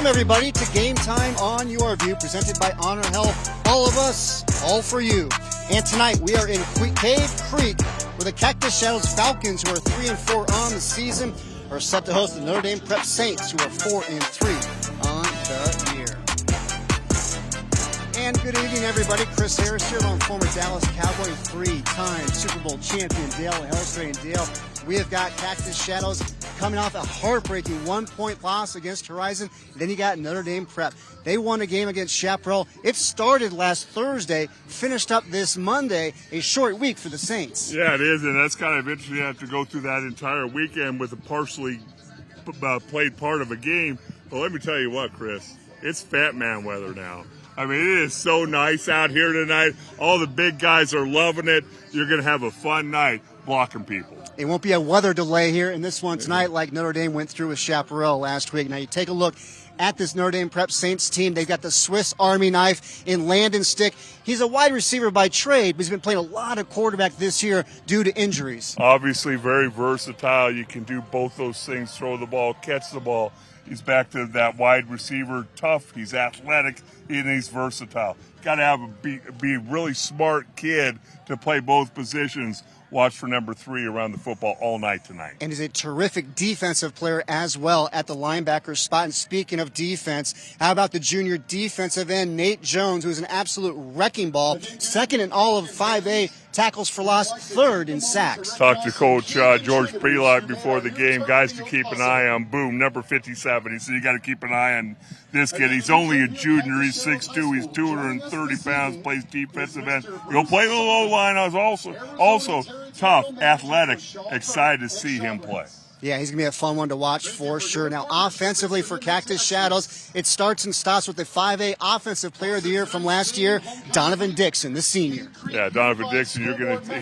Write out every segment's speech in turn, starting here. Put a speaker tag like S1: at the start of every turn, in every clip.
S1: everybody, to Game Time on Your View, presented by Honor Health. All of us, all for you. And tonight we are in Cave Creek, where the Cactus Shadows Falcons, who are 3-4 on the season, are set to host the Notre Dame Prep Saints, who are 4-3 on the year. And good evening, everybody. Chris Harris here, along former Dallas Cowboy, 3-time Super Bowl champion Dale Hellstray. And Dale, we have got Cactus Shadows coming off a heartbreaking 1-point loss against Horizon. Then you got Notre Dame Prep. They won a game against Chaparral. It started last Thursday, finished up this Monday, a short week for the Saints.
S2: Yeah, it is, and that's kind of interesting to have to go through that entire weekend with a partially played part of a game. But let me tell you what, Chris, it's Fat Man weather now. I mean, it is so nice out here tonight. All the big guys are loving it. You're going to have a fun night blocking people.
S1: It won't be a weather delay here in this one tonight like Notre Dame went through with Chaparral last week. Now, you take a look at this Notre Dame Prep Saints team. They've got the Swiss Army knife in Landon Stick. He's a wide receiver by trade, but he's been playing a lot of quarterback this year due to injuries.
S2: Obviously very versatile. You can do both those things, throw the ball, catch the ball. He's back to that wide receiver, tough. He's athletic, and he's versatile. Got to have be a really smart kid to play both positions. Watch for number 3 around the football all night tonight.
S1: And he's a terrific defensive player as well at the linebacker spot. And speaking of defense, how about the junior defensive end, Nate Jones, who's an absolute wrecking ball, second in all of 5A tackles for loss, third in sacks.
S2: Talked to Coach George Prelock before the game. Guys to keep an eye on. Boom, number 57. He said you got to keep an eye on this kid. He's only a junior. He's 6'2". He's 230 pounds. Plays defensive end. He'll play the low line. Also tough, athletic. Excited to see him play.
S1: Yeah, he's going to be a fun one to watch for sure. Now, offensively for Cactus Shadows, it starts and stops with the 5A Offensive Player of the Year from last year, Donovan Dixon, the senior.
S2: Yeah, Donovan Dixon,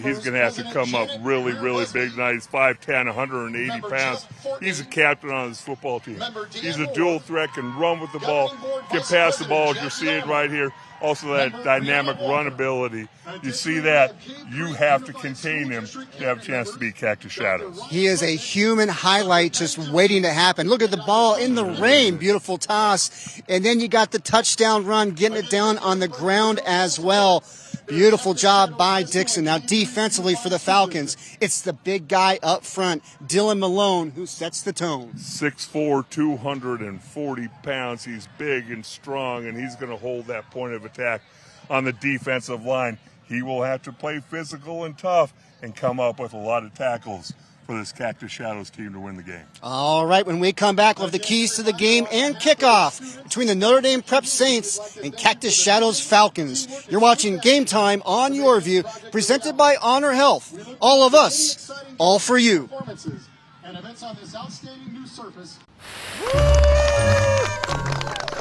S2: he's going to have to come up really, really big tonight. He's 5'10", 180 pounds. He's a captain on his football team. He's a dual threat, can run with the ball, can pass the ball, as you're seeing right here. Also that dynamic run ability. You see that, you have to contain him to have a chance to beat Cactus Shadows.
S1: He is a human highlight just waiting to happen. Look at the ball in the rain. Beautiful toss. And then you got the touchdown run, getting it down on the ground as well. Beautiful job by Dixon. Now, defensively for the Falcons, it's the big guy up front, Dylan Malone, who sets the tone.
S2: 6'4", 240 pounds. He's big and strong, and he's going to hold that point of attack on the defensive line. He will have to play physical and tough and come up with a lot of tackles for this Cactus Shadows team to win the game.
S1: All right, when we come back, we'll have the keys to the game and kickoff between the Notre Dame Prep Saints and Cactus Shadows Falcons. You're watching Game Time on Your View, presented by Honor Health. All of us, all for you.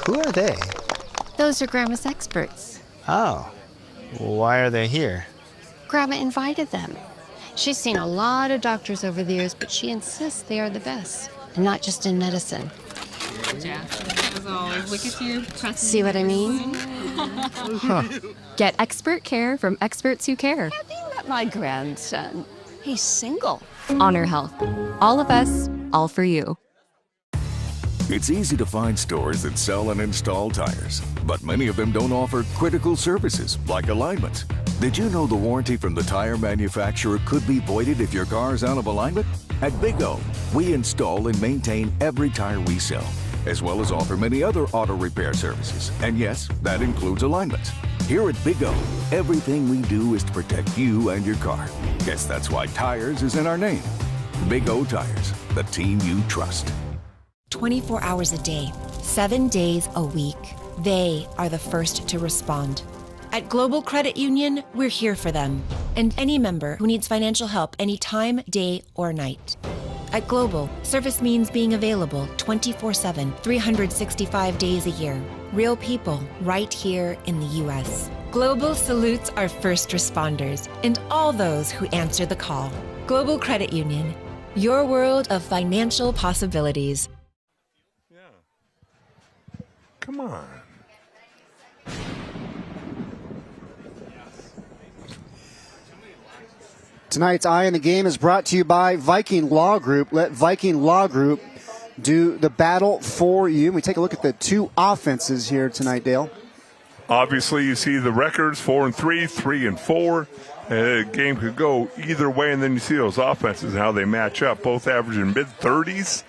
S3: Who are they?
S4: Those are Grandma's experts.
S3: Oh, why are they here?
S4: Grandma invited them. She's seen a lot of doctors over the years, but she insists they are the best, and not just in medicine.
S5: As always, look at you.
S4: See what I mean? Get expert care from experts who care.
S5: Have you met my grandson? He's single.
S4: Honor Health. All of us, all for you.
S6: It's easy to find stores that sell and install tires, but many of them don't offer critical services like alignment. Did you know the warranty from the tire manufacturer could be voided if your car's out of alignment? At Big O, we install and maintain every tire we sell, as well as offer many other auto repair services. And yes, that includes alignments. Here at Big O, everything we do is to protect you and your car. Guess that's why tires is in our name. Big O Tires, the team you trust.
S7: 24 hours a day, 7 days a week. They are the first to respond. At Global Credit Union, we're here for them and any member who needs financial help anytime, day or night. At Global, service means being available 24/7, 365 days a year. Real people right here in the U.S. Global salutes our first responders and all those who answer the call. Global Credit Union, your world of financial possibilities.
S2: Come on.
S1: Tonight's Eye in the Game is brought to you by Viking Law Group. Let Viking Law Group do the battle for you. We take a look at the two offenses here tonight, Dale.
S2: Obviously, you see the records 4-3, 3-4. A game could go either way, and then you see those offenses and how they match up. Both averaging mid-30s.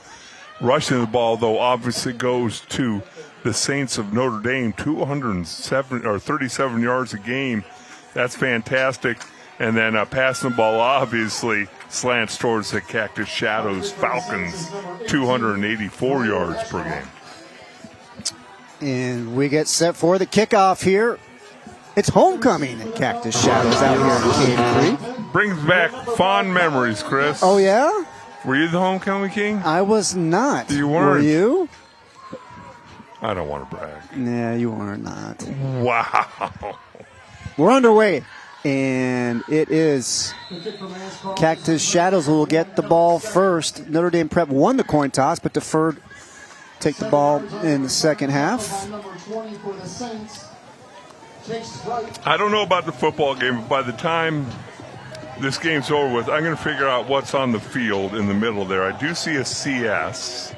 S2: Rushing the ball, though, obviously goes to the Saints of Notre Dame, 37 yards a game. That's fantastic. And then passing the ball, obviously, slants towards the Cactus Shadows Falcons, 284 yards per game.
S1: And we get set for the kickoff here. It's homecoming at Cactus Shadows out here in Cave Creek.
S2: Brings back fond memories, Chris.
S1: Oh, yeah?
S2: Were you the homecoming king?
S1: I was not.
S2: You weren't.
S1: Were you?
S2: I don't want to brag.
S1: Nah, you are not.
S2: Wow.
S1: We're underway. And it is Cactus Shadows who will get the ball first. Notre Dame Prep won the coin toss, but deferred take the ball in the second half.
S2: I don't know about the football game, but by the time this game's over with, I'm going to figure out what's on the field in the middle there. I do see a CS.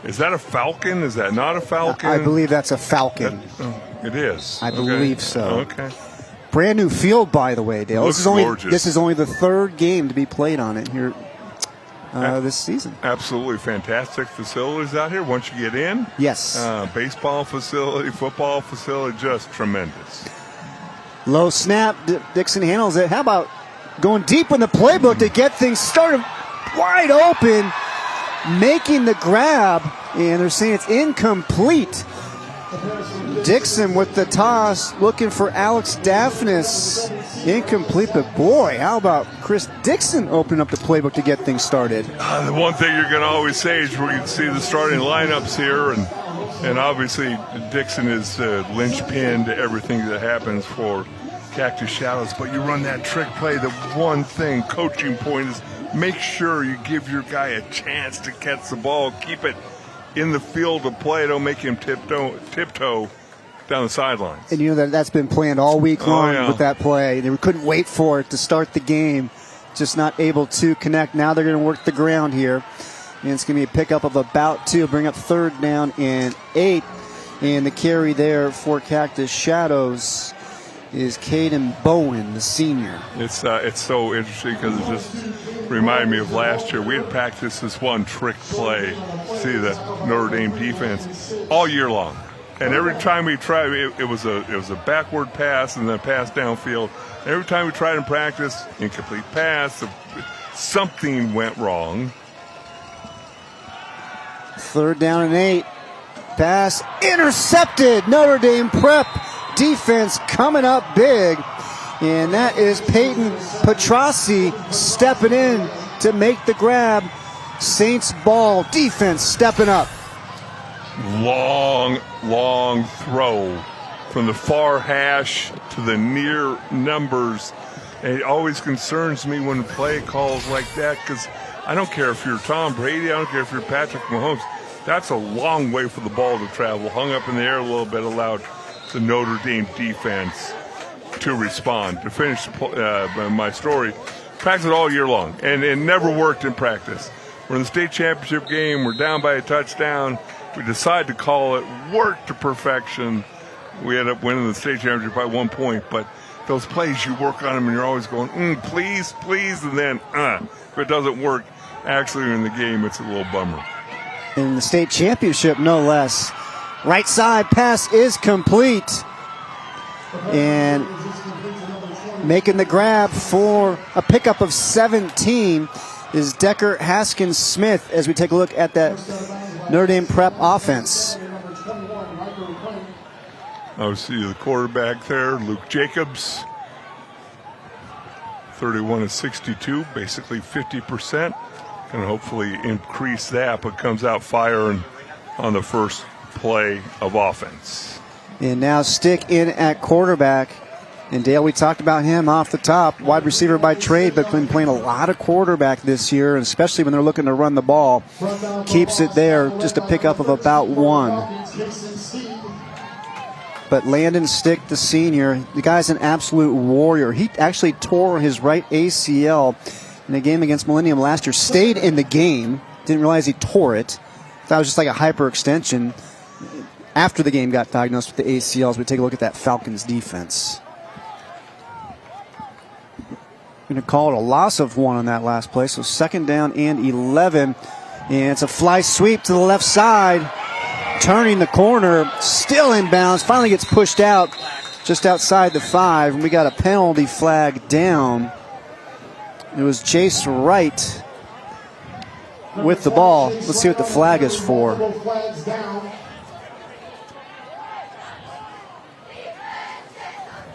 S2: Is that a Falcon? Is that not a Falcon?
S1: I believe that's a Falcon.
S2: It is.
S1: I believe so.
S2: Okay.
S1: Brand new field, by the way, Dale.
S2: Looks gorgeous.
S1: This is only the third game to be played on it here this season.
S2: Absolutely fantastic facilities out here once you get in.
S1: Yes.
S2: Baseball facility, football facility, just tremendous.
S1: Low snap. Dixon handles it. How about going deep in the playbook to get things started wide open, making the grab, and they're saying it's incomplete. Dixon with the toss, looking for Alex Daphnis. Incomplete, but boy, how about Chris Dixon opening up the playbook to get things started?
S2: The one thing you're going to always say is we can see the starting lineups here, and obviously Dixon is the linchpin to everything that happens for Cactus Shadows. But you run that trick play, the one thing, coaching point is make sure you give your guy a chance to catch the ball, keep it in the field of play, don't make him tiptoe down the sidelines.
S1: And you know that's been planned all week long with that play. They couldn't wait for it to start the game, just not able to connect. Now they're going to work the ground here, and it's going to be a pickup of about 2, bring up 3rd down and 8. And the carry there for Cactus Shadows is Caden Bowen, the senior.
S2: It's so interesting because it just reminded me of last year. We had practiced this one trick play, see the Notre Dame defense, all year long. And every time we tried, it was a backward pass and then a pass downfield. Every time we tried in practice, incomplete pass, something went wrong.
S1: 3rd down and 8. Pass intercepted. Notre Dame Prep defense coming up big. And that is Peyton Petrossi stepping in to make the grab. Saints ball, defense stepping up.
S2: Long throw from the far hash to the near numbers. And it always concerns me when play calls like that because I don't care if you're Tom Brady, I don't care if you're Patrick Mahomes. That's a long way for the ball to travel. Hung up in the air a little bit, allowed the Notre Dame defense to respond. To finish my story, practice all year long, and it never worked in practice. We're in the state championship game. We're down by a touchdown. We decide to call it. Work to perfection. We end up winning the state championship by 1 point. But those plays, you work on them, and you're always going, please, and then if it doesn't work, actually in the game, it's a little bummer.
S1: In the state championship, no less. Right side pass is complete. And making the grab for a pickup of 17 is Decker Haskins Smith as we take a look at that Notre Dame Prep offense.
S2: I see the quarterback there, Luke Jacobs. 31-62, basically 50%. Can hopefully increase that, but comes out firing on the first play of offense.
S1: And now Stick in at quarterback. And Dale, we talked about him off the top, wide receiver by trade, but been playing a lot of quarterback this year, and especially when they're looking to run the ball. Keeps it there, just a pickup of about 1. But Landon Stick, the senior, the guy's an absolute warrior. He actually tore his right ACL in a game against Millennium last year, stayed in the game, didn't realize he tore it. That was just like a hyperextension. After the game got diagnosed with the ACLs, we take a look at that Falcons defense. Going to call it a loss of 1 on that last play. So 2nd down and 11. And it's a fly sweep to the left side. Turning the corner, still in bounds. Finally gets pushed out just outside the 5. And we got a penalty flag down. It was Jace Wright with the ball. Let's see what the flag is for.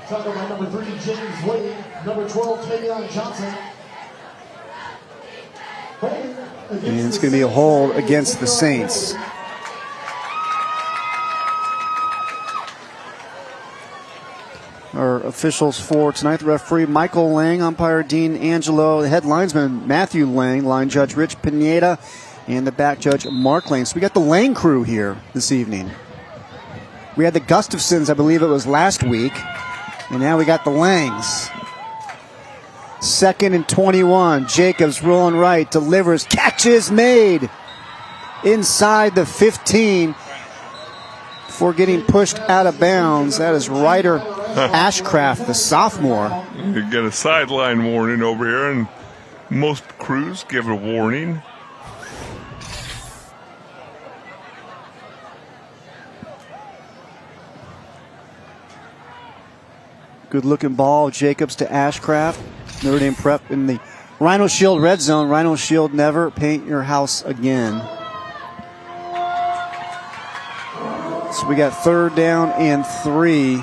S8: Tackled by number 3, James Wade. Number 12, Tavion Johnson.
S1: And it's going to be a hold against the Saints. Our officials for tonight, the referee Michael Lang, umpire Dean Angelo, the head linesman Matthew Lang, line judge Rich Pineda, and the back judge Mark Lang. So we got the Lang crew here this evening. We had the Gustafsons, I believe it was last week. And now we got the Langs. 2nd and 21. Jacobs rolling right, delivers, catch is made inside the 15 before getting pushed out of bounds. That is Ryder Ashcraft, the sophomore.
S2: You get a sideline warning over here, and most crews give a warning.
S1: Good looking ball, Jacobs to Ashcraft. Notre Dame Prep in the Rhino Shield red zone. Rhino Shield, never paint your house again. So we got 3rd down and 3.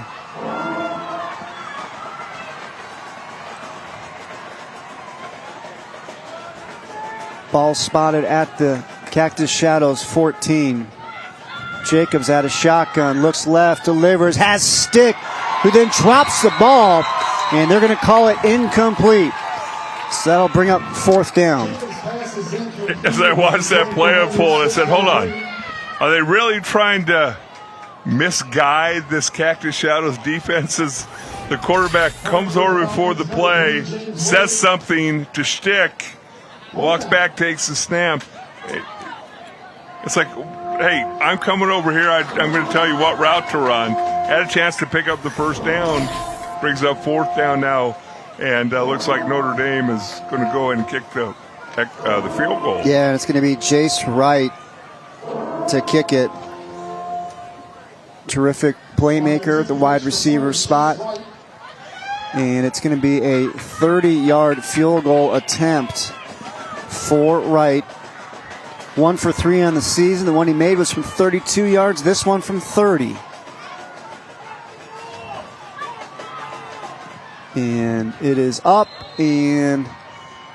S1: Ball spotted at the Cactus Shadows 14. Jacobs out of shotgun, looks left, delivers, has Stick, who then drops the ball, and they're going to call it incomplete. So that'll bring up 4th down.
S2: As I watched that play unfold, I said, hold on. Are they really trying to misguide this Cactus Shadows defense? As the quarterback comes over before the play, says something to Stick, walks back, takes the snap. It's like, hey, I'm coming over here. I'm going to tell you what route to run. Had a chance to pick up the 1st down. Brings up 4th down now. And looks like Notre Dame is going to go and kick the field goal.
S1: Yeah, and it's going to be Jace Wright to kick it. Terrific playmaker at the wide receiver spot. And it's going to be a 30-yard field goal attempt for Wright. 1 for 3 on the season. The one he made was from 32 yards. This one from 30. And it is up, and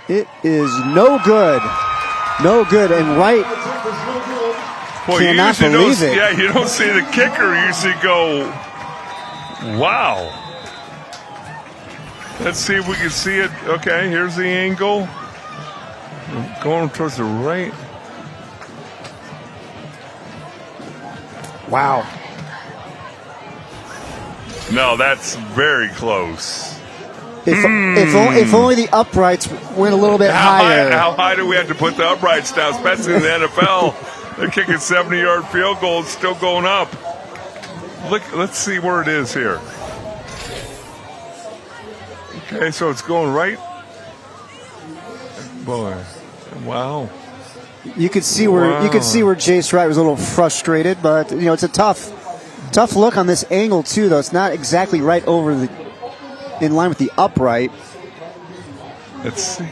S1: it is no good. No good. And Wright cannot believe it.
S2: Yeah, you don't see the kicker usually go, wow. Let's see if we can see it. Okay, here's the angle. Going towards the right.
S1: Wow.
S2: No, that's very close.
S1: If only the uprights went a little bit higher.
S2: How high do we have to put the uprights down, especially in the NFL? They're kicking 70-yard field goals, still going up. Look, let's see where it is here. Okay, so it's going right. Boy, wow.
S1: You could see where Jace Wright was a little frustrated, but it's a tough look on this angle too. Though it's not exactly right over in line with the upright.
S2: Let's see.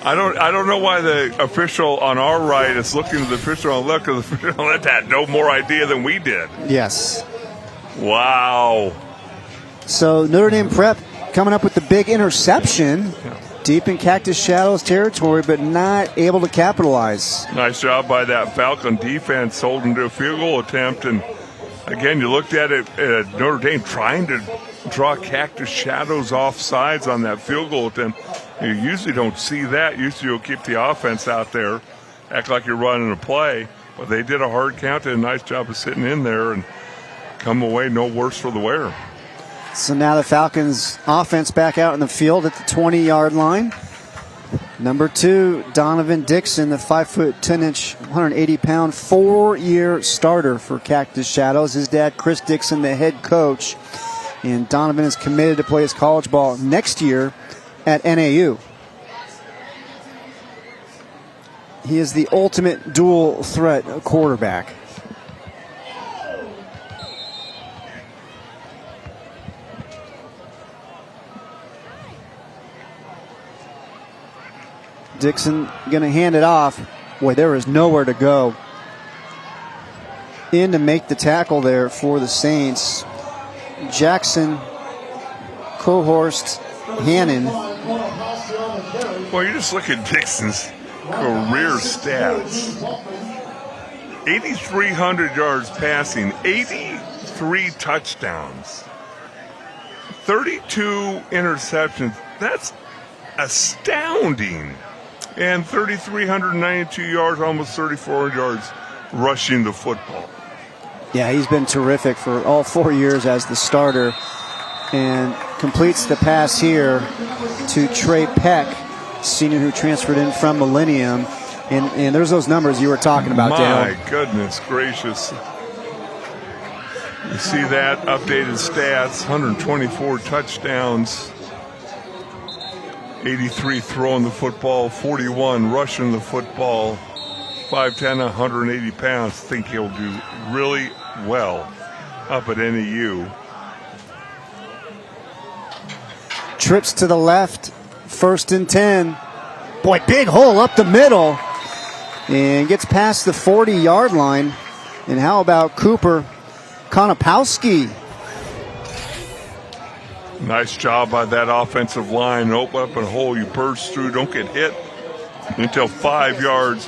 S2: I don't know why the official on our right is looking at the official on the left, because the official on the left had no more idea than we did.
S1: Yes.
S2: Wow.
S1: So Notre Dame Prep coming up with the big interception. Deep in Cactus Shadows territory, but not able to capitalize.
S2: Nice job by that Falcon defense holding to a field goal attempt. And again, you looked at it at Notre Dame trying to draw Cactus Shadows off sides on that field goal attempt. You usually don't see that. Usually you'll keep the offense out there, act like you're running a play. But they did a hard count, did a nice job of sitting in there and come away no worse for the wear.
S1: So now the Falcons offense back out in the field at the 20-yard line. Number 2, Donovan Dixon, the 5'10", 180-pound, 4-year starter for Cactus Shadows. His dad, Chris Dixon, the head coach. And Donovan is committed to play his college ball next year at NAU. He is the ultimate dual threat quarterback. Dixon going to hand it off. Boy, there is nowhere to go. In to make the tackle there for the Saints. Jackson, Cohorst, Hannon.
S2: Well, you just look at Dixon's career stats. 8,300 yards passing, 83 touchdowns, 32 interceptions. That's astounding. And 3,392 yards, almost 3,400 yards rushing the football.
S1: Yeah, he's been terrific for all 4 years as the starter, and completes the pass here to Trey Peck, senior who transferred in from Millennium. And there's those numbers you were talking about, Dale.
S2: My goodness gracious. You see that updated stats, 124 touchdowns, 83 throwing the football, 41 rushing the football, 5'10", 180 pounds. Think he'll do really well up at NAU.
S1: Trips to the left, 1st and 10. Boy, big hole up the middle. And gets past the 40-yard line. And how about Cooper Konopowski?
S2: Nice job by that offensive line. Open up a hole you burst through. Don't get hit until 5 yards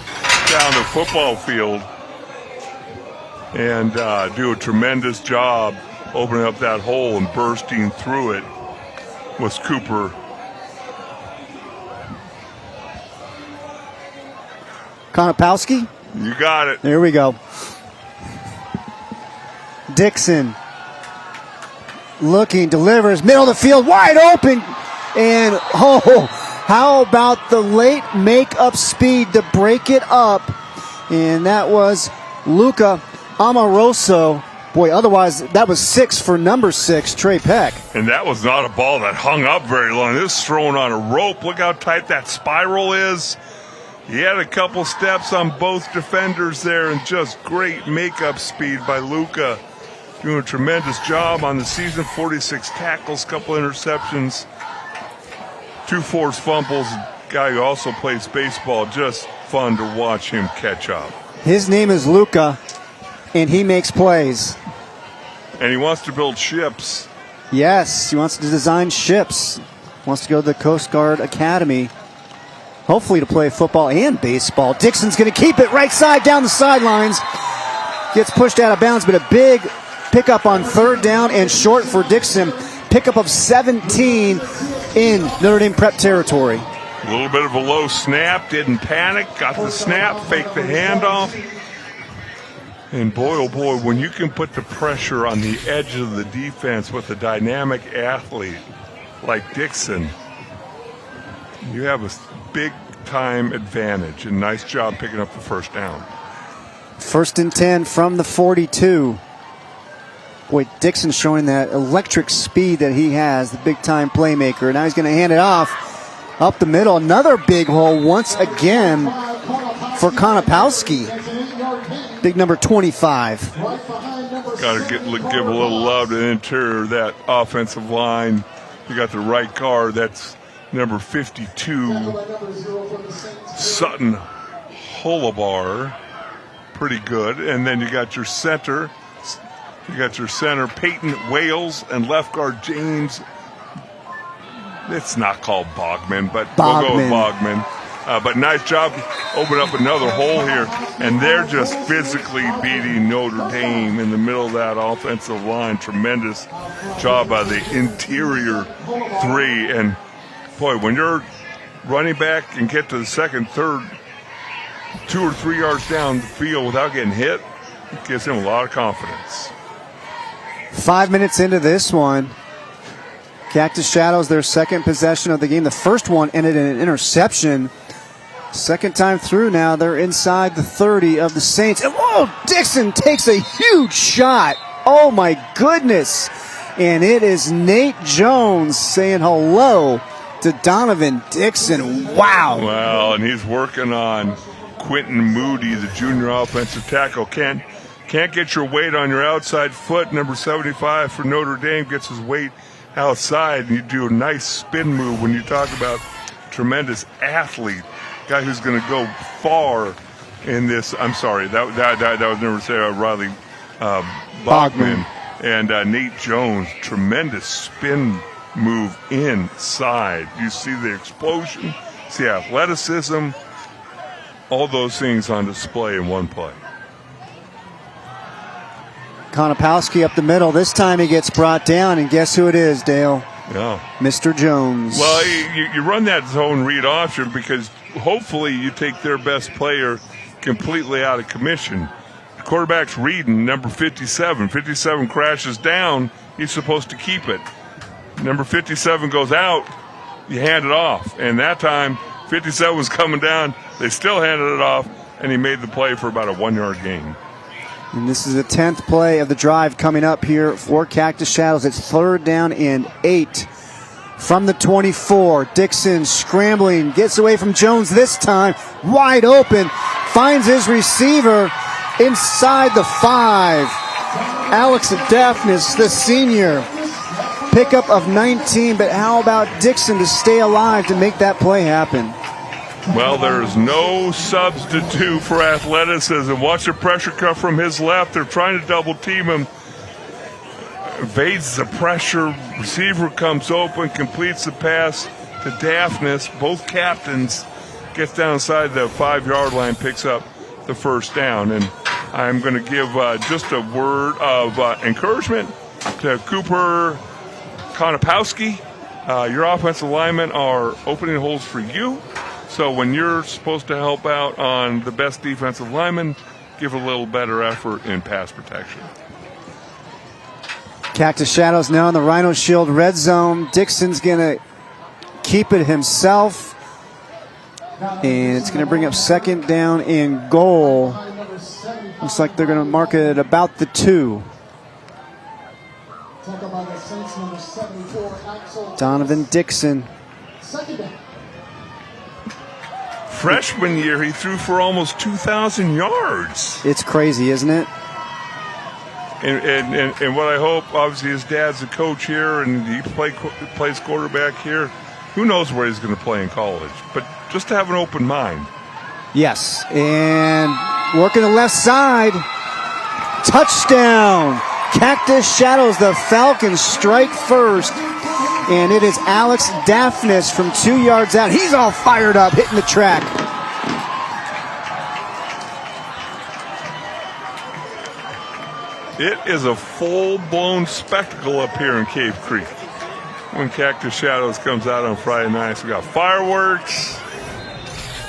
S2: down the football field. And do a tremendous job opening up that hole and bursting through it was Cooper.
S1: Konopowski?
S2: You got it.
S1: There we go. Dixon looking, delivers, middle of the field, wide open. And, how about the late make-up speed to break it up? And that was Luca Amoroso. Boy, otherwise, that was 6 for number 6, Trey Peck.
S2: And that was not a ball that hung up very long. This was thrown on a rope. Look how tight that spiral is. He had a couple steps on both defenders there, and just great make-up speed by Luca. Doing a tremendous job on the season. 46 tackles, couple interceptions, 2 forced fumbles. Guy who also plays baseball. Just fun to watch him catch up.
S1: His name is Luca, and he makes plays.
S2: And he wants to build ships.
S1: Yes, he wants to design ships. Wants to go to the Coast Guard Academy, hopefully to play football and baseball. Dixon's going to keep it right side down the sidelines. Gets pushed out of bounds, but a big pickup on 3rd down and short for Dixon. Pickup of 17 in Notre Dame prep territory.
S2: A little bit of a low snap, didn't panic, got the snap, faked the handoff. And boy, oh boy, when you can put the pressure on the edge of the defense with a dynamic athlete like Dixon, you have a big-time advantage. And nice job picking up the 1st down.
S1: 1st and 10 from the 42. Boy, Dixon showing that electric speed that he has, the big-time playmaker. Now he's going to hand it off up the middle. Another big hole once again for Konopowski. Big number 25.
S2: Got to give a little love to the interior of that offensive line. You got the right guard. That's number 52, Sutton Holobar. Pretty good. And then you got your center. Peyton Wales, and left guard James. It's not called Bogman, but we'll go with Bogman. But nice job. Open up another hole here. And they're just physically beating Notre Dame in the middle of that offensive line. Tremendous job by the interior 3. And, boy, when you're running back and get to the 2nd, 3rd, 2 or 3 yards down the field without getting hit, it gives him a lot of confidence.
S1: 5 minutes into this one, Cactus Shadows, their second possession of the game. The first one ended in an interception. Second time through now, they're inside the 30 of the Saints. And whoa, Dixon takes a huge shot. Oh my goodness. And it is Nate Jones saying hello to Donovan Dixon. Wow.
S2: Well, and he's working on Quentin Moody, the junior offensive tackle. Can't get your weight on your outside foot. Number 75 for Notre Dame gets his weight outside, and you do a nice spin move when you talk about tremendous athlete, guy who's going to go far in this. I'm sorry, that was number 7, Riley Bachman. And Nate Jones, tremendous spin move inside. You see the explosion, see athleticism, all those things on display in one play.
S1: Konopowski up the middle. This time he gets brought down, and guess who it is, Dale?
S2: Yeah.
S1: Mr. Jones.
S2: Well, you run that zone read option because hopefully you take their best player completely out of commission. The quarterback's reading number 57. 57 crashes down. He's supposed to keep it. Number 57 goes out. You hand it off. And that time, 57 was coming down. They still handed it off, and he made the play for about a 1-yard gain.
S1: And this is the 10th play of the drive coming up here for Cactus Shadows. It's 3rd down and 8 from the 24. Dixon scrambling, gets away from Jones this time, wide open, finds his receiver inside the 5. Alex Daphnis, the senior, pickup of 19, but how about Dixon to stay alive to make that play happen?
S2: Well, there's no substitute for athleticism. Watch the pressure come from his left. They're trying to double team him. Evades the pressure. Receiver comes open, completes the pass to Daphnis. Both captains gets down inside the 5-yard line, picks up the first down. And I'm going to give just a word of encouragement to Cooper Konopowski. Your offensive linemen are opening holes for you. So when you're supposed to help out on the best defensive lineman, give a little better effort in pass protection.
S1: Cactus Shadows now in the Rhino Shield red zone. Dixon's going to keep it himself. And it's going to bring up 2nd down and goal. Looks like they're going to mark it at about the 2. Donovan Dixon.
S2: Freshman year, he threw for almost 2,000 yards.
S1: It's crazy, isn't it?
S2: And what I hope, obviously, his dad's a coach here, and he plays quarterback here. Who knows where he's going to play in college? But just to have an open mind.
S1: Yes, and working the left side. Touchdown. Cactus Shadows, the Falcons strike first. And it is Alex Daphnis from 2 yards out. He's all fired up, hitting the track.
S2: It is a full-blown spectacle up here in Cave Creek when Cactus Shadows comes out on Friday nights. We got fireworks,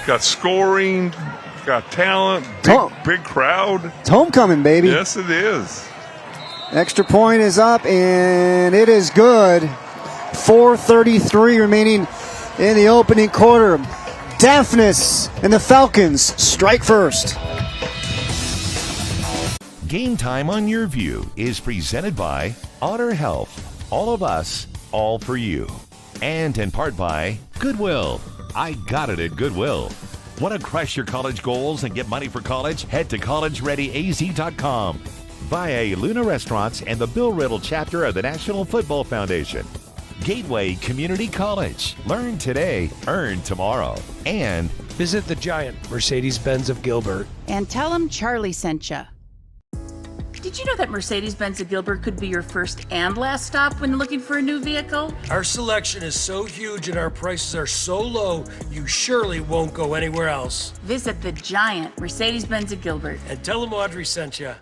S2: got scoring, got talent, big crowd.
S1: It's homecoming, baby.
S2: Yes, it is.
S1: Extra point is up, and it is good. 4:33 remaining in the opening quarter. Daphnis and the Falcons strike first.
S9: Game Time on Your View is presented by Honor Health. All of us, all for you. And in part by Goodwill. I got it at Goodwill. Want to crush your college goals and get money for college? Head to collegereadyaz.com. Via Luna Restaurants and the Bill Riddle chapter of the National Football Foundation. Gateway Community College. Learn today, earn tomorrow. And
S10: visit the giant Mercedes-Benz of Gilbert.
S11: And tell them Charlie sent you.
S12: Did you know that Mercedes-Benz of Gilbert could be your first and last stop when looking for a new vehicle?
S10: Our selection is so huge and our prices are so low, you surely won't go anywhere else.
S12: Visit the giant Mercedes-Benz of Gilbert.
S10: And tell them Audrey sent you.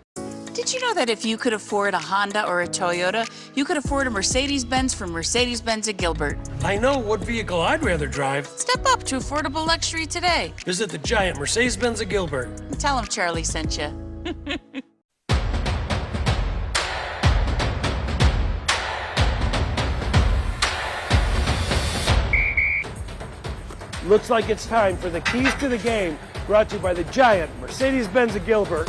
S12: Did you know that if you could afford a Honda or a Toyota, you could afford a Mercedes-Benz from Mercedes-Benz of Gilbert?
S10: I know what vehicle I'd rather drive.
S12: Step up to affordable luxury today.
S10: Visit the giant Mercedes-Benz of Gilbert.
S12: And tell them Charlie sent you.
S10: Looks like it's time for the keys to the game, brought to you by the giant Mercedes-Benz of Gilbert.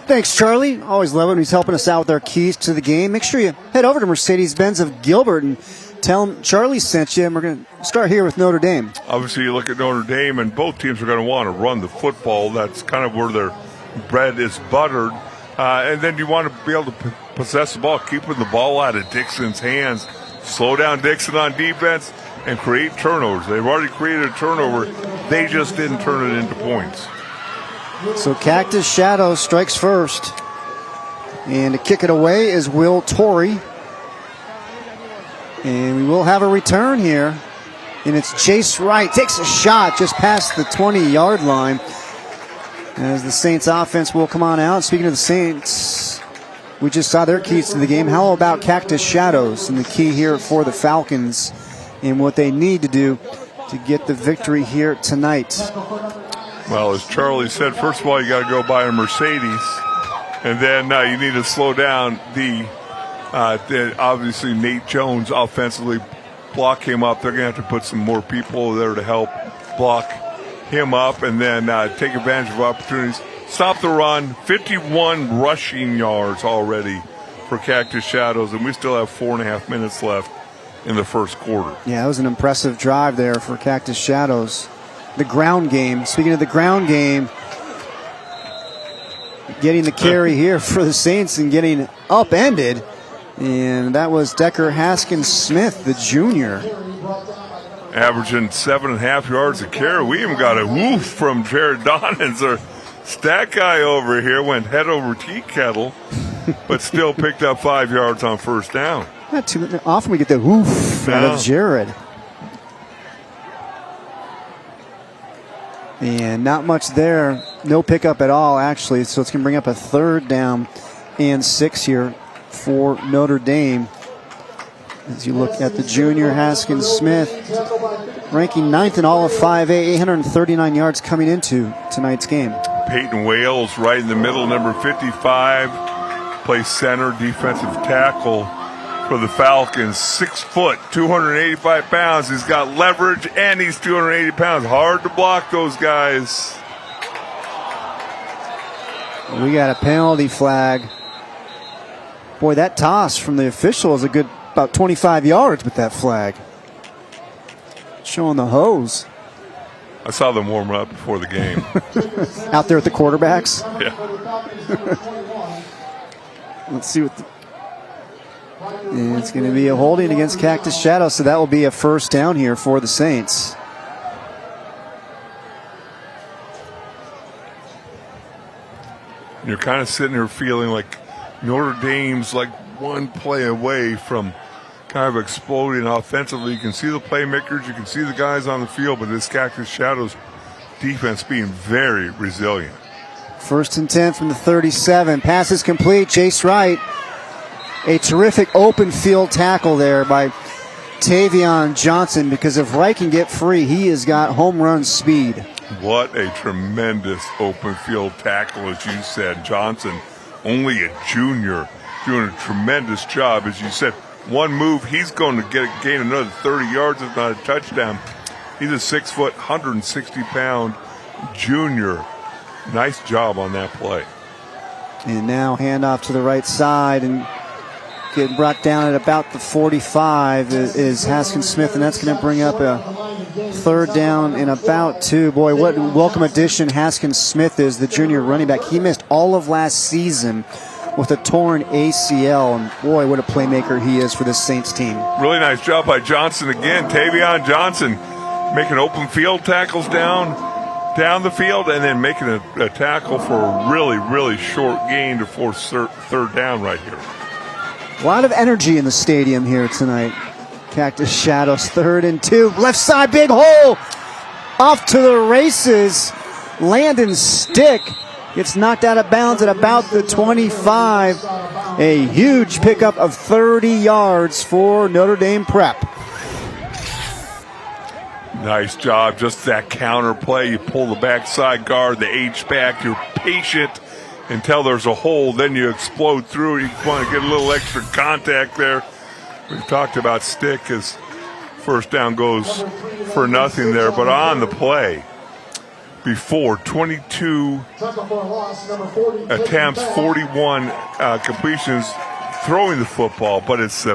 S1: Thanks, Charlie. Always love it when he's helping us out with our keys to the game. Make sure you head over to Mercedes-Benz of Gilbert and tell him Charlie sent you. And we're going to start here with Notre Dame.
S2: Obviously, you look at Notre Dame, and both teams are going to want to run the football. That's kind of where their bread is buttered. And then you want to be able to possess the ball, keeping the ball out of Dixon's hands, slow down Dixon on defense, and create turnovers. They've already created a turnover. They just didn't turn it into points.
S1: So Cactus Shadows strikes first. And to kick it away is Will Torrey. And we will have a return here. And it's Chase Wright. Takes a shot just past the 20-yard line. As the Saints offense will come on out. Speaking of the Saints, we just saw their keys to the game. How about Cactus Shadows and the key here for the Falcons and what they need to do to get the victory here tonight?
S2: Well, as Charlie said, first of all, you got to go buy a Mercedes, and then you need to slow down the obviously Nate Jones offensively block him up. They're going to have to put some more people there to help block him up, and then take advantage of opportunities. Stop the run. 51 rushing yards already for Cactus Shadows, and we still have 4.5 minutes left in the first quarter.
S1: Yeah, it was an impressive drive there for Cactus Shadows. The ground game. Speaking of the ground game, getting the carry here for the Saints and getting upended. And that was Decker Haskins Smith, the junior.
S2: Averaging 7.5 yards a carry. We even got a woof from Jared Donnins. Our stat guy over here went head over tea kettle, but still picked up 5 yards on first down.
S1: Not too often we get the woof out of Jared. And not much there. No pickup at all, actually. So it's going to bring up a 3rd down and 6 here for Notre Dame. As you look at the junior Haskins Smith, ranking 9th in all of 5A, 839 yards coming into tonight's game.
S2: Peyton Wales right in the middle, number 55, plays center, defensive tackle for the Falcons. 6 foot, 285 pounds. He's got leverage and he's 280 pounds. Hard to block those guys.
S1: We got a penalty flag. Boy, that toss from the official is a good about 25 yards with that flag. Showing the hose.
S2: I saw them warm up before the game.
S1: Out there at the quarterbacks?
S2: Yeah.
S1: Let's see what and it's going to be a holding against Cactus Shadow, so that will be a 1st down here for the Saints.
S2: You're kind of sitting here feeling like Notre Dame's like one play away from kind of exploding offensively. You can see the playmakers, you can see the guys on the field, but this Cactus Shadows defense being very resilient.
S1: 1st and 10 from the 37. Pass is complete. Chase Wright. A terrific open field tackle there by Tavion Johnson, because if Wright can get free, he has got home run speed.
S2: What a tremendous open field tackle, as you said. Johnson, only a junior, doing a tremendous job. As you said, one move, he's going to gain another 30 yards, if not a touchdown. He's a 6 foot, 160 pound junior. Nice job on that play.
S1: And now handoff to the right side and getting brought down at about the 45 is Haskins Smith, and that's going to bring up a 3rd down and about 2. Boy, what welcome addition Haskins Smith is, the junior running back. He missed all of last season with a torn ACL, and boy, what a playmaker he is for this Saints team.
S2: Really nice job by Johnson again. Tavion Johnson making open field tackles down the field, and then making a tackle for a really, really short gain to force 3rd down right here.
S1: A lot of energy in the stadium here tonight. Cactus Shadows, 3rd and 2. Left side, big hole. Off to the races. Landon Stick gets knocked out of bounds at about the 25. A huge pickup of 30 yards for Notre Dame Prep.
S2: Nice job. Just that counter play. You pull the backside guard, the H-back. You're patient until there's a hole. Then you explode through. You want to get a little extra contact there. We've talked about Stick as First down goes for nothing there, but on the play, before 22 attempts, 41 completions, throwing the football, but it's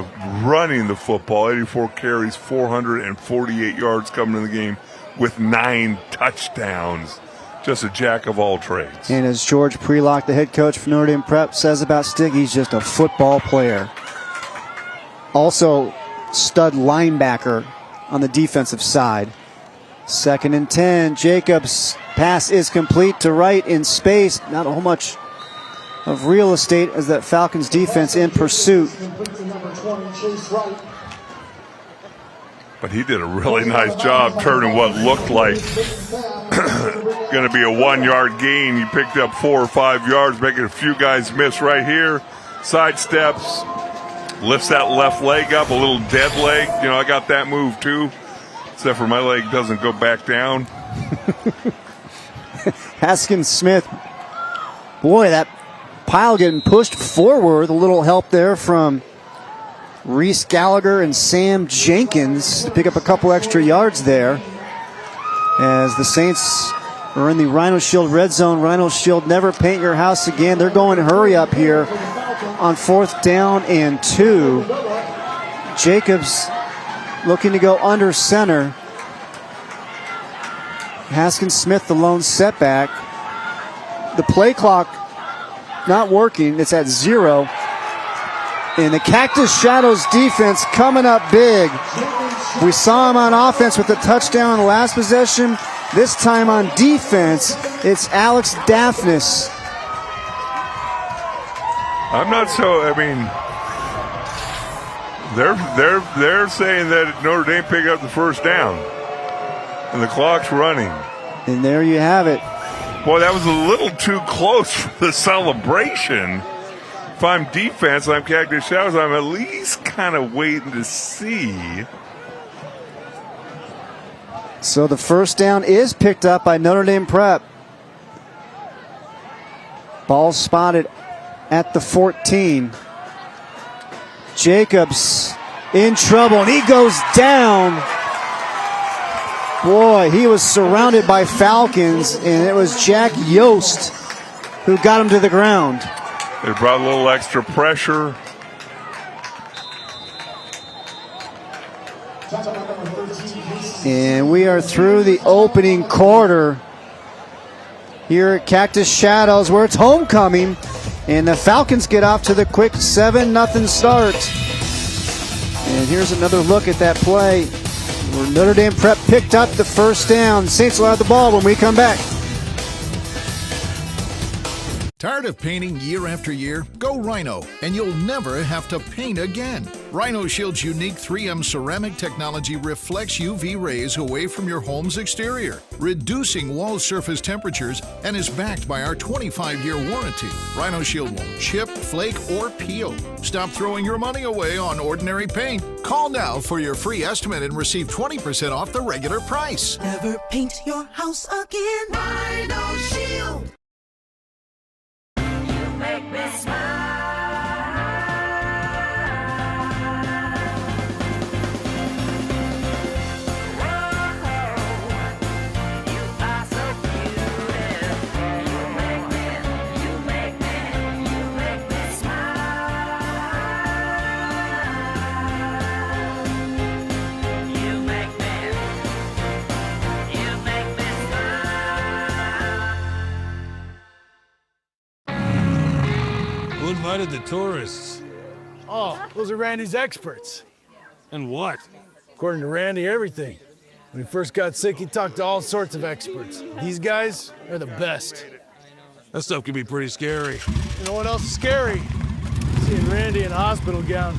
S2: running the football. 84 carries, 448 yards coming in the game with 9 touchdowns. Just a jack of all trades.
S1: And as George Prelock, the head coach for Notre Dame Prep, says about Stig, he's just a football player. Also, stud linebacker on the defensive side. 2nd and 10. Jacobs' pass is complete to right in space. Not a whole much of real estate as that Falcons defense in pursuit.
S2: But he did a really nice job turning what looked like going to be a 1-yard gain. He picked up 4 or 5 yards, making a few guys miss right here. Sidesteps, lifts that left leg up, a little dead leg. You know, I got that move too, except for my leg doesn't go back down.
S1: Haskins Smith, boy, that pile getting pushed forward. A little help there from Reese Gallagher and Sam Jenkins to pick up a couple extra yards there. As the Saints are in the Rhino Shield red zone. Rhino Shield, never paint your house again. They're going hurry up here on 4th down and 2. Jacobs looking to go under center. Haskins Smith, the lone setback. The play clock not working. It's at 0. And the Cactus Shadows defense coming up big. We saw him on offense with a touchdown the last possession. This time on defense, it's Alex Daphnis.
S2: I'm not so. I mean, they're saying that Notre Dame picked up the first down, and the clock's running.
S1: And there you have it.
S2: Boy, that was a little too close for the celebration. If I'm defense, I'm Cactus Shadows, I'm at least kind of waiting to see.
S1: So the first down is picked up by Notre Dame Prep. Ball spotted at the 14. Jacobs in trouble, and he goes down. Boy, he was surrounded by Falcons, and it was Jack Yost who got him to the ground.
S2: They brought a little extra pressure.
S1: And we are through the opening quarter here at Cactus Shadows, where it's homecoming. And the Falcons get off to the quick 7-0 start. And here's another look at that play where Notre Dame Prep picked up the first down. Saints will have the ball when we come back.
S13: Tired of painting year after year? Go Rhino, and you'll never have to paint again. Rhino Shield's unique 3M ceramic technology reflects UV rays away from your home's exterior, reducing wall surface temperatures, and is backed by our 25-year warranty. Rhino Shield won't chip, flake, or peel. Stop throwing your money away on ordinary paint. Call now for your free estimate and receive 20% off the regular price.
S14: Never paint your house again. Rhino Shield. Make me smile. You are so beautiful. You make me smile. You make me smile.
S10: Who invited the tourists?
S15: Oh, those are Randy's experts.
S10: And what?
S15: According to Randy, everything. When he first got sick, he talked to all sorts of experts. These guys are the best.
S10: That stuff can be pretty scary.
S15: You know what else is scary? Seeing Randy in a hospital gown.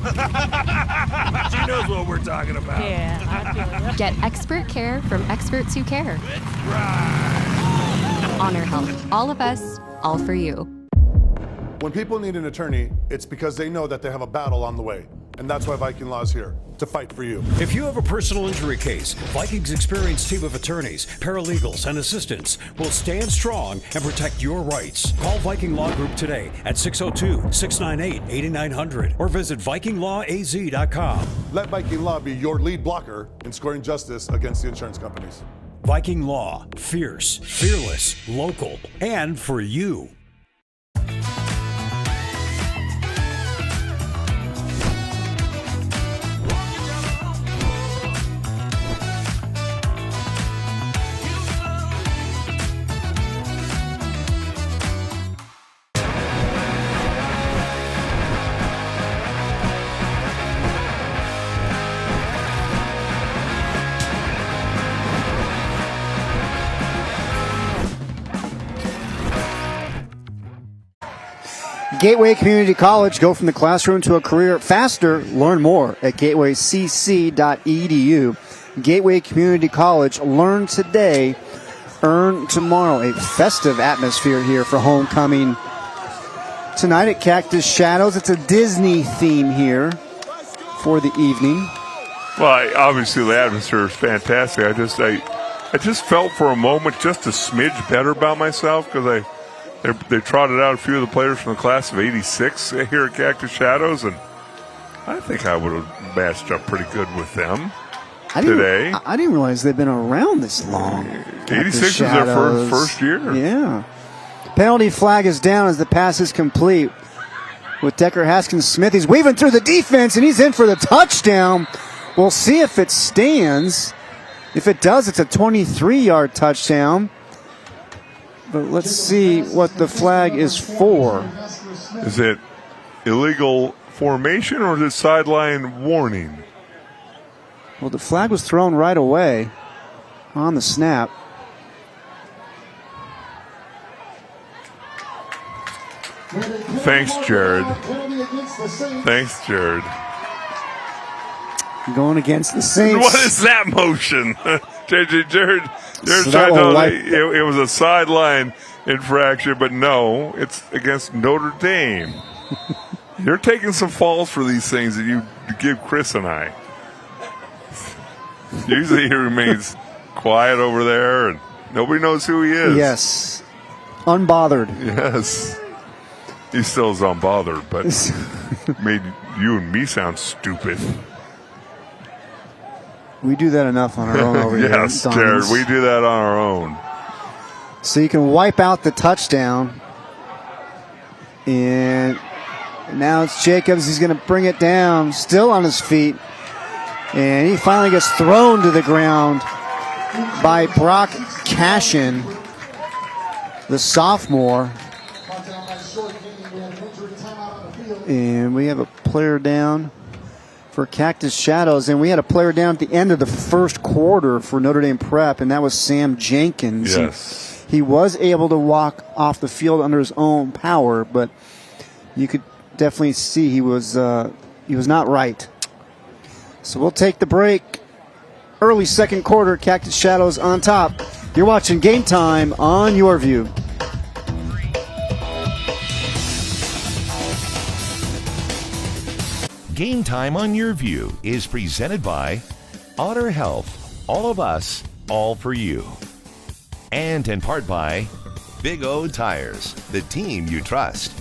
S10: She knows what we're talking about.
S4: Yeah, I feel it. Get expert care from experts who care. Honor Health. All of us, all for you.
S16: When people need an attorney, it's because they know that they have a battle on the way. And that's why Viking Law is here, to fight for you.
S17: If you have a personal injury case, Viking's experienced team of attorneys, paralegals, and assistants will stand strong and protect your rights. Call Viking Law Group today at 602-698-8900 or visit VikingLawAZ.com.
S16: Let Viking Law be your lead blocker in scoring justice against the insurance companies.
S17: Viking Law, fierce, fearless, local, and for you.
S1: Gateway Community College. Go from the classroom to a career faster. Learn more at gatewaycc.edu. Gateway Community College. Learn today, earn tomorrow. A festive atmosphere here for homecoming tonight at Cactus Shadows. It's a Disney theme here for the evening.
S2: Well, obviously the atmosphere is fantastic. I just felt for a moment just a smidge better about myself because they trotted out a few of the players from the class of '86 here at Cactus Shadows, and I think I would have matched up pretty good with them today.
S1: I didn't realize they've been around this long.
S2: '86 is their first year.
S1: Yeah. Penalty flag is down as the pass is complete with Decker Haskins Smith. He's weaving through the defense, and he's in for the touchdown. We'll see if it stands. If it does, it's a 23-yard touchdown. But let's see what the flag is for.
S2: Is it illegal formation or is it sideline warning?
S1: Well, the flag was thrown right away on the snap.
S2: Thanks, Jared. Thanks, Jared.
S1: Going against the Saints.
S2: What is that motion? Jared
S1: So
S2: it was a sideline infraction, but no, it's against Notre Dame. You're taking some falls for these things that you give Chris and I. Usually he remains quiet over there, and nobody knows who he is.
S1: Yes. Unbothered.
S2: Yes. He still is unbothered, but made you and me sound stupid.
S1: We do that enough on our own over here.
S2: Yes, Jared, we do that on our own.
S1: So you can wipe out the touchdown. And now it's Jacobs. He's going to bring it down, still on his feet. And he finally gets thrown to the ground by Brock Cashin, the sophomore. And we have a player down for Cactus Shadows, and we had a player down at the end of the first quarter for Notre Dame Prep, and that was Sam Jenkins.
S2: Yes.
S1: He was able to walk off the field under his own power, but you could definitely see he was not right. So we'll take the break. Early second quarter, Cactus Shadows on top. You're watching Game Time on Your View.
S9: Game Time on Your View is presented by Honor Health. All of us, all for you. And in part by Big O Tires, the team you trust.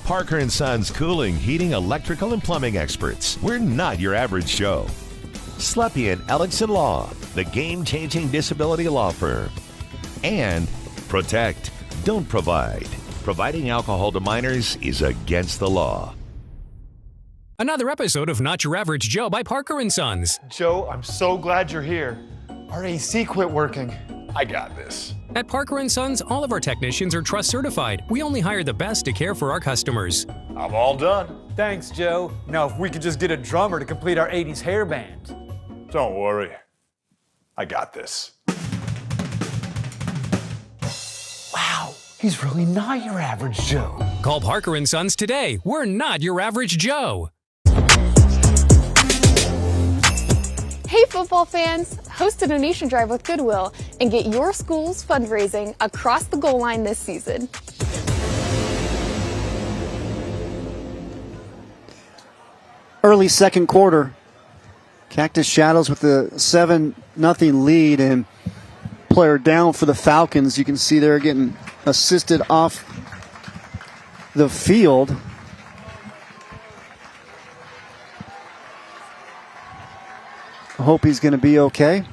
S9: Parker & Sons Cooling, Heating, Electrical, and Plumbing Experts. We're not your average show. Slepian Ellickson Law, the game-changing disability law firm. And Protect, don't provide. Providing alcohol to minors is against the law.
S18: Another episode of Not Your Average Joe by Parker & Sons.
S19: Joe, I'm so glad you're here. Our AC quit working. I got this.
S18: At Parker & Sons, all of our technicians are trust certified. We only hire the best to care for our customers.
S19: I'm all done. Thanks, Joe. Now, if we could just get a drummer to complete our 80s hair band.
S16: Don't worry. I got this.
S19: Wow, he's really not your average Joe.
S18: Call Parker & Sons today. We're not your average Joe.
S20: Hey football fans, host a donation drive with Goodwill and get your school's fundraising across the goal line this season.
S1: early second quarter. Cactus Shadows with the 7-0 lead, and player down for the Falcons. You can see they're getting assisted off the field. I hope he's going to be okay.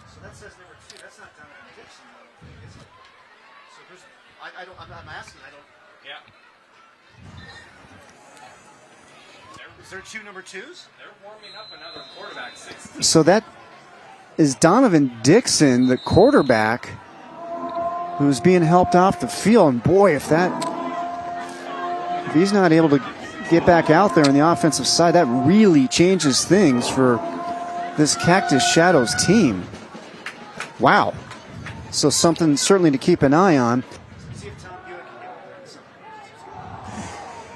S21: So that says number 2. That's not Donovan Dixon, though, is it? So there's, I'm asking. Is there 2 number 2s?
S22: They're warming up another quarterback. 16.
S1: So that is Donovan Dixon, the quarterback, who's being helped off the field. And boy, if he's not able to get back out there on the offensive side, that really changes things for this Cactus Shadows team. Wow. So something certainly to keep an eye on.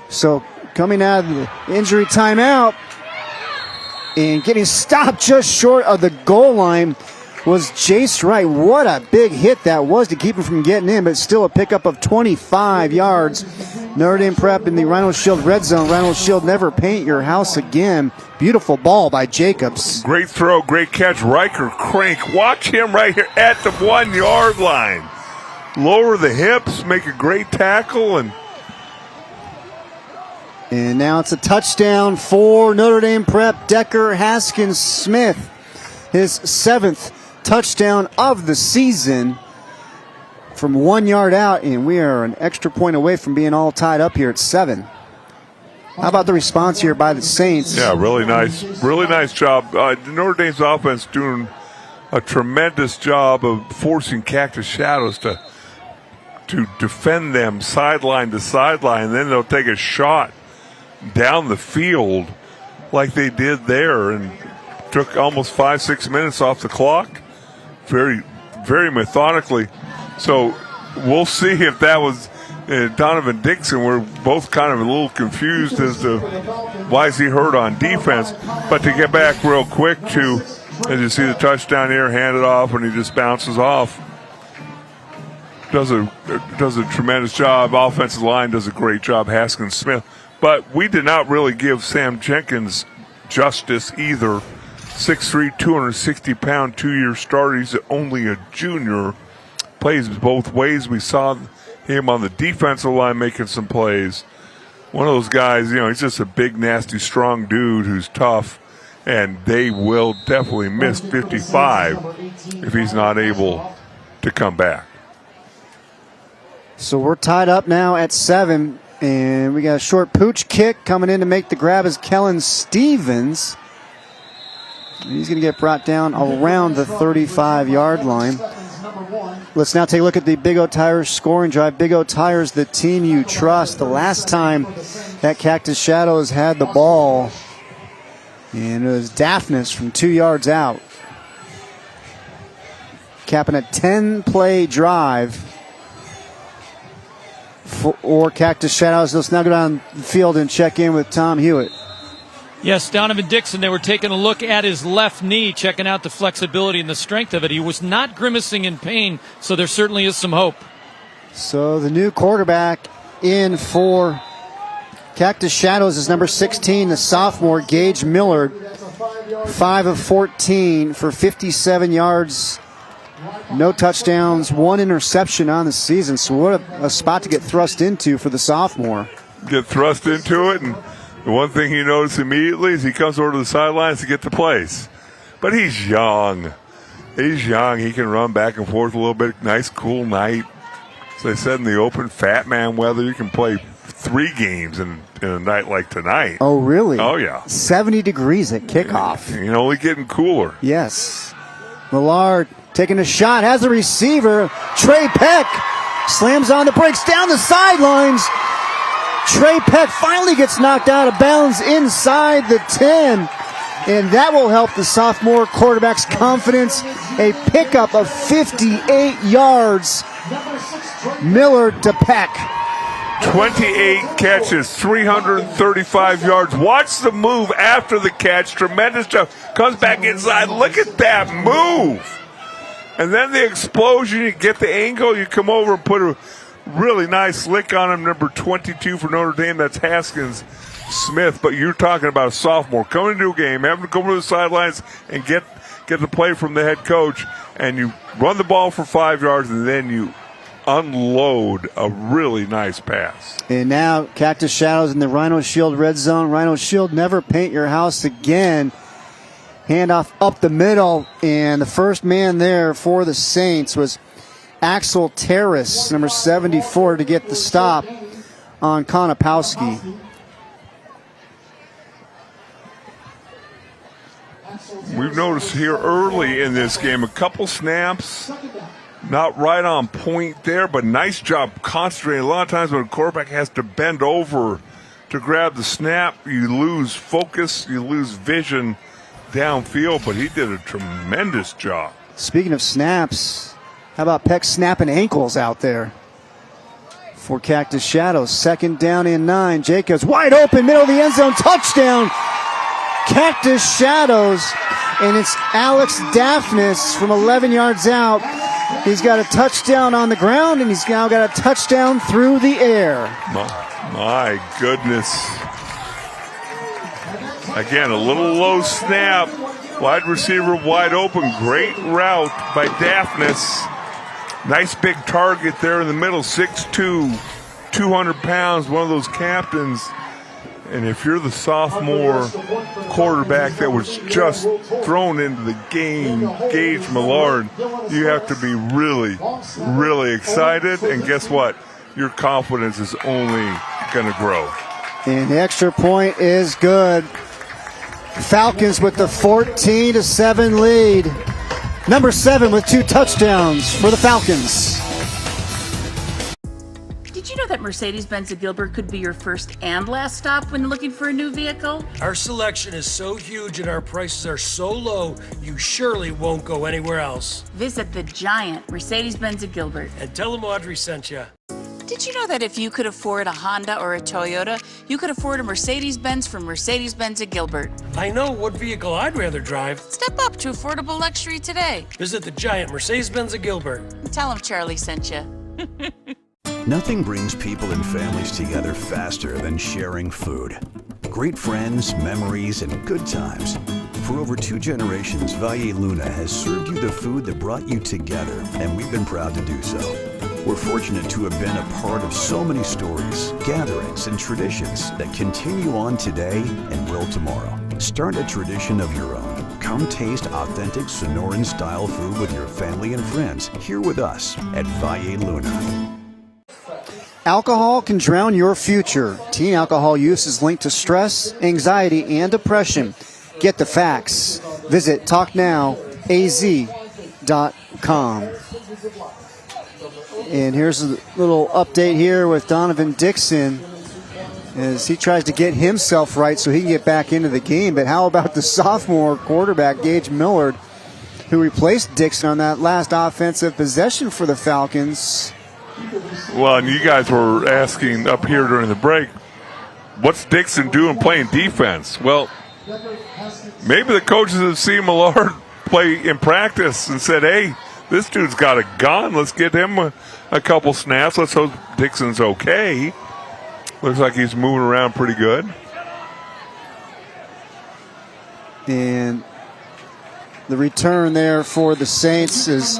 S1: So coming out of the injury timeout and getting stopped just short of the goal line was Jace Wright. What a big hit that was to keep him from getting in, but still a pickup of 25 yards. Notre Dame Prep in the Rhino Shield red zone. Rhino Shield, never paint your house again. Beautiful ball by Jacobs.
S2: Great throw, great catch. Riker Crank. Watch him right here at the 1 yard line. Lower the hips, make a great tackle, and
S1: now it's a touchdown for Notre Dame Prep. Decker Haskins Smith, his 7th touchdown of the season from 1 yard out, and we are an extra point away from being all tied up here at 7. How about the response here by the Saints?
S2: Yeah, really nice job. Notre Dame's offense doing a tremendous job of forcing Cactus Shadows to defend them sideline to sideline, and then they'll take a shot down the field like they did there, and took almost 5-6 minutes off the clock, very, very methodically. So we'll see if that was Donovan Dixon. We're both kind of a little confused as to why is he hurt on defense. But to get back real quick to, as you see the touchdown here, hand it off, and he just bounces off. Does a tremendous job. Offensive line does a great job. Haskins Smith. But we did not really give Sam Jenkins justice either. 6'3", 260-pound, 2-year starter. He's only a junior. Plays both ways. We saw him on the defensive line making some plays. One of those guys, he's just a big, nasty, strong dude who's tough. And they will definitely miss 55 if he's not able to come back.
S1: So we're tied up now at 7. And we got a short pooch kick. Coming in to make the grab is Kellen Stevens. He's going to get brought down around the 35-yard line. Let's now take a look at the Big O Tires scoring drive. Big O Tires, the team you trust. The last time that Cactus Shadows had the ball, and it was Daphnis from 2 yards out. Capping a 10-play drive for Cactus Shadows. Let's now go down the field and check in with Tom Hewitt.
S23: Yes, Donovan Dixon, they were taking a look at his left knee, checking out the flexibility and the strength of it. He was not grimacing in pain, so there certainly is some hope.
S1: So the new quarterback in for Cactus Shadows is number 16, the sophomore Gage Millard. 5 of 14 for 57 yards. No touchdowns, 1 interception on the season. So what a spot to get thrust into for the sophomore.
S2: Get thrust into it, and the one thing he noticed immediately is he comes over to the sidelines to get the plays. But he's young. He's young. He can run back and forth a little bit. Nice, cool night. As I said, in the open fat man weather, you can play 3 games in a night like tonight.
S1: Oh, really?
S2: Oh, yeah.
S1: 70 degrees at kickoff.
S2: Only getting cooler.
S1: Yes. Millard taking a shot, has a receiver. Trey Peck slams on the brakes down the sidelines. Trey Peck finally gets knocked out of bounds inside the 10. And that will help the sophomore quarterback's confidence. A pickup of 58 yards. Millard to Peck.
S2: 28 catches, 335 yards. Watch the move after the catch. Tremendous job. Comes back inside. Look at that move. And then the explosion. You get the angle. You come over and put a really nice lick on him. Number 22 for Notre Dame. That's Haskins Smith, but you're talking about a sophomore coming into a game, having to come to the sidelines and get the play from the head coach, and you run the ball for 5 yards, and then you unload a really nice pass.
S1: And now Cactus Shadows in the Rhino Shield red zone. Rhino Shield, never paint your house again. Handoff up the middle, and the first man there for the Saints was Axel Terrace, number 74, to get the stop on Konopowski.
S2: We've noticed here early in this game a couple snaps, not right on point there, but nice job concentrating. A lot of times when a quarterback has to bend over to grab the snap, you lose focus, you lose vision downfield, but he did a tremendous job.
S1: Speaking of snaps, how about Peck snapping ankles out there for Cactus Shadows? 2nd down and 9. Jacobs wide open, middle of the end zone, touchdown. Cactus Shadows, and it's Alex Daphnis from 11 yards out. He's got a touchdown on the ground, and he's now got a touchdown through the air.
S2: My goodness. Again, a little low snap. Wide receiver wide open. Great route by Daphnis. Nice big target there in the middle. 6'2", 200 pounds, one of those captains. And if you're the sophomore quarterback that was just thrown into the game, Gage Millard, you have to be really, really excited. And guess what? Your confidence is only going to grow.
S1: And the extra point is good. Falcons with the 14-7 lead. Number 7 with 2 touchdowns for the Falcons.
S12: Did you know that Mercedes-Benz of Gilbert could be your first and last stop when looking for a new vehicle?
S10: Our selection is so huge and our prices are so low, you surely won't go anywhere else.
S12: Visit the giant Mercedes-Benz of Gilbert.
S10: And tell them Audrey sent you.
S12: Did you know that if you could afford a Honda or a Toyota, you could afford a Mercedes-Benz from Mercedes-Benz of Gilbert?
S10: I know what vehicle I'd rather drive.
S12: Step up to affordable luxury today.
S10: Visit the giant Mercedes-Benz of Gilbert.
S12: And tell them Charlie sent you.
S3: Nothing brings people and families together faster than sharing food. Great friends, memories, and good times. For over 2 generations, Valle Luna has served you the food that brought you together, and we've been proud to do so. We're fortunate to have been a part of so many stories, gatherings, and traditions that continue on today and will tomorrow. Start a tradition of your own. Come taste authentic Sonoran-style food with your family and friends here with us at Valle Luna.
S1: Alcohol can drown your future. Teen alcohol use is linked to stress, anxiety, and depression. Get the facts. Visit talknowaz.com. And here's a little update here with Donovan Dixon as he tries to get himself right so he can get back into the game. But how about the sophomore quarterback, Gage Millard, who replaced Dixon on that last offensive possession for the Falcons?
S2: Well, and you guys were asking up here during the break, what's Dixon doing playing defense? Well, maybe the coaches have seen Millard play in practice and said, hey, this dude's got a gun. Let's get him a couple snaps. Let's hope Dixon's okay. Looks like he's moving around pretty good.
S1: And the return there for the Saints is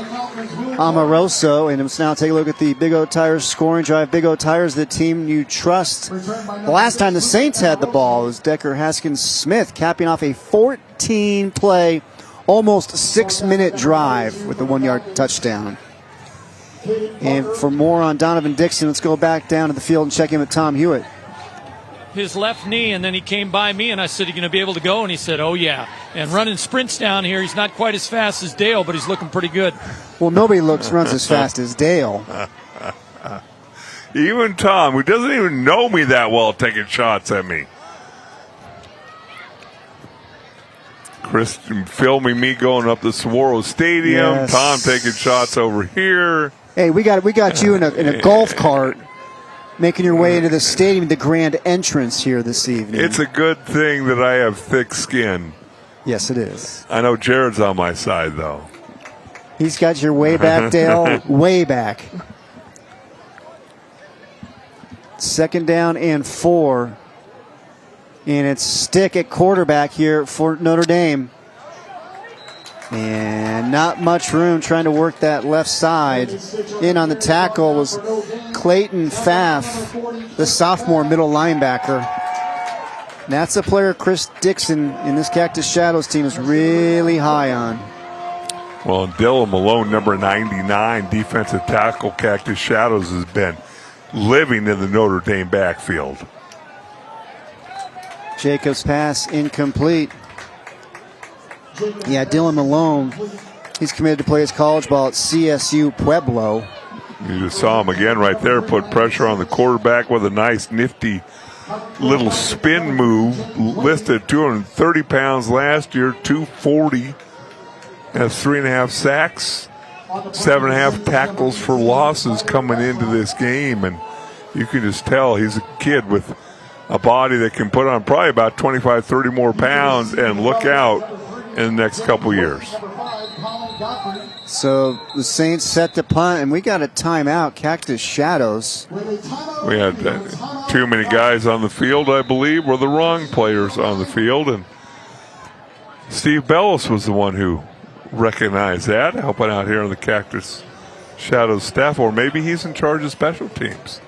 S1: Amoroso. And let's now take a look at the Big O Tires scoring drive. Big O Tires, the team you trust. The last time the Saints had the ball was Decker Haskins Smith capping off a 14-play, almost 6-minute drive with a 1-yard touchdown. And for more on Donovan Dixon, let's go back down to the field and check in with Tom Hewitt.
S23: His left knee, and then he came by me, and I said, "Are you going to be able to go?" And he said, "Oh, yeah." And running sprints down here, he's not quite as fast as Dale, but he's looking pretty good.
S1: Well, nobody runs as fast as Dale.
S2: Even Tom, who doesn't even know me that well, taking shots at me. Chris filming me going up the Saguaro Stadium.
S1: Yes.
S2: Tom taking shots over here.
S1: Hey, we got you in a golf cart, making your way into the stadium, the grand entrance here this evening.
S2: It's a good thing that I have thick skin.
S1: Yes, it is.
S2: I know Jared's on my side, though.
S1: He's got your way back, Dale, way back. 2nd down and 4. And it's Stick at quarterback here for Notre Dame. And not much room trying to work that left side. In on the tackle was Clayton Pfaff, the sophomore middle linebacker. And that's a player Chris Dixon in this Cactus Shadows team is really high on.
S2: Well, Dylan Malone, number 99, defensive tackle, Cactus Shadows, has been living in the Notre Dame backfield.
S1: Jacobs pass incomplete. Yeah, Dylan Malone, he's committed to play his college ball at CSU Pueblo.
S2: You just saw him again right there, put pressure on the quarterback with a nice, nifty little spin move. Listed 230 pounds last year, 240. Has 3.5 sacks, 7.5 tackles for losses coming into this game. And you can just tell he's a kid with a body that can put on probably about 25, 30 more pounds and look out in the next couple years.
S1: So the Saints set to punt, and we got a timeout. Cactus Shadows.
S2: We had too many guys on the field, I believe, were the wrong players on the field. And Steve Bellis was the one who recognized that, helping out here on the Cactus Shadows staff, or maybe he's in charge of special teams.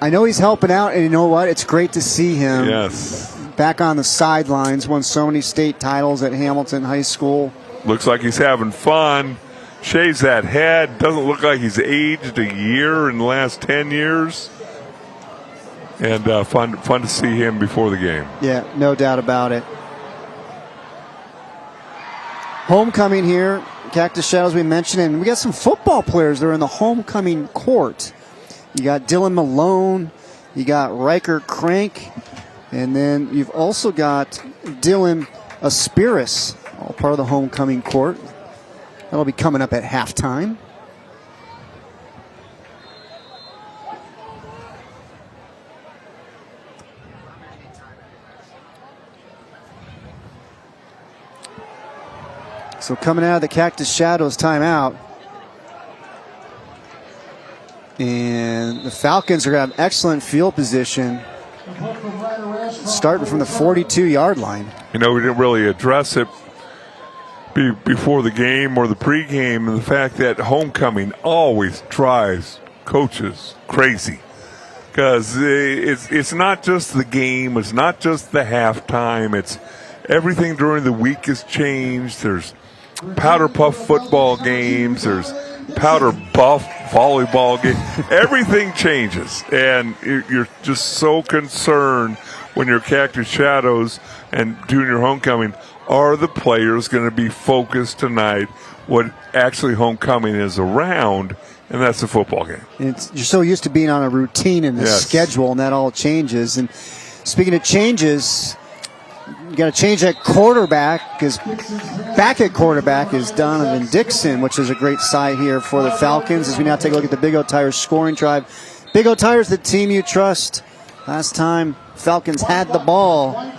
S1: I know he's helping out, and you know what? It's great to see him.
S2: Yes.
S1: Back on the sidelines, won so many state titles at Hamilton High School.
S2: Looks like he's having fun. Shaves that head. Doesn't look like he's aged a year in the last 10 years. And fun to see him before the game.
S1: Yeah, no doubt about it. Homecoming here, Cactus Shadows we mentioned, and we got some football players that are in the homecoming court. You got Dylan Malone, you got Riker Crank, and then you've also got Dylan Aspiris, all part of the homecoming court. That'll be coming up at halftime. So coming out of the Cactus Shadows timeout. And the Falcons are going to have excellent field position, starting from the 42-yard line.
S2: You know, we didn't really address it before the game or the pregame, and the fact that homecoming always drives coaches crazy. Because it's not just the game, it's not just the halftime, it's everything during the week has changed. There's powder puff football games, there's powder buff volleyball game. Everything changes, and you're just so concerned when you're Cactus Shadows and doing your homecoming. Are the players going to be focused tonight what actually homecoming is around, and that's a football game.
S1: You're so used to being on a routine in the schedule, and that all changes. And speaking of changes, you got to change that quarterback, because back at quarterback is Donovan Dixon, which is a great sight here for the Falcons as we now take a look at the Big O Tires scoring drive. Big O Tires, the team you trust. Last time Falcons had the ball,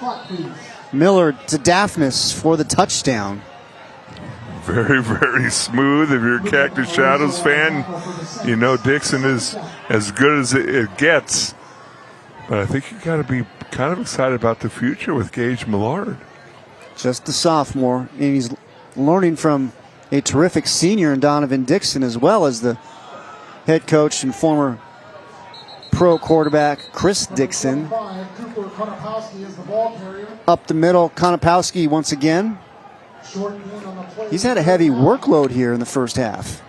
S1: Miller to Daphnis for the touchdown.
S2: Very, very smooth. If you're a Cactus Shadows fan, you know Dixon is as good as it gets. But I think you got to be kind of excited about the future with Gage Millard.
S1: Just a sophomore, and he's learning from a terrific senior in Donovan Dixon, as well as the head coach and former pro quarterback Chris Dixon. Up the middle, Konopowski once again. He's had a heavy workload here in the first half.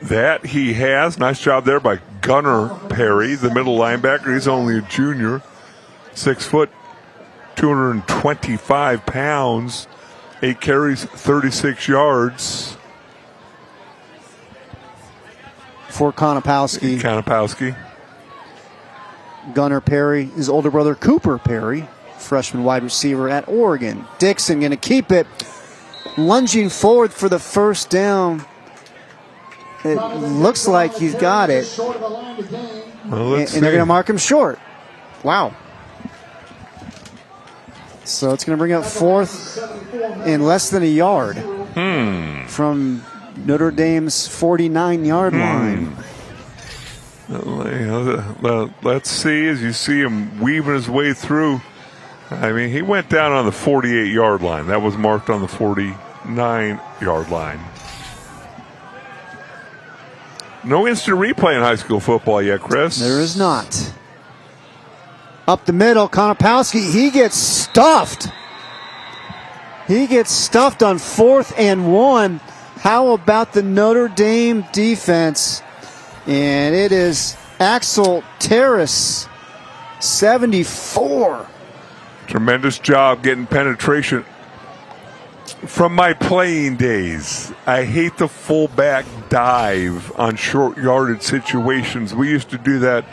S2: That he has. Nice job there by Gunnar Perry, the middle linebacker. He's only a junior. 6 foot, 225 pounds. 8 carries, 36 yards.
S1: For Konopowski. Gunnar Perry, his older brother Cooper Perry, freshman wide receiver at Oregon. Dixon going to keep it. Lunging forward for the first down. It looks like he's got it.
S2: Well,
S1: and they're going to mark him short. Wow. So it's going to bring up fourth in less than a yard from Notre Dame's 49-yard line.
S2: Well, let's see as you see him weaving his way through I mean, he went down on the 48-yard line. That was marked on the 49-yard line. No instant replay in high school football yet, Chris.
S1: There is not. Up the middle, Konopowski, he gets stuffed. He gets stuffed on 4th and 1. How about the Notre Dame defense? And it is Axel Terrace, 74.
S2: Tremendous job getting penetration. From my playing days, I hate the fullback dive on short yardage situations. We used to do that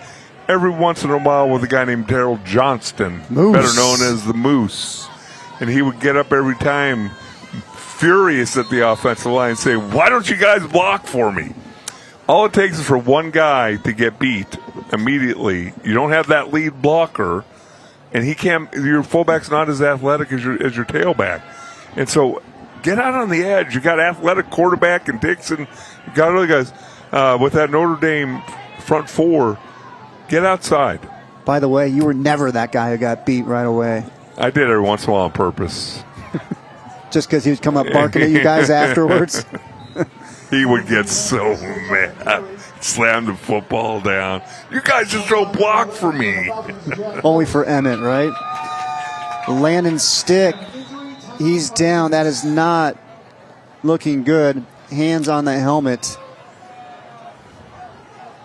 S2: every once in a while with a guy named Daryl Johnston, better known as the Moose. And he would get up every time furious at the offensive line and say, "Why don't you guys block for me?" All it takes is for one guy to get beat immediately. You don't have that lead blocker, and he can't. Your fullback's not as athletic as your tailback. And so get out on the edge. You got athletic quarterback and Dixon. You got other guys. With that Notre Dame front four, get outside.
S1: By the way, you were never that guy who got beat right away.
S2: I did every once in a while on purpose.
S1: Just because he would come up barking at you guys afterwards?
S2: He would get so mad. Slam the football down. You guys just don't block for me.
S1: Only for Emmett, right? Landon Stick. He's down. That is not looking good. Hands on the helmet.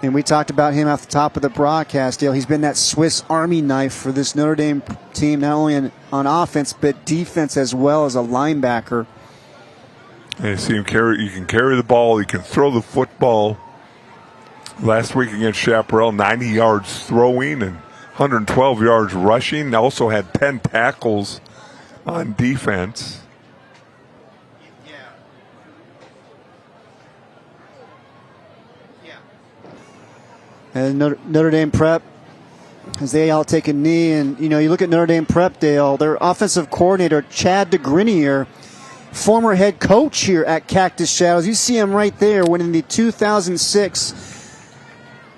S1: And we talked about him at the top of the broadcast, Dale. He's been that Swiss Army knife for this Notre Dame team, not only on offense, but defense as well as a linebacker.
S2: And you see him carry. You can carry the ball. You can throw the football. Last week against Chaparral, 90 yards throwing and 112 yards rushing. Also had 10 tackles on defense.
S1: And Notre Dame Prep, as they all take a knee, and you look at Notre Dame Prep, Dale, their offensive coordinator, Chad DeGrenier, former head coach here at Cactus Shadows. You see him right there winning the 2006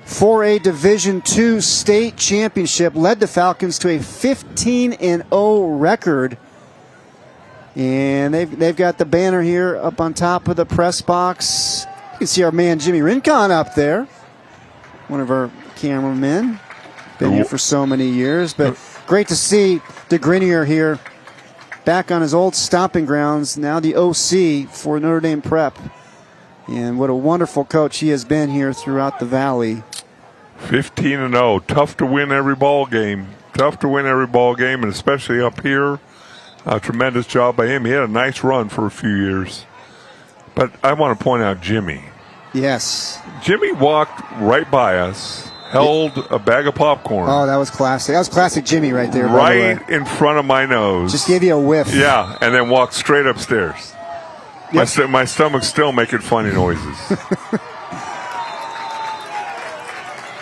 S1: 4A Division II state championship, led the Falcons to a 15-0 record. And they've got the banner here up on top of the press box. You can see our man Jimmy Rincon up there, one of our cameramen. Been here for so many years, but great to see DeGrenier here, back on his old stomping grounds, now the OC for Notre Dame Prep. And what a wonderful coach he has been here throughout the Valley.
S2: 15-0. Tough to win every ball game. And especially up here. A tremendous job by him. He had a nice run for a few years. But I want to point out Jimmy.
S1: Yes.
S2: Jimmy walked right by us, held a bag of popcorn.
S1: Oh, that was classic. That was classic Jimmy right there.
S2: Right in front of my nose.
S1: Just gave you a whiff.
S2: Yeah, and then walked straight upstairs. Yes. My stomach's still making funny noises.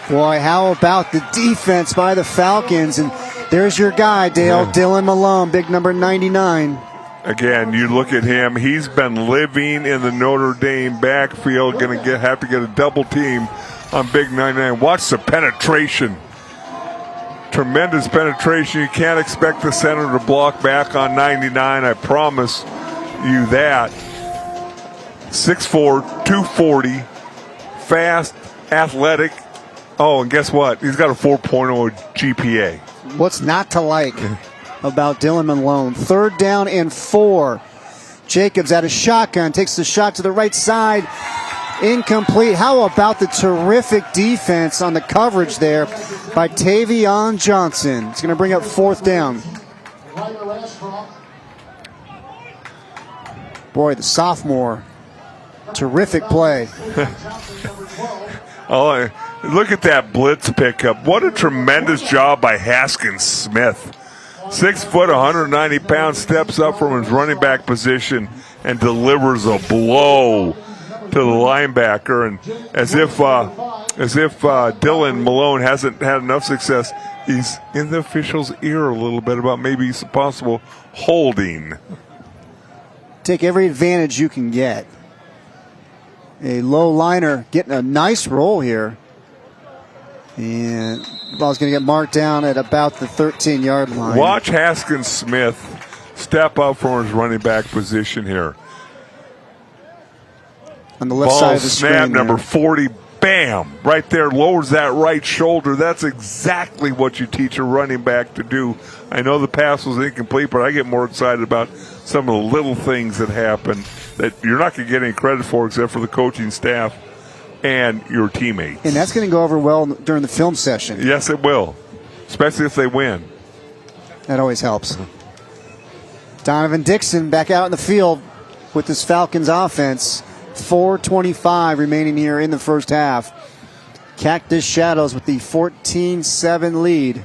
S1: Boy, how about the defense by the Falcons? And there's your guy, Dale, Dylan Malone, big number 99.
S2: Again, you look at him. He's been living in the Notre Dame backfield. Going to have to get a double team on big 99. Watch the penetration. Tremendous penetration. You can't expect the center to block back on 99. I promise you that. 6'4", 240, fast, athletic. Oh, and guess what? He's got a 4.0 GPA.
S1: What's not to like about Dylan Malone? 3rd down and 4. Jacobs at a shotgun, takes the shot to the right side. Incomplete. How about the terrific defense on the coverage there by Tavion Johnson? It's going to bring up 4th down. Boy, the sophomore. Terrific play.
S2: Oh, look at that blitz pickup. What a tremendous job by Haskins Smith. 6 foot, 190 pounds, steps up from his running back position and delivers a blow to the linebacker. And as if Dylan Malone hasn't had enough success, he's in the official's ear a little bit about maybe some possible holding.
S1: Take every advantage you can get. A low liner getting a nice roll here. And The ball's going to get marked down at about the 13-yard line.
S2: Watch Haskins Smith step up from his running back position here.
S1: On the left
S2: ball
S1: side of the
S2: snap,
S1: screen.
S2: number 40, bam, right there, lowers that right shoulder. That's exactly what you teach a running back to do. I know the pass was incomplete, but I get more excited about some of the little things that happen that you're not going to get any credit for except for the coaching staff and your teammates.
S1: And that's going to go over well during the film session.
S2: Yes, it will, especially if they win.
S1: That always helps. Donovan Dixon back out in the field with this Falcons offense. 4:25 remaining here in the first half. Cactus Shadows with the 14-7 lead.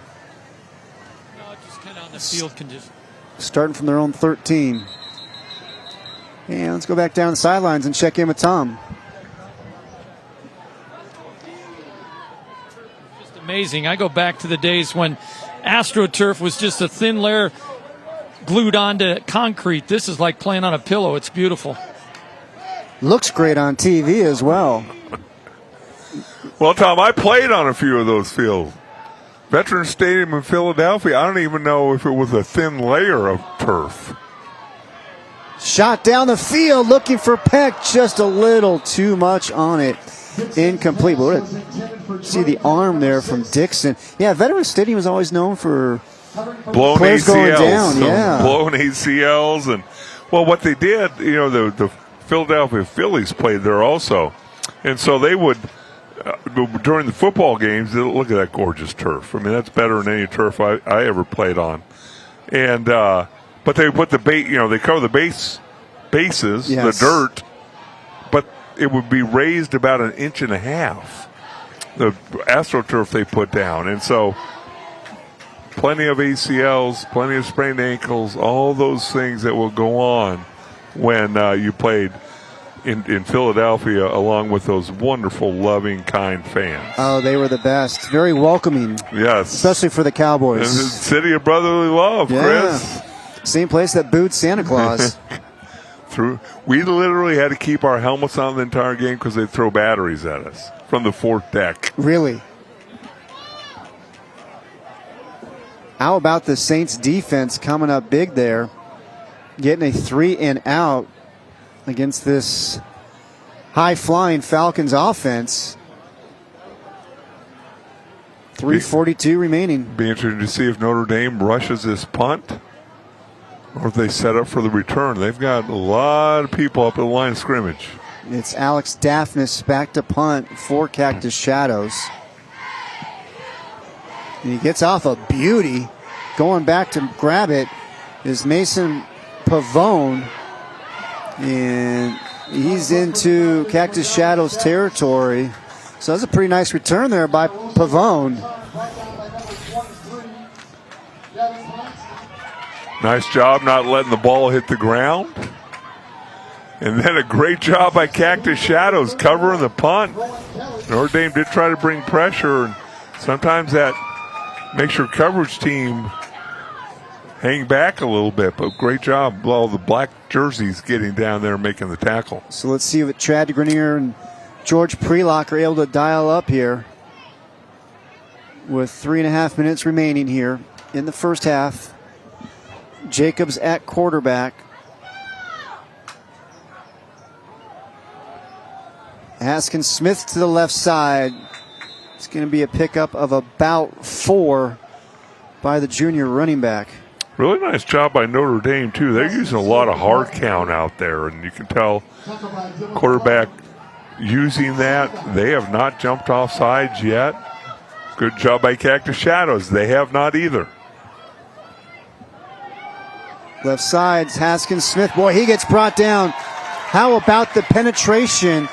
S23: Just kind of on the field condition.
S1: Starting from their own 13. And let's go back down the sidelines and check in with Tom.
S23: Just amazing. I go back to the days when AstroTurf was just a thin layer glued onto concrete. This is like playing on a pillow. It's beautiful.
S1: Looks great on TV as well.
S2: Well, Tom, I played on a few of those fields. Veterans Stadium in Philadelphia, I don't even know if it was a thin layer of turf.
S1: Shot down the field, looking for Peck, just a little too much on it. Incomplete. See the arm there from Dixon. Yeah, Veterans Stadium was always known for
S2: blown
S1: players
S2: ACLs,
S1: going down. Yeah,
S2: blown ACLs, and well, what they did, the Philadelphia Phillies played there also, and so they would during the football games. Look at that gorgeous turf. I mean, that's better than any turf I ever played on. And but they put the they cover the bases,
S1: yes,
S2: the dirt, but it would be raised about 1.5 inches. The AstroTurf they put down, and so plenty of ACLs, plenty of sprained ankles, all those things that will go on when you played in Philadelphia along with those wonderful, loving, kind fans.
S1: Oh, they were the best. Very welcoming.
S2: Yes.
S1: Especially for the Cowboys.
S2: And the city of brotherly love, Chris.
S1: Same place that booed Santa Claus.
S2: We literally had to keep our helmets on the entire game because they'd throw batteries at us from the fourth deck.
S1: Really? How about the Saints defense coming up big there? Getting a 3-and-out against this high-flying Falcons offense. 3:42 remaining.
S2: Be interesting to see if Notre Dame rushes this punt or if they set up for the return. They've got a lot of people up at the line of scrimmage.
S1: It's Alex Daphnis back to punt for Cactus Shadows. And he gets off a beauty. Going back to grab it is Mason Pavone. And he's into Cactus Shadows territory. So that's a pretty nice return there by Pavone.
S2: Nice job not letting the ball hit the ground. And then a great job by Cactus Shadows covering the punt. Notre Dame did try to bring pressure, and sometimes that makes your coverage team hang back a little bit, but great job. All the black jerseys getting down there and making the tackle.
S1: So let's see if Chad Grenier and George Prelock are able to dial up here with 3.5 minutes remaining here in the first half. Jacobs at quarterback. Haskins Smith to the left side. It's going to be a pickup of about 4 by the junior running back.
S2: Really nice job by Notre Dame, too. They're using a lot of hard count out there, and you can tell quarterback using that. They have not jumped off sides yet. Good job by Cactus Shadows. They have not either.
S1: Left side's Haskins Smith. Boy, he gets brought down. How about the penetration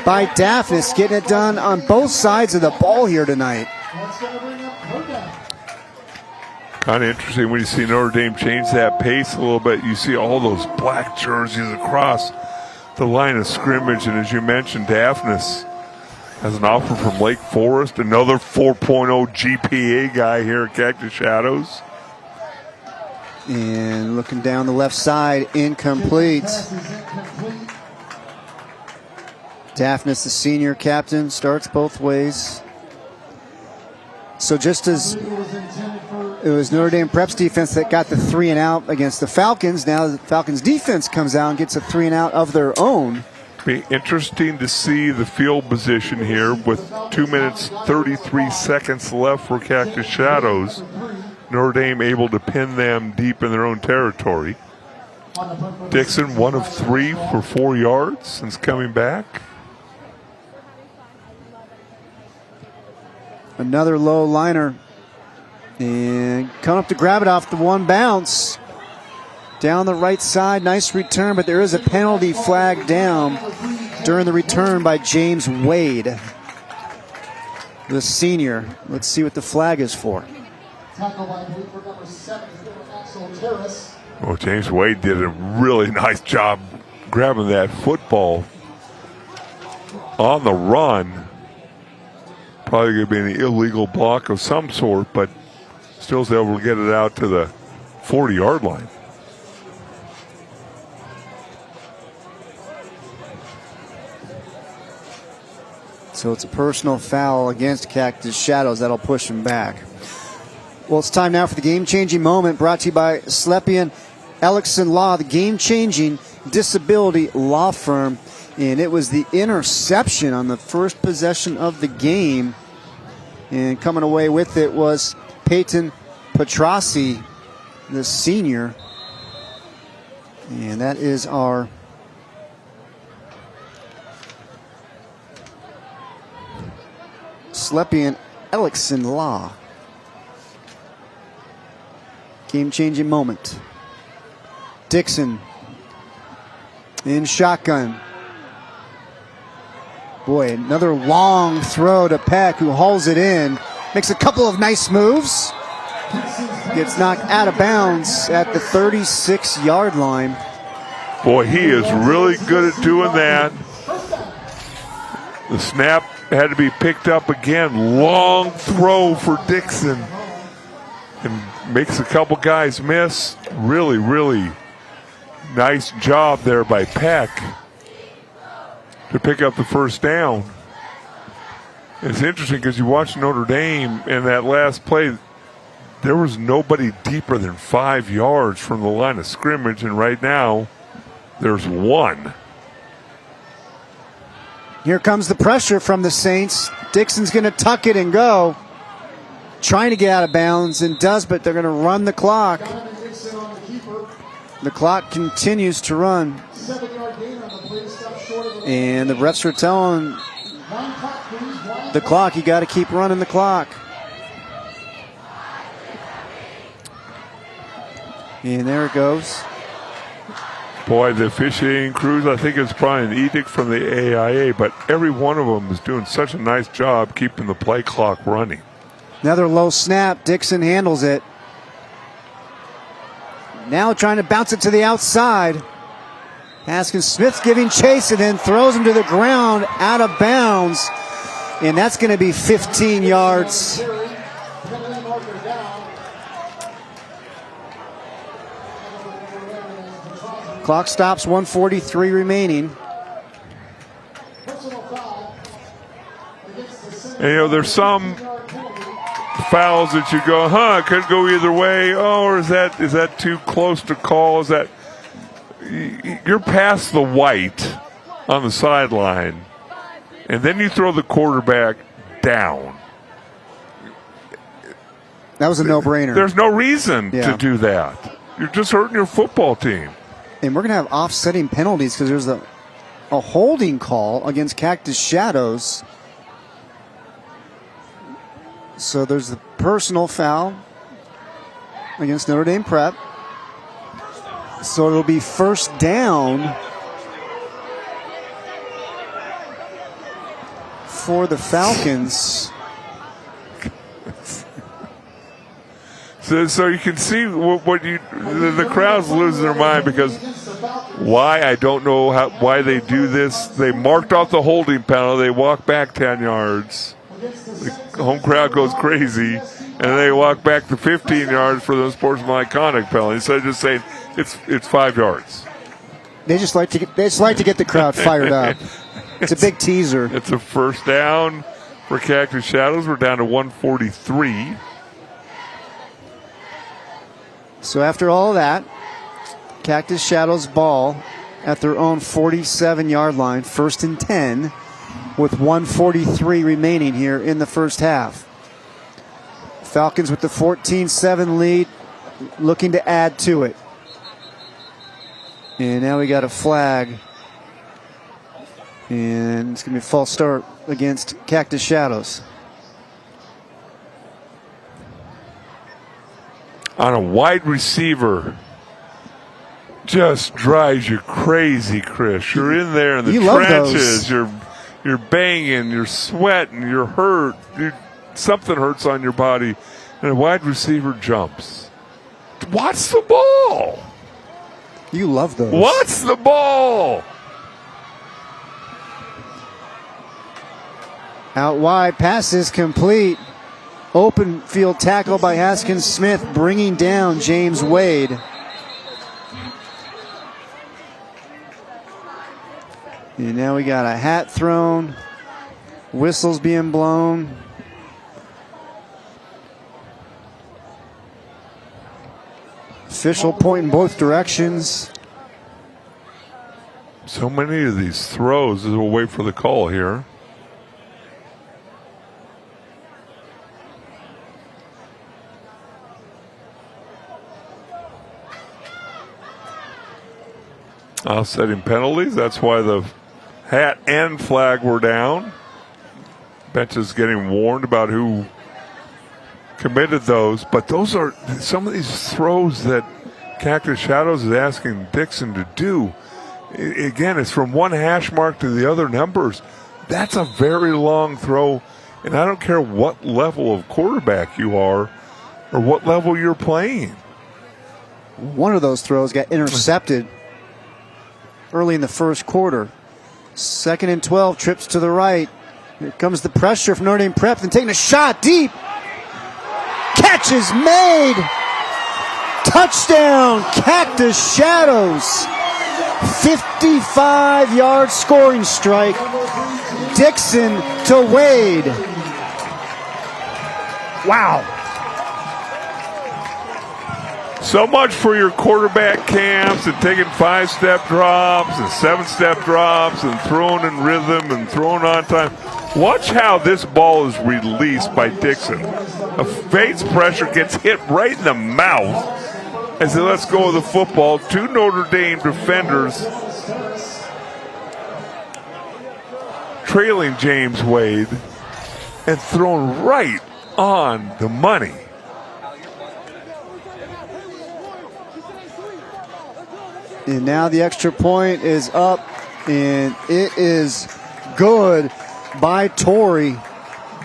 S1: by Daphnis, getting it done on both sides of the ball here tonight.
S2: Kind of interesting when you see Notre Dame change that pace a little bit. You see all those black jerseys across the line of scrimmage. And as you mentioned, Daphnis has an offer from Lake Forest, another 4.0 GPA guy here at Cactus Shadows.
S1: And looking down the left side, incomplete. Daphnis, the senior captain, starts both ways. So just as it was Notre Dame Prep's defense that got the 3 and out against the Falcons, now the Falcons defense comes out and gets a 3 and out of their own.
S2: Be interesting to see the field position here with 2 minutes 33 seconds left for Cactus Shadows. Notre Dame able to pin them deep in their own territory. Dixon 1 of 3 for 4 yards since coming back.
S1: Another low liner. And coming up to grab it off the one bounce. Down the right side, nice return, but there is a penalty flag down during the return by James Wade, the senior. Let's see what the flag is for.
S2: Well, James Wade did a really nice job grabbing that football on the run. Probably going to be an illegal block of some sort, but still is able to get it out to the 40-yard line.
S1: So it's a personal foul against Cactus Shadows. That'll push him back. Well, it's time now for the game-changing moment, brought to you by Slepian Ellickson Law, the game-changing disability law firm. And it was the interception on the first possession of the game. And coming away with it was Peyton Petrossi, the senior. And that is our Slepian Ellickson Law. Game-changing moment. Dixon in shotgun. Boy, another long throw to Peck, who hauls it in. Makes a couple of nice moves. Gets knocked out of bounds at the 36-yard line.
S2: Boy, he is really good at doing that. The snap had to be picked up again. Long throw for Dixon. And makes a couple guys miss. Really, really nice job there by Peck to pick up the first down. It's interesting because you watch Notre Dame in that last play, there was nobody deeper than 5 yards from the line of scrimmage, and right now there's one.
S1: Here comes the pressure from the Saints. Dixon's going to tuck it and go. Trying to get out of bounds and does, but they're going to run the clock. The clock continues to run. And the refs are telling the clock, you got to keep running the clock. And there it goes.
S2: Boy, the officiating crews, I think it's probably an edict from the AIA, but every one of them is doing such a nice job keeping the play clock running.
S1: Another low snap. Dixon handles it. Now trying to bounce it to the outside. Haskins Smith's giving chase and then throws him to the ground out of bounds. And that's going to be 15 yards. Clock stops, 1:43 remaining.
S2: And, you know, there's some fouls that you go, it could go either way. Oh, or is that too close to call? Is that you're past the white on the sideline, and then you throw the quarterback down.
S1: That was a no-brainer.
S2: There's no reason to do that. You're just hurting your football team.
S1: And we're going to have offsetting penalties because there's a holding call against Cactus Shadows. So there's the personal foul against Notre Dame Prep. So it'll be first down for the Falcons.
S2: So you can see the crowd's losing their mind because why, I don't know why they do this. They marked off the holding penalty. They walk back 10 yards. The home crowd goes crazy, and they walk back to 15 yards for the sportsmanlike penalty. Instead of just saying it's 5 yards.
S1: They just like to get the crowd fired up. It's a big teaser.
S2: It's a first down for Cactus Shadows. We're down to 143.
S1: So after all that, Cactus Shadows ball at their own 47-yard line, 1st and 10, with 1:43 remaining here in the first half. Falcons with the 14-7 lead, looking to add to it. And now we got a flag. And it's going to be a false start against Cactus Shadows.
S2: On a wide receiver, just drives you crazy, Chris. You're in there in the trenches. You're banging, you're sweating, you're hurt. Something hurts on your body, and a wide receiver jumps. Watch the ball.
S1: You love those.
S2: Watch the ball.
S1: Out wide, pass is complete. Open field tackle by Haskins Smith, bringing down James Wade. And now we got a hat thrown, whistles being blown. Official point in both directions.
S2: So many of these throws. We'll wait for the call here. Offsetting penalties. That's why the hat and flag were down. Bench is getting warned about who committed those. But those are some of these throws that Cactus Shadows is asking Dixon to do. Again, it's from one hash mark to the other numbers. That's a very long throw. And I don't care what level of quarterback you are or what level you're playing.
S1: One of those throws got intercepted early in the first quarter. 2nd and 12, trips to the right. Here comes the pressure from Notre Dame Prep, and taking a shot deep. Catch is made. Touchdown, Cactus Shadows. 55-yard scoring strike. Dixon to Wade. Wow.
S2: So much for your quarterback camps and taking 5-step drops and 7-step drops and throwing in rhythm and throwing on time. Watch how this ball is released by Dixon. A face pressure gets hit right in the mouth as he lets go of the football. 2 Notre Dame defenders trailing James Wade and thrown right on the money.
S1: And now the extra point is up, and it is good by Torrey.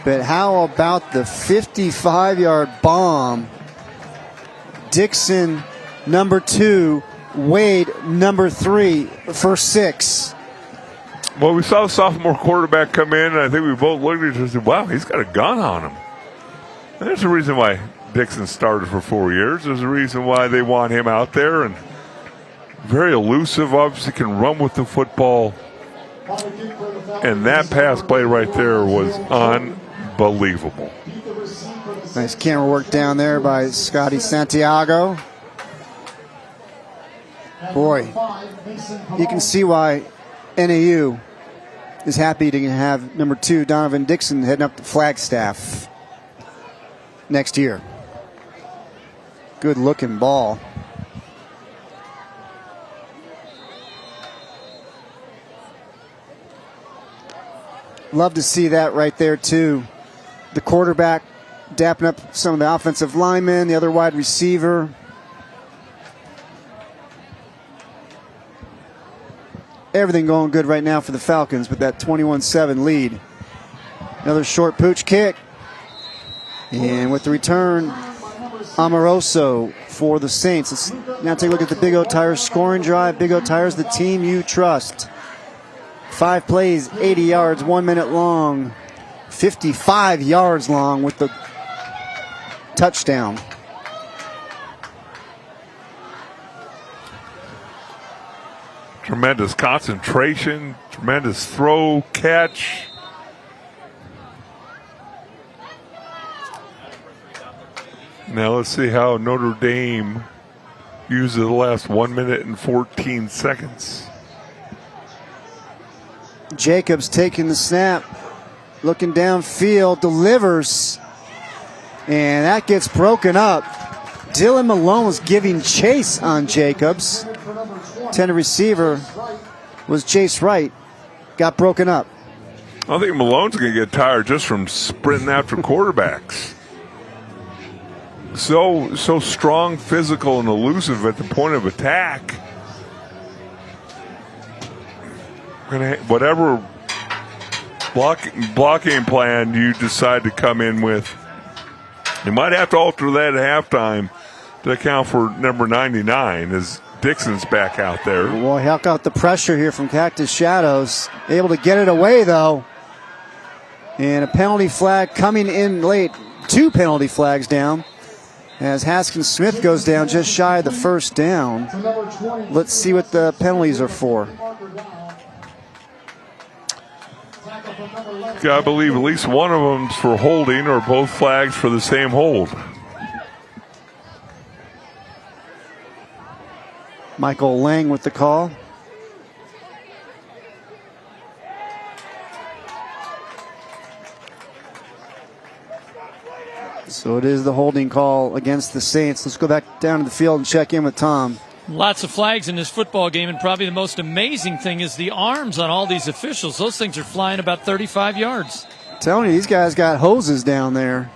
S1: But how about the 55-yard bomb? Dixon, number 2, Wade, number 3 for 6.
S2: Well, we saw a sophomore quarterback come in, and I think we both looked at each other and said, wow, he's got a gun on him. And there's a reason why Dixon started for 4 years. There's a reason why they want him out there, and very elusive, obviously can run with the football. And that pass play right there was unbelievable.
S1: Nice camera work down there by Scotty Santiago. Boy, you can see why NAU is happy to have number 2, Donovan Dixon, heading up to Flagstaff next year. Good looking ball. Love to see that right there, too. The quarterback dapping up some of the offensive linemen, the other wide receiver. Everything going good right now for the Falcons with that 21-7 lead. Another short pooch kick. And with the return, Amoroso for the Saints. Let's now take a look at the Big O Tires scoring drive. Big O Tires, the team you trust. 5 plays, 80 yards, 1 minute long, 55 yards long with the touchdown.
S2: Tremendous concentration, tremendous throw, catch. Now let's see how Notre Dame uses the last 1 minute and 14 seconds.
S1: Jacobs taking the snap, looking downfield, delivers, and that gets broken up. Dylan Malone was giving chase on Jacobs. Intended receiver was Jace Wright. Got broken up.
S2: I think Malone's going to get tired just from sprinting after quarterbacks. So strong, physical, and elusive at the point of attack. Whatever blocking plan you decide to come in with, you might have to alter that at halftime to account for number 99 as Dixon's back out there.
S1: Well, heck out the pressure here from Cactus Shadows. Able to get it away, though. And a penalty flag coming in late. 2 penalty flags down as Haskins Smith goes down just shy of the first down. Let's see what the penalties are for.
S2: I believe at least one of them's for holding, or both flags for the same hold.
S1: Michael Lang with the call. So it is the holding call against the Saints. Let's go back down to the field and check in with Tom.
S23: Lots of flags in this football game, and probably the most amazing thing is the arms on all these officials. Those things are flying about 35 yards.
S1: I'm telling you, these guys got hoses down there.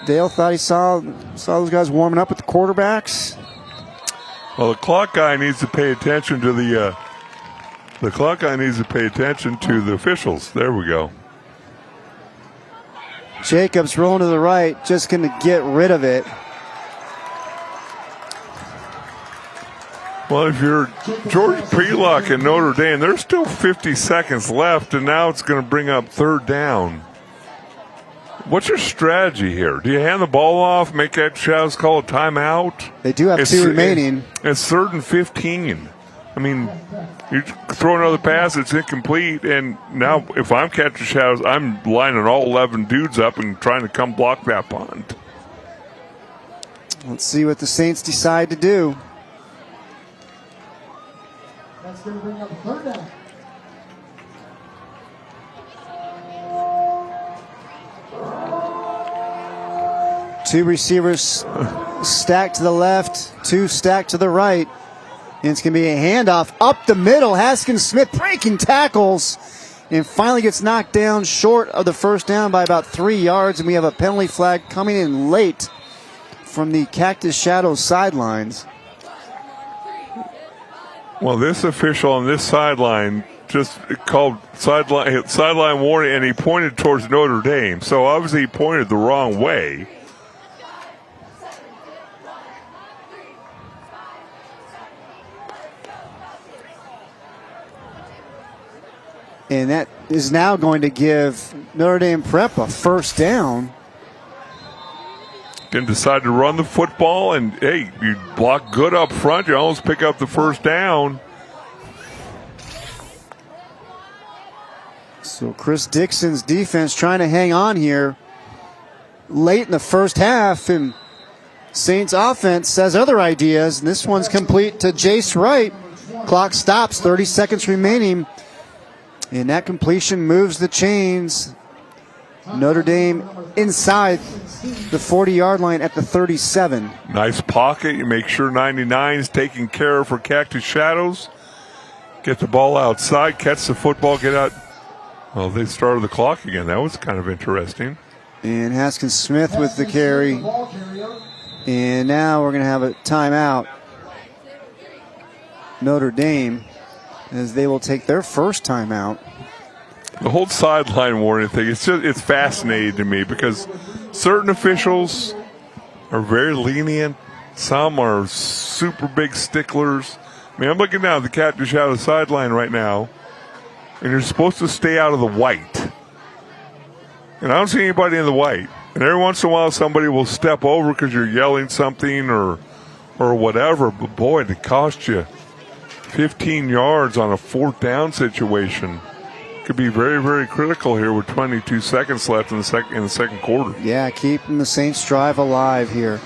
S1: Dale thought he saw those guys warming up with the quarterbacks.
S2: Well, the clock guy needs to pay attention to the officials. There we go.
S1: Jacobs rolling to the right, just going to get rid of it.
S2: Well, if you're George Prelock and Notre Dame, there's still 50 seconds left, and now it's going to bring up 3rd down. What's your strategy here? Do you hand the ball off, make that Shadows call a timeout?
S1: They do have 2 remaining.
S2: It's 3rd and 15. I mean, you throw another pass, it's incomplete, and now if I'm catching Shadows, I'm lining all 11 dudes up and trying to come block that punt.
S1: Let's see what the Saints decide to do.
S8: That's going to bring up 3rd down.
S1: Two receivers stacked to the left, 2 stacked to the right. And it's going to be a handoff up the middle. Haskins Smith breaking tackles and finally gets knocked down short of the first down by about 3 yards. And we have a penalty flag coming in late from the Cactus Shadows sidelines.
S2: Well, this official on this sideline just called sideline warning, and he pointed towards Notre Dame. So obviously he pointed the wrong way.
S1: And that is now going to give Notre Dame Prep a first down.
S2: Can decide to run the football, and hey, you block good up front, you almost pick up the first down.
S1: So Chris Dixon's defense trying to hang on here late in the first half, and Saints offense has other ideas, and this one's complete to Jace Wright. Clock stops, 30 seconds remaining, and that completion moves the chains. Notre Dame inside the 40-yard line at the 37.
S2: Nice pocket. You make sure 99 is taken care of for Cactus Shadows. Get the ball outside, catch the football, get out. Well, they started the clock again. That was kind of interesting.
S1: And Haskins Smith with the carry. And now we're going to have a timeout. Notre Dame, as they will take their first timeout.
S2: The whole sideline warning thing, it's fascinating to me because certain officials are very lenient. Some are super big sticklers. I mean, I'm looking down at the Cactus Shadow sideline right now, and you're supposed to stay out of the white. And I don't see anybody in the white. And every once in a while somebody will step over because you're yelling something or whatever. But boy, it cost you 15 yards on a 4th down situation. could be very, very critical here with 22 seconds left in the second quarter.
S1: Yeah, keeping the Saints' drive alive here.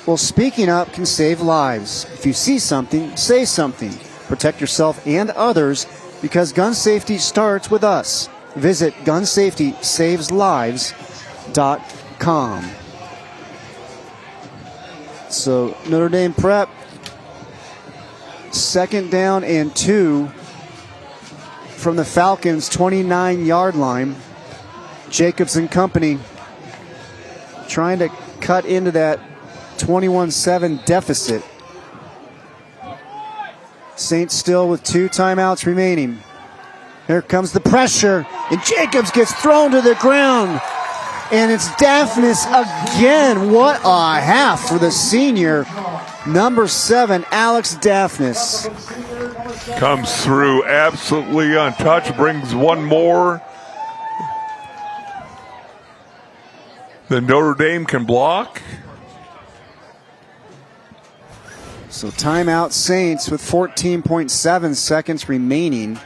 S1: Well, speaking up can save lives. If you see something, say something. Protect yourself and others, because gun safety starts with us. Visit gunsafetysaveslives.com. So Notre Dame prep, 2nd down and 2 from the Falcons' 29-yard line. Jacobs and company trying to cut into that 21-7 deficit. Saints still with 2 timeouts remaining. Here comes the pressure, and Jacobs gets thrown to the ground. And it's Daphnis again. What a half for the senior. Number 7, Alex Daphnis.
S2: Comes through absolutely untouched, brings one more. The Notre Dame can block.
S1: So timeout Saints with 14.7 seconds remaining.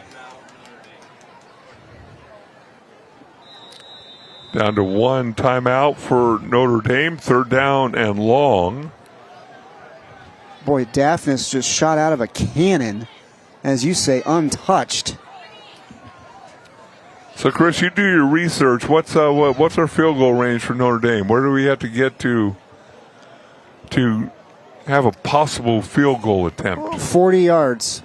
S2: Down to 1 timeout for Notre Dame, 3rd down and long.
S1: Boy, Daphnis just shot out of a cannon, as you say, untouched.
S2: So, Chris, you do your research. What's our field goal range for Notre Dame? Where do we have to get to have a possible field goal attempt?
S1: 40 yards.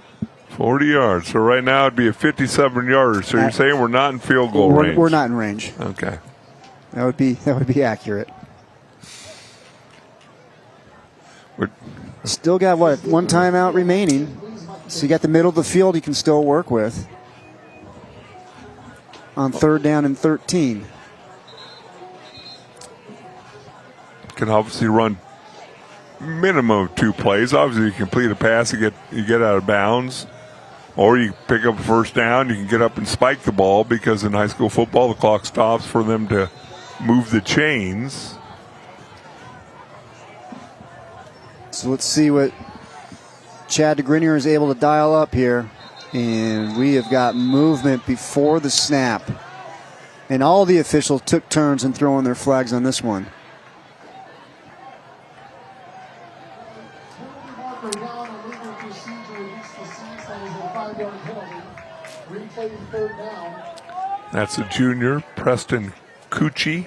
S2: 40 yards. So right now it'd be a 57-yarder. So you're saying we're not in field goal range?
S1: We're not in range.
S2: Okay.
S1: That would be accurate. Still got, 1 timeout remaining. So you got the middle of the field you can still work with on 3rd down and 13.
S2: Can obviously run minimum of 2 plays. Obviously, you complete a pass, you get out of bounds, or you pick up a 1st down. You can get up and spike the ball, because in high school football, the clock stops for them to move the chains.
S1: So let's see what Chad DeGrenier is able to dial up here. And we have got movement before the snap. And all the officials took turns in throwing their flags on this one.
S2: That's a junior, Preston Cucci.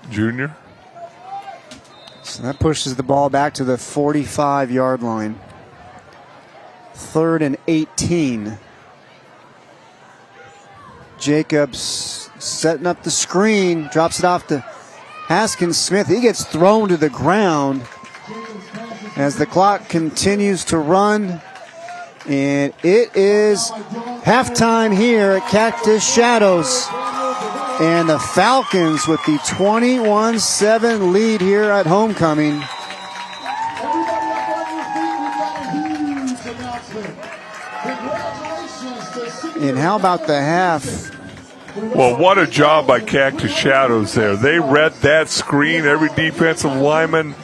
S2: Junior.
S1: So that pushes the ball back to the 45-yard line. 3rd and 18. Jacobs setting up the screen, drops it off to Haskins Smith. He gets thrown to the ground as the clock continues to run. And it is halftime here at Cactus Shadows. And the Falcons with the 21-7 lead here at homecoming. And how about the half?
S2: Well, what a job by Cactus Shadows there. They read that screen. Every defensive lineman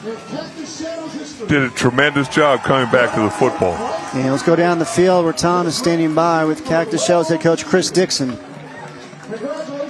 S2: did a tremendous job coming back to the football.
S1: And let's go down the field where Tom is standing by with Cactus Shadows head coach Chris Dixon.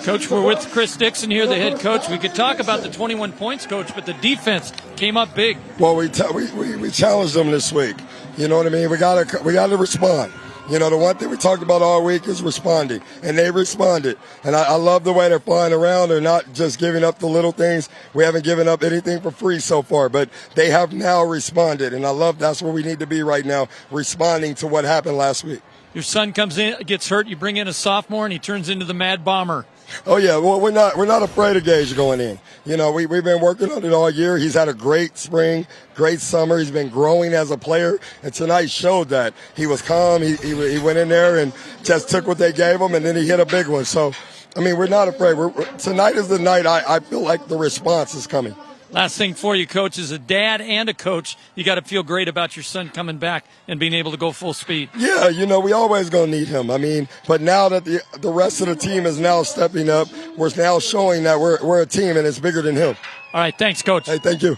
S23: Coach, we're with Chris Dixon here, the head coach. We could talk about the 21 points, Coach, but the defense came up big.
S5: Well, we challenged them this week. You know what I mean? We got to respond. You know, the one thing we talked about all week is responding, and they responded. And I love the way they're flying around. They're not just giving up the little things. We haven't given up anything for free so far, but they have now responded, and I love that's where we need to be right now, responding to what happened last week.
S23: Your son comes in, gets hurt, you bring in a sophomore, and he turns into the Mad Bomber.
S5: Oh yeah, well we're not afraid of Gage going in. You know, we've been working on it all year. He's had a great spring, great summer. He's been growing as a player, and tonight showed that. He was calm. He went in there and just took what they gave him, and then he hit a big one. So, I mean, we're not afraid. Tonight is the night. I feel like the response is coming.
S23: Last thing for you, Coach, as a dad and a coach, you got to feel great about your son coming back and being able to go full speed.
S5: Yeah, you know, we always going to need him. I mean, but now that the rest of the team is now stepping up, we're now showing that we're a team and it's bigger than him.
S23: All right, thanks, Coach.
S5: Hey, thank you.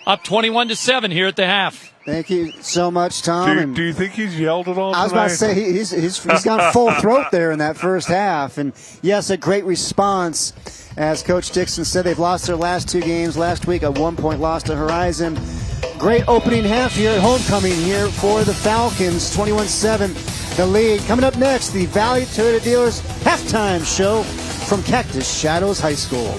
S23: Up 21-7 here at the half.
S1: Thank you so much, Tom.
S2: Do you think he's yelled at all
S1: I was about to say he's gone full throat there in that first half. And, yes, a great response. As Coach Dixon said, they've lost their last 2 games. Last week, a 1-point loss to Horizon. Great opening half here at homecoming here for the Falcons. 21-7 the lead. Coming up next, the Valley Toyota Dealers halftime show from Cactus Shadows High School.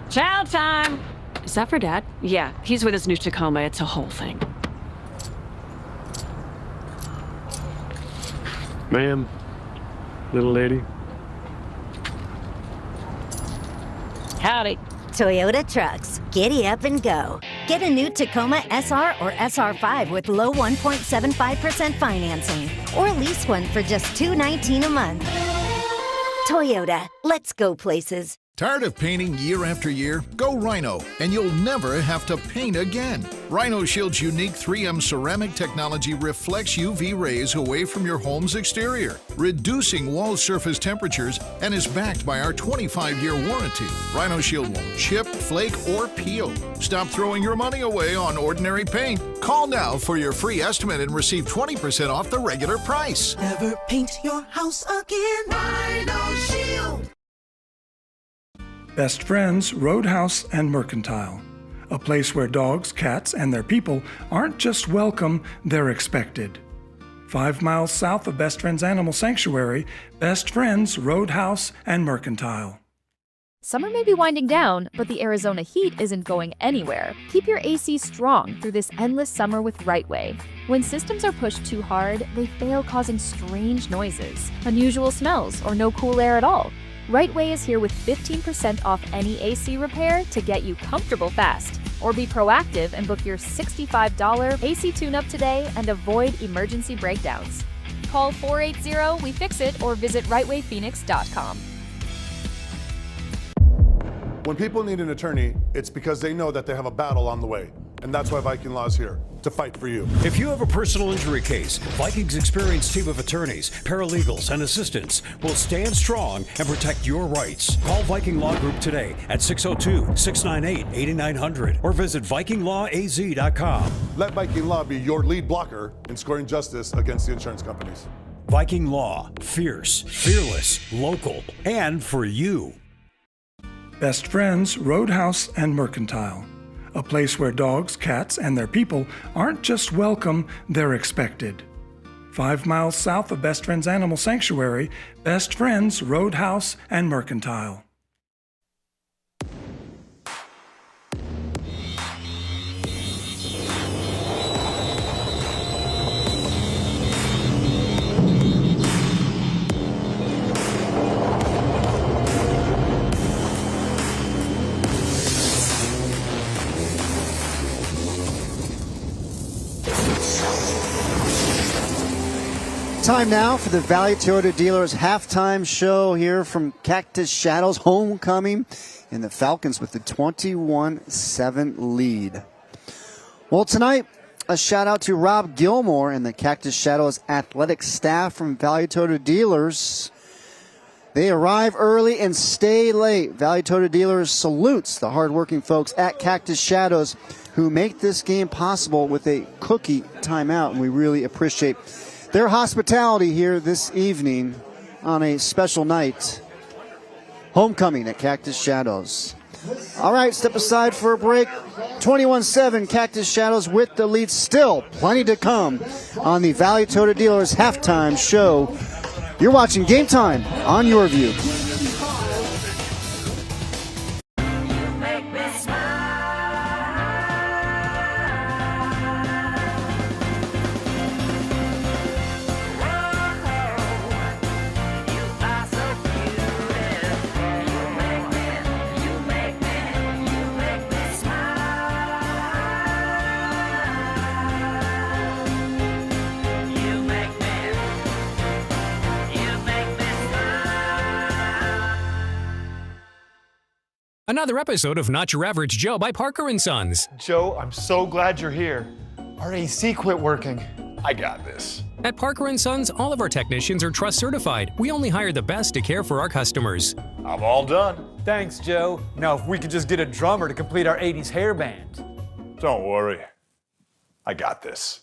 S6: Chow time! Is that for Dad? Yeah, he's with his new Tacoma. It's a whole thing.
S7: Ma'am, little lady.
S11: Howdy. Toyota trucks. Giddy up and go. Get a new Tacoma SR or SR5 with low 1.75% financing. Or lease one for just $219 a month. Toyota. Let's go places.
S13: Tired of painting year after year? Go Rhino, and you'll never have to paint again. Rhino Shield's unique 3M ceramic technology reflects UV rays away from your home's exterior, reducing wall surface temperatures, and is backed by our 25-year warranty. Rhino Shield won't chip, flake, or peel. Stop throwing your money away on ordinary paint. Call now for your free estimate and receive 20% off the regular price.
S14: Never paint your house again. Rhino Shield.
S24: Best Friends, Roadhouse, and Mercantile. A place where dogs, cats, and their people aren't just welcome, they're expected. 5 miles south of Best Friends Animal Sanctuary, Best Friends, Roadhouse, and Mercantile.
S25: Summer may be winding down, but the Arizona heat isn't going anywhere. Keep your AC strong through this endless summer with Rightway. When systems are pushed too hard, they fail, causing strange noises, unusual smells, or no cool air at all. Rightway is here with 15% off any AC repair to get you comfortable fast. Or be proactive and book your $65 AC tune-up today and avoid emergency breakdowns. Call 480-WE-FIX-IT or visit rightwayphoenix.com.
S16: When people need an attorney, it's because they know that they have a battle on the way. And that's why Viking Law is here, to fight for you.
S17: If you have a personal injury case, Viking's experienced team of attorneys, paralegals, and assistants will stand strong and protect your rights. Call Viking Law Group today at 602-698-8900 or visit VikingLawAZ.com.
S16: Let Viking Law be your lead blocker in scoring justice against the insurance companies.
S17: Viking Law, fierce, fearless, local, and for you.
S24: Best Friends, Roadhouse, and Mercantile. A place where dogs, cats, and their people aren't just welcome, they're expected. 5 miles south of Best Friends Animal Sanctuary, Best Friends, Roadhouse, and Mercantile.
S1: Time now for the Valley Toyota Dealers halftime show here from Cactus Shadows homecoming, and the Falcons with the 21-7 lead. Well, tonight, a shout out to Rob Gilmore and the Cactus Shadows athletic staff from Valley Toyota Dealers. They arrive early and stay late. Valley Toyota Dealers salutes the hardworking folks at Cactus Shadows who make this game possible with a cookie timeout, and we really appreciate their hospitality here this evening on a special night. Homecoming at Cactus Shadows. All right, step aside for a break. 21-7 Cactus Shadows with the lead. Still plenty to come on the Valley Toyota Dealers halftime show. You're watching Game Time on Your View.
S18: Another episode of Not Your Average Joe by Parker & Sons.
S26: Joe, I'm so glad you're here. Our AC quit working.
S27: I got this.
S18: At Parker & Sons, all of our technicians are trust certified. We only hire the best to care for our customers.
S4: I'm all done. Thanks, Joe. Now, if we could just get a drummer to complete our 80s hair band.
S16: Don't worry. I got this.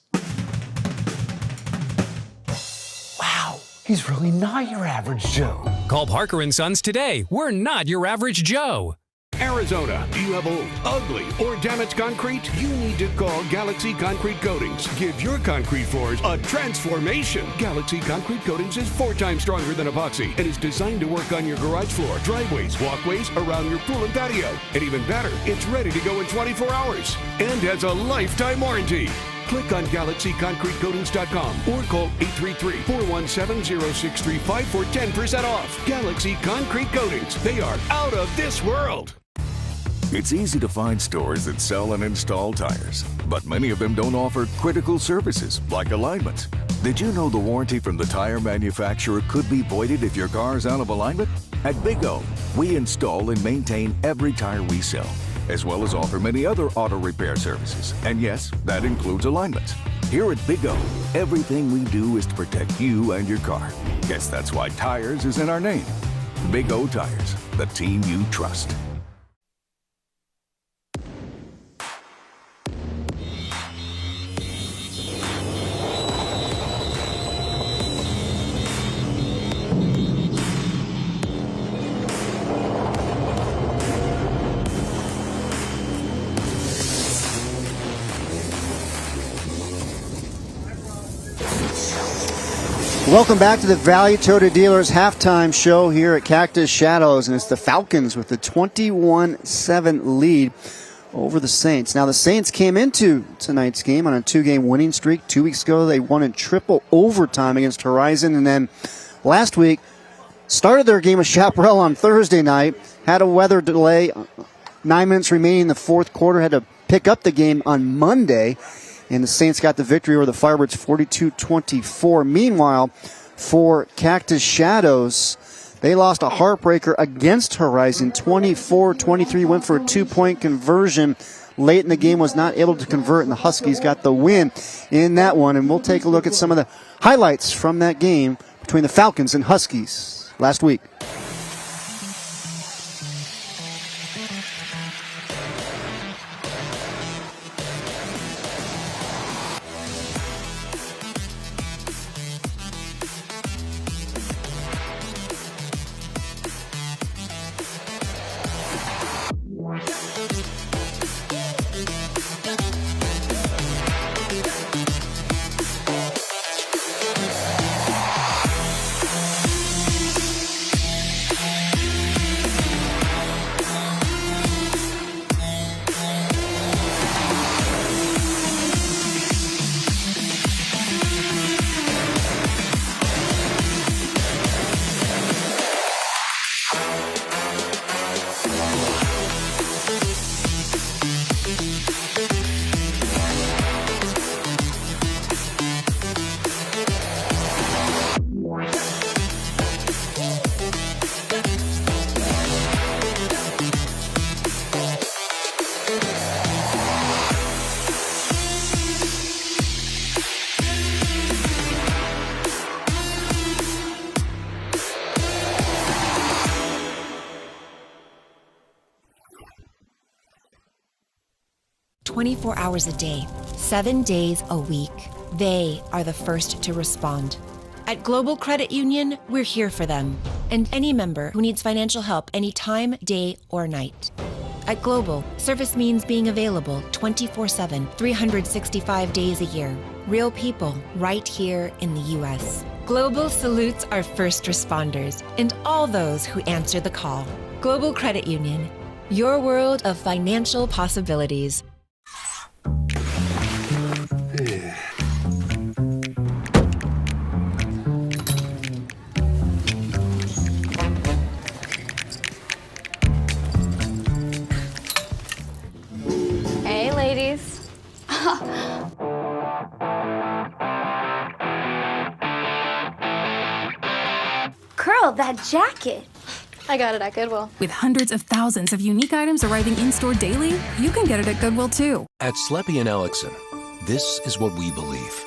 S4: Wow, he's really not your average Joe.
S18: Call Parker & Sons today. We're not your average Joe.
S9: Arizona, do you have old, ugly, or damaged concrete? You need to call Galaxy Concrete Coatings. Give your concrete floors a transformation. Galaxy Concrete Coatings is 4 times stronger than epoxy and is designed to work on your garage floor, driveways, walkways, around your pool and patio. And even better, it's ready to go in 24 hours and has a lifetime warranty. Click on GalaxyConcreteCoatings.com or call 833-417-0635 for 10% off. Galaxy Concrete Coatings. They are out of this world.
S15: It's easy to find stores that sell and install tires, but many of them don't offer critical services like alignments. Did you know the warranty from the tire manufacturer could be voided if your car is out of alignment? At Big O, we install and maintain every tire we sell, as well as offer many other auto repair services. And yes, that includes alignments. Here at Big O, everything we do is to protect you and your car. Guess that's why tires is in our name. Big O Tires, the team you trust.
S1: Welcome back to the Valley Toyota Dealers halftime show here at Cactus Shadows, and it's the Falcons with the 21-7 lead over the Saints. Now, the Saints came into tonight's game on a 2-game winning streak. 2 weeks ago, they won in triple overtime against Horizon, and then last week started their game with Chaparral on Thursday night, had a weather delay, 9 minutes remaining in the fourth quarter, had to pick up the game on Monday. And the Saints got the victory over the Firebirds 42-24. Meanwhile, for Cactus Shadows, they lost a heartbreaker against Horizon 24-23. Went for a 2-point conversion late in the game, was not able to convert, and the Huskies got the win in that one. And we'll take a look at some of the highlights from that game between the Falcons and Huskies last week.
S19: "24 hours a day, 7 days a week. They are the first to respond. At Global Credit Union, we're here for them and any member who needs financial help anytime, day or night. At Global, service means being available 24/7, 365 days a year. Real people right here in the U.S. Global salutes our first responders and all those who answer the call. Global Credit Union, your world of financial possibilities.
S20: Hey, ladies. Girl, that jacket. I got it at Goodwill.
S26: With hundreds of thousands of unique items arriving in-store daily, you can get it at Goodwill too.
S27: At Sleppy and Alexson, this is what we believe.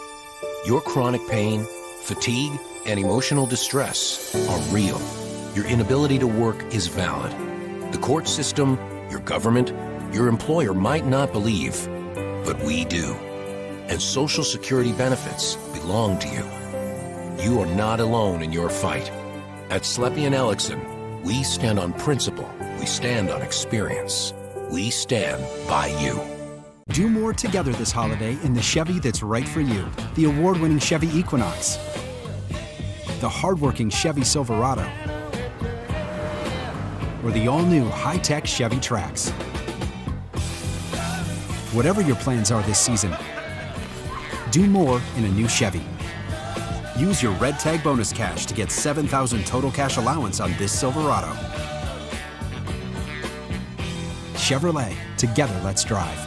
S3: Your chronic pain, fatigue, and emotional distress are real. Your inability to work is valid. The court system, your government, your employer might not believe, but we do. And Social Security benefits belong to you. You are not alone in your fight. At Sleppy & Ellickson, we stand on principle. We stand on experience. We stand by you.
S8: Do more together this holiday in the Chevy that's right for you. The award-winning Chevy Equinox, the hard-working Chevy Silverado, or the all-new high-tech Chevy Trax. Whatever your plans are this season, do more in a new Chevy. Use your Red Tag bonus cash to get $7,000 total cash allowance on this Silverado. Chevrolet, together let's drive.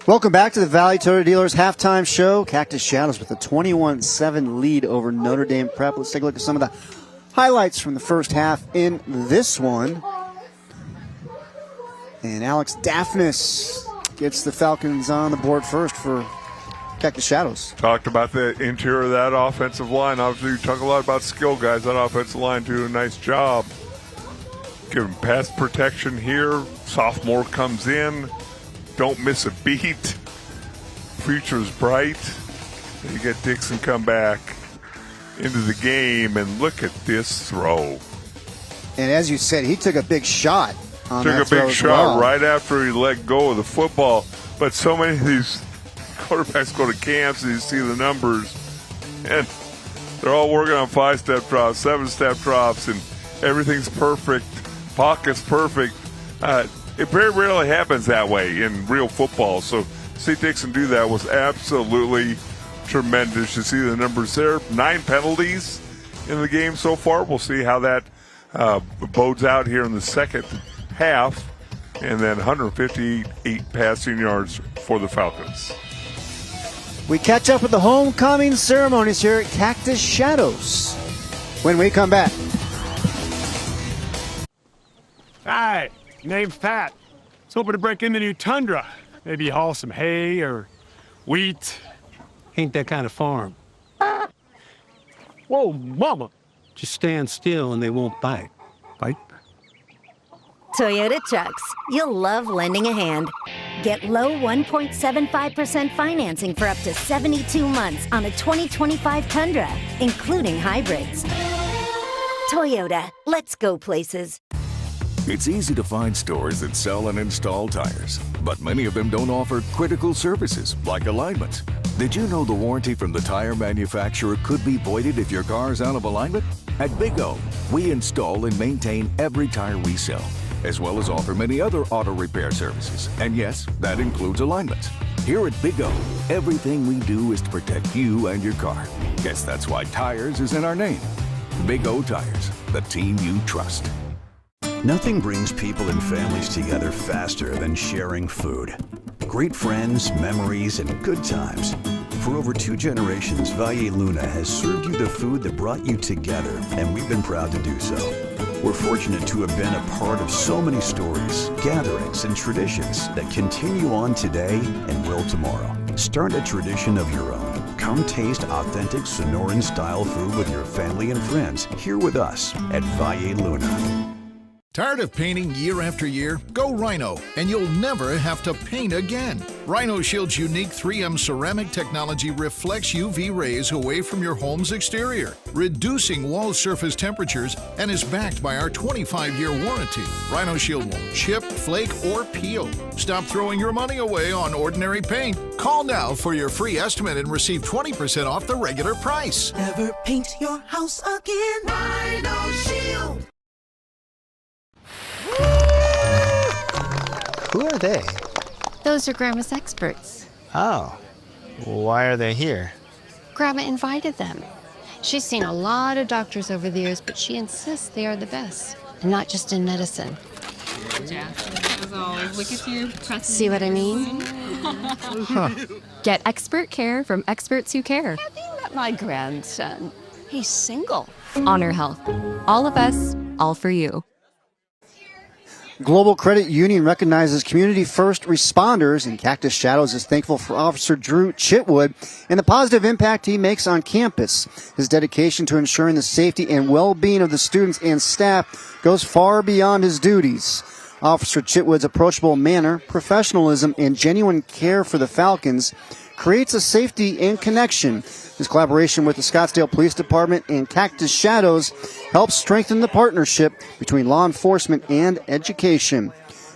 S1: Welcome back to the Valley Toyota Dealers halftime show. Cactus Shadows with a 21-7 lead over Notre Dame Prep. Let's take a look at some of the highlights from the first half in this one. And Alex Daphnis gets the Falcons on the board first for Cactus Shadows.
S2: Talked about the interior of that offensive line. Obviously, you talk a lot about skill guys. That offensive line do a nice job. Give him pass protection here. Sophomore comes in. Don't miss a beat. Future's bright. You get Dixon come back into the game, and look at this throw.
S1: And as you said, he took a big shot on that
S2: Took a
S1: throw
S2: big
S1: as
S2: shot
S1: well.
S2: right after he let go of the football. But so many of these quarterbacks go to camps and you see the numbers, and they're all working on 5-step drops, 7-step drops, and everything's perfect. Pocket's perfect. It very rarely happens that way in real football. So to see Dixon do that was absolutely tremendous. You see the numbers there. 9 penalties in the game so far. We'll see how that bodes out here in the second half. And then 158 passing yards for the Falcons.
S1: We catch up with the homecoming ceremonies here at Cactus Shadows when we come back.
S7: Hi, name's Pat. I was hoping to break in the new Tundra. Maybe haul some hay or wheat. Ain't that kind of farm. Whoa, mama. Just stand still and they won't bite. Bite?
S11: Toyota Trucks. You'll love lending a hand. Get low 1.75% financing for up to 72 months on a 2025 Tundra, including hybrids. Toyota, let's go places.
S15: It's easy to find stores that sell and install tires, but many of them don't offer critical services like alignment. Did you know the warranty from the tire manufacturer could be voided if your car's out of alignment? At Big O, we install and maintain every tire we sell, as well as offer many other auto repair services. And yes, that includes alignments. Here at Big O, everything we do is to protect you and your car. Guess that's why tires is in our name. Big O Tires, the team you trust.
S10: Nothing brings people and families together faster than sharing food. Great friends, memories, and good times. For over 2 generations, Valle Luna has served you the food that brought you together, and we've been proud to do so. We're fortunate to have been a part of so many stories, gatherings, and traditions that continue on today and will tomorrow. Start a tradition of your own. Come taste authentic Sonoran-style food with your family and friends here with us at Valle Luna.
S13: Tired of painting year after year? Go Rhino, and you'll never have to paint again. Rhino Shield's unique 3M ceramic technology reflects UV rays away from your home's exterior, reducing wall surface temperatures, and is backed by our 25-year warranty. Rhino Shield won't chip, flake, or peel. Stop throwing your money away on ordinary paint. Call now for your free estimate and receive 20% off the regular price.
S14: Never paint your house again. Rhino Shield.
S12: Who are they?
S21: Those are Grandma's experts.
S12: Oh, why are they here?
S21: Grandma invited them. She's seen a lot of doctors over the years, but she insists they are the best, and not just in medicine.
S22: As always, look at you.
S21: See what I mean?
S25: Get expert care from experts who care.
S21: Have you met my grandson? He's single.
S25: Honor Health. All of us, all for you.
S1: Global Credit Union recognizes community first responders, and Cactus Shadows is thankful for Officer Drew Chitwood and the positive impact he makes on campus. His dedication to ensuring the safety and well-being of the students and staff goes far beyond his duties. Officer Chitwood's approachable manner, professionalism, and genuine care for the Falcons creates a safety and connection. His collaboration with the Scottsdale Police Department and Cactus Shadows helps strengthen the partnership between law enforcement and education.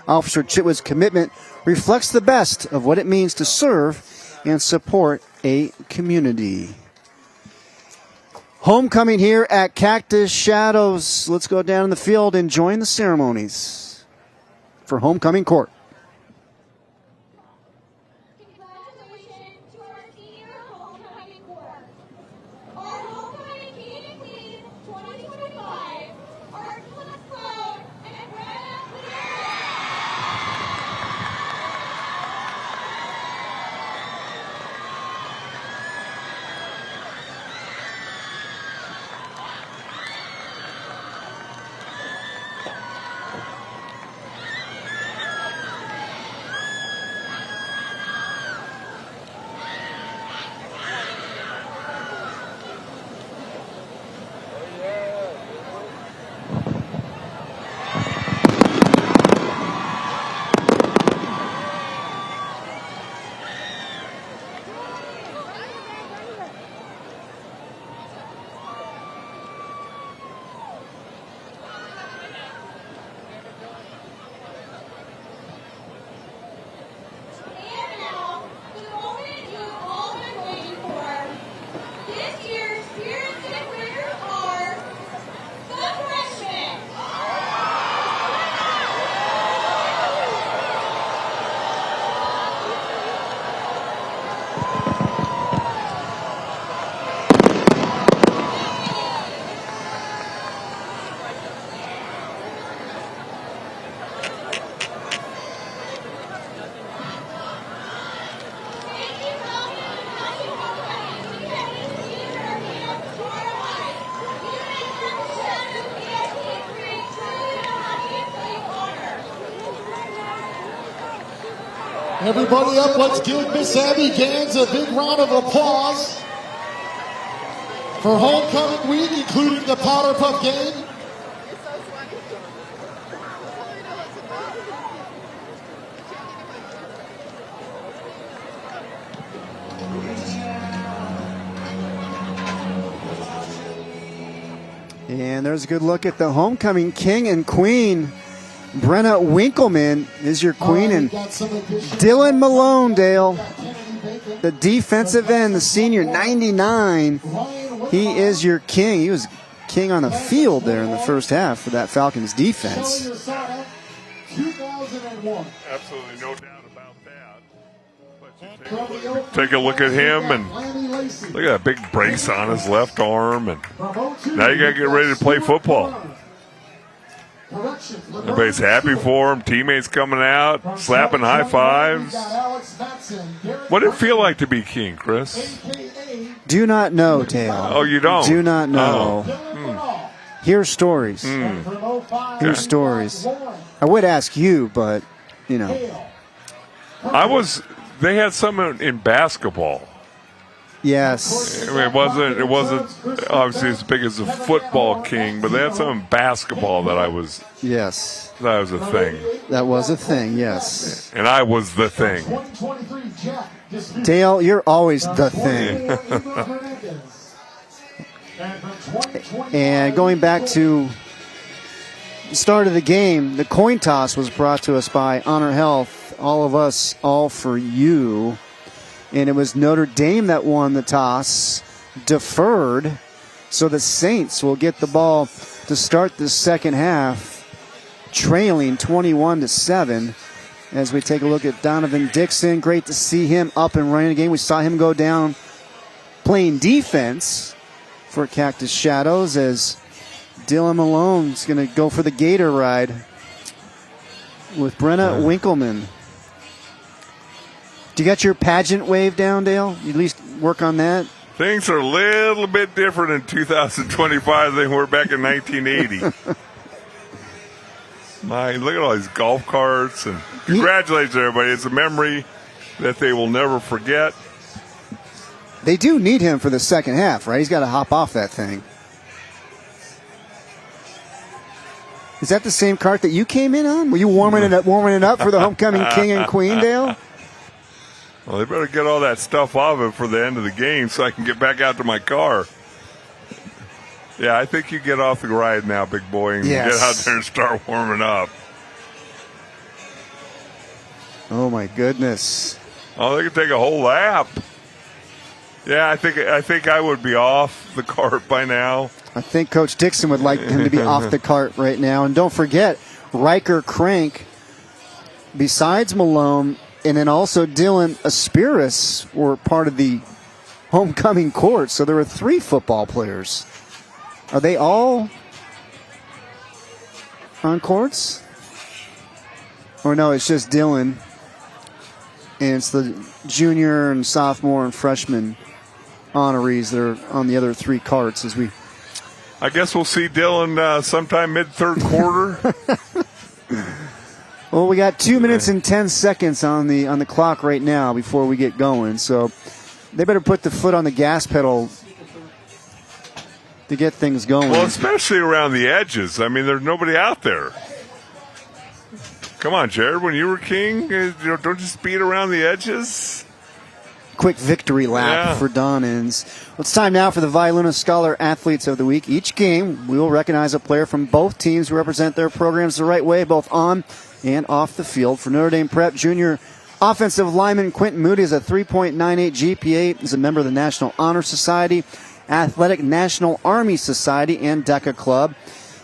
S1: Officer Chitwood's commitment reflects the best of what it means to serve and support a community. Homecoming here at Cactus Shadows. Let's go down in the field and join the ceremonies for homecoming court.
S5: Everybody up, let's give Miss Abby Gans a big round of applause for homecoming week, including the Powder Puff game.
S1: And there's a good look at the homecoming king and queen. Brenna Winkleman is your queen, and Dylan Malone, Dale, the defensive end, the senior, 99. He is your king. He was king on the field there in the first half for that Falcons defense.
S2: Absolutely no doubt about that. Take a look at him, and look at that big brace on his left arm, and now you got to get ready to play football. Everybody's happy for him. Teammates coming out, slapping high fives. What did it feel like to be king, Chris?
S1: Do not know, Dale.
S2: Oh, you don't?
S1: Do not know.
S2: Oh.
S1: Hear stories. Hear stories. I would ask you, but, you know.
S2: They had some in basketball.
S1: Yes.
S2: I mean, it wasn't obviously as big as the football king, but they had some in basketball that was a thing.
S1: That was a thing, yes.
S2: And I was the thing.
S1: Dale, you're always the thing. And going back to the start of the game, the coin toss was brought to us by Honor Health. All of us, all for you. And it was Notre Dame that won the toss, deferred, so the Saints will get the ball to start the second half, trailing 21-7. As we take a look at Donovan Dixon, great to see him up and running again. We saw him go down playing defense for Cactus Shadows, as Dylan Malone's going to go for the Gator ride with Brenna Winkleman. Do you got your pageant wave down, Dale? You at least work on that?
S2: Things are a little bit different in 2025 than they were back in 1980. Look at all these golf carts. And congratulations, everybody. It's a memory that they will never forget.
S1: They do need him for the second half, right? He's got to hop off that thing. Is that the same cart that you came in on? Were you warming it up for the homecoming king and queen, Dale?
S2: Well, they better get all that stuff off it for the end of the game so I can get back out to my car. Yeah, I think you get off the ride now, big boy, and get out there and start warming up.
S1: Oh, my goodness.
S2: Oh, they could take a whole lap. Yeah, I think I would be off the cart by now.
S1: I think Coach Dixon would like him to be off the cart right now. And don't forget, Riker Crank, besides Malone, and then also Dylan Aspiris were part of the homecoming court. So there were 3 football players. Are they all on courts? Or no, it's just Dylan. And it's the junior and sophomore and freshman honorees that are on the other 3 carts as we...
S2: I guess we'll see Dylan sometime mid-third quarter.
S1: Well, we got 2 minutes and 10 seconds on the clock right now before we get going. So they better put the foot on the gas pedal to get things going.
S2: Well, especially around the edges. I mean, there's nobody out there. Come on, Jared. When you were king, don't you speed around the edges?
S1: Quick victory lap for Don Inns. Well, it's time now for the Violuna Scholar Athletes of the Week. Each game, we will recognize a player from both teams who represent their programs the right way, both on and off the field. For Notre Dame Prep, junior offensive lineman Quentin Moody has a 3.98 GPA. He's a member of the National Honor Society, Athletic National Army Society, and DECA Club.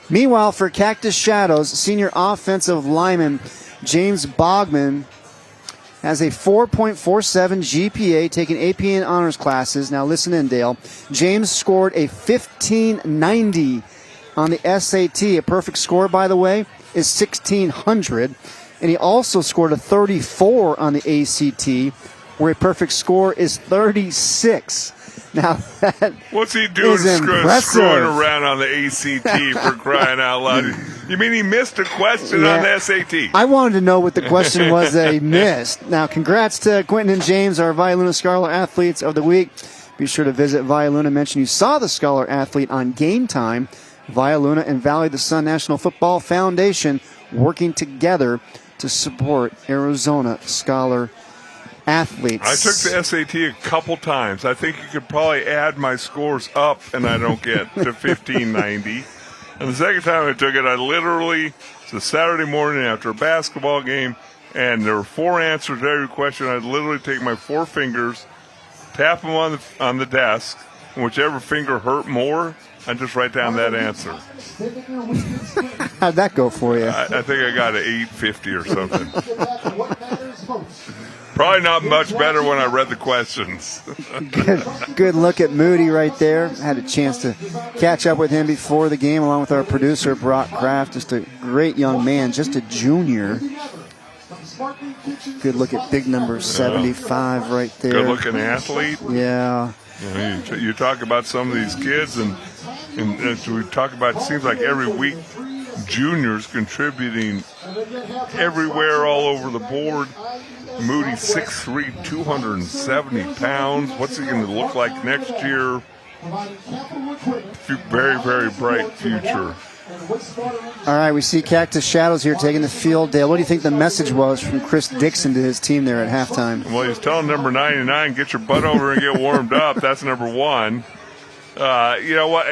S1: Meanwhile, for Cactus Shadows, senior offensive lineman James Bogman has a 4.47 GPA, taking AP and honors classes. Now listen in, Dale. James scored a 1590 on the SAT. A perfect score, by the way, is 1600. And he also scored a 34 on the ACT, where a perfect score is 36. Now that
S2: what's he doing screwing around on the ACT for crying out loud? You mean he missed a question on the SAT?
S1: I wanted to know what the question was that he missed. Now, congrats to Quentin and James, our Violuna Scholar Athletes of the Week. Be sure to visit Violuna. Mention you saw the Scholar Athlete on Game Time. Violuna and Valley of the Sun National Football Foundation working together to support Arizona Scholar Athletes.
S2: I took the SAT a couple times. I think you could probably add my scores up, and I don't get to 1590. And the second time I took it, it's a Saturday morning after a basketball game, and there were 4 answers to every question. I'd literally take my 4 fingers, tap them on the desk, and whichever finger hurt more, I'd just write down that answer.
S1: How'd that go for you?
S2: I think I got an 850 or something. Probably not much better when I read the questions.
S1: Good look at Moody right there. Had a chance to catch up with him before the game along with our producer, Brock Kraft. Just a great young man, just a junior. Good look at big number 75 right there.
S2: Good looking athlete.
S1: Yeah.
S2: You talk about some of these kids, and as we talk about, it seems like every week juniors contributing everywhere all over the board. Moody 6'3", 270 pounds. What's he going to look like next year? Very, very bright future.
S1: All right, we see Cactus Shadows here taking the field. Dale, what do you think the message was from Chris Dixon to his team there at halftime?
S2: Well, he's telling number 99, get your butt over and get warmed up. That's number 1. You know what?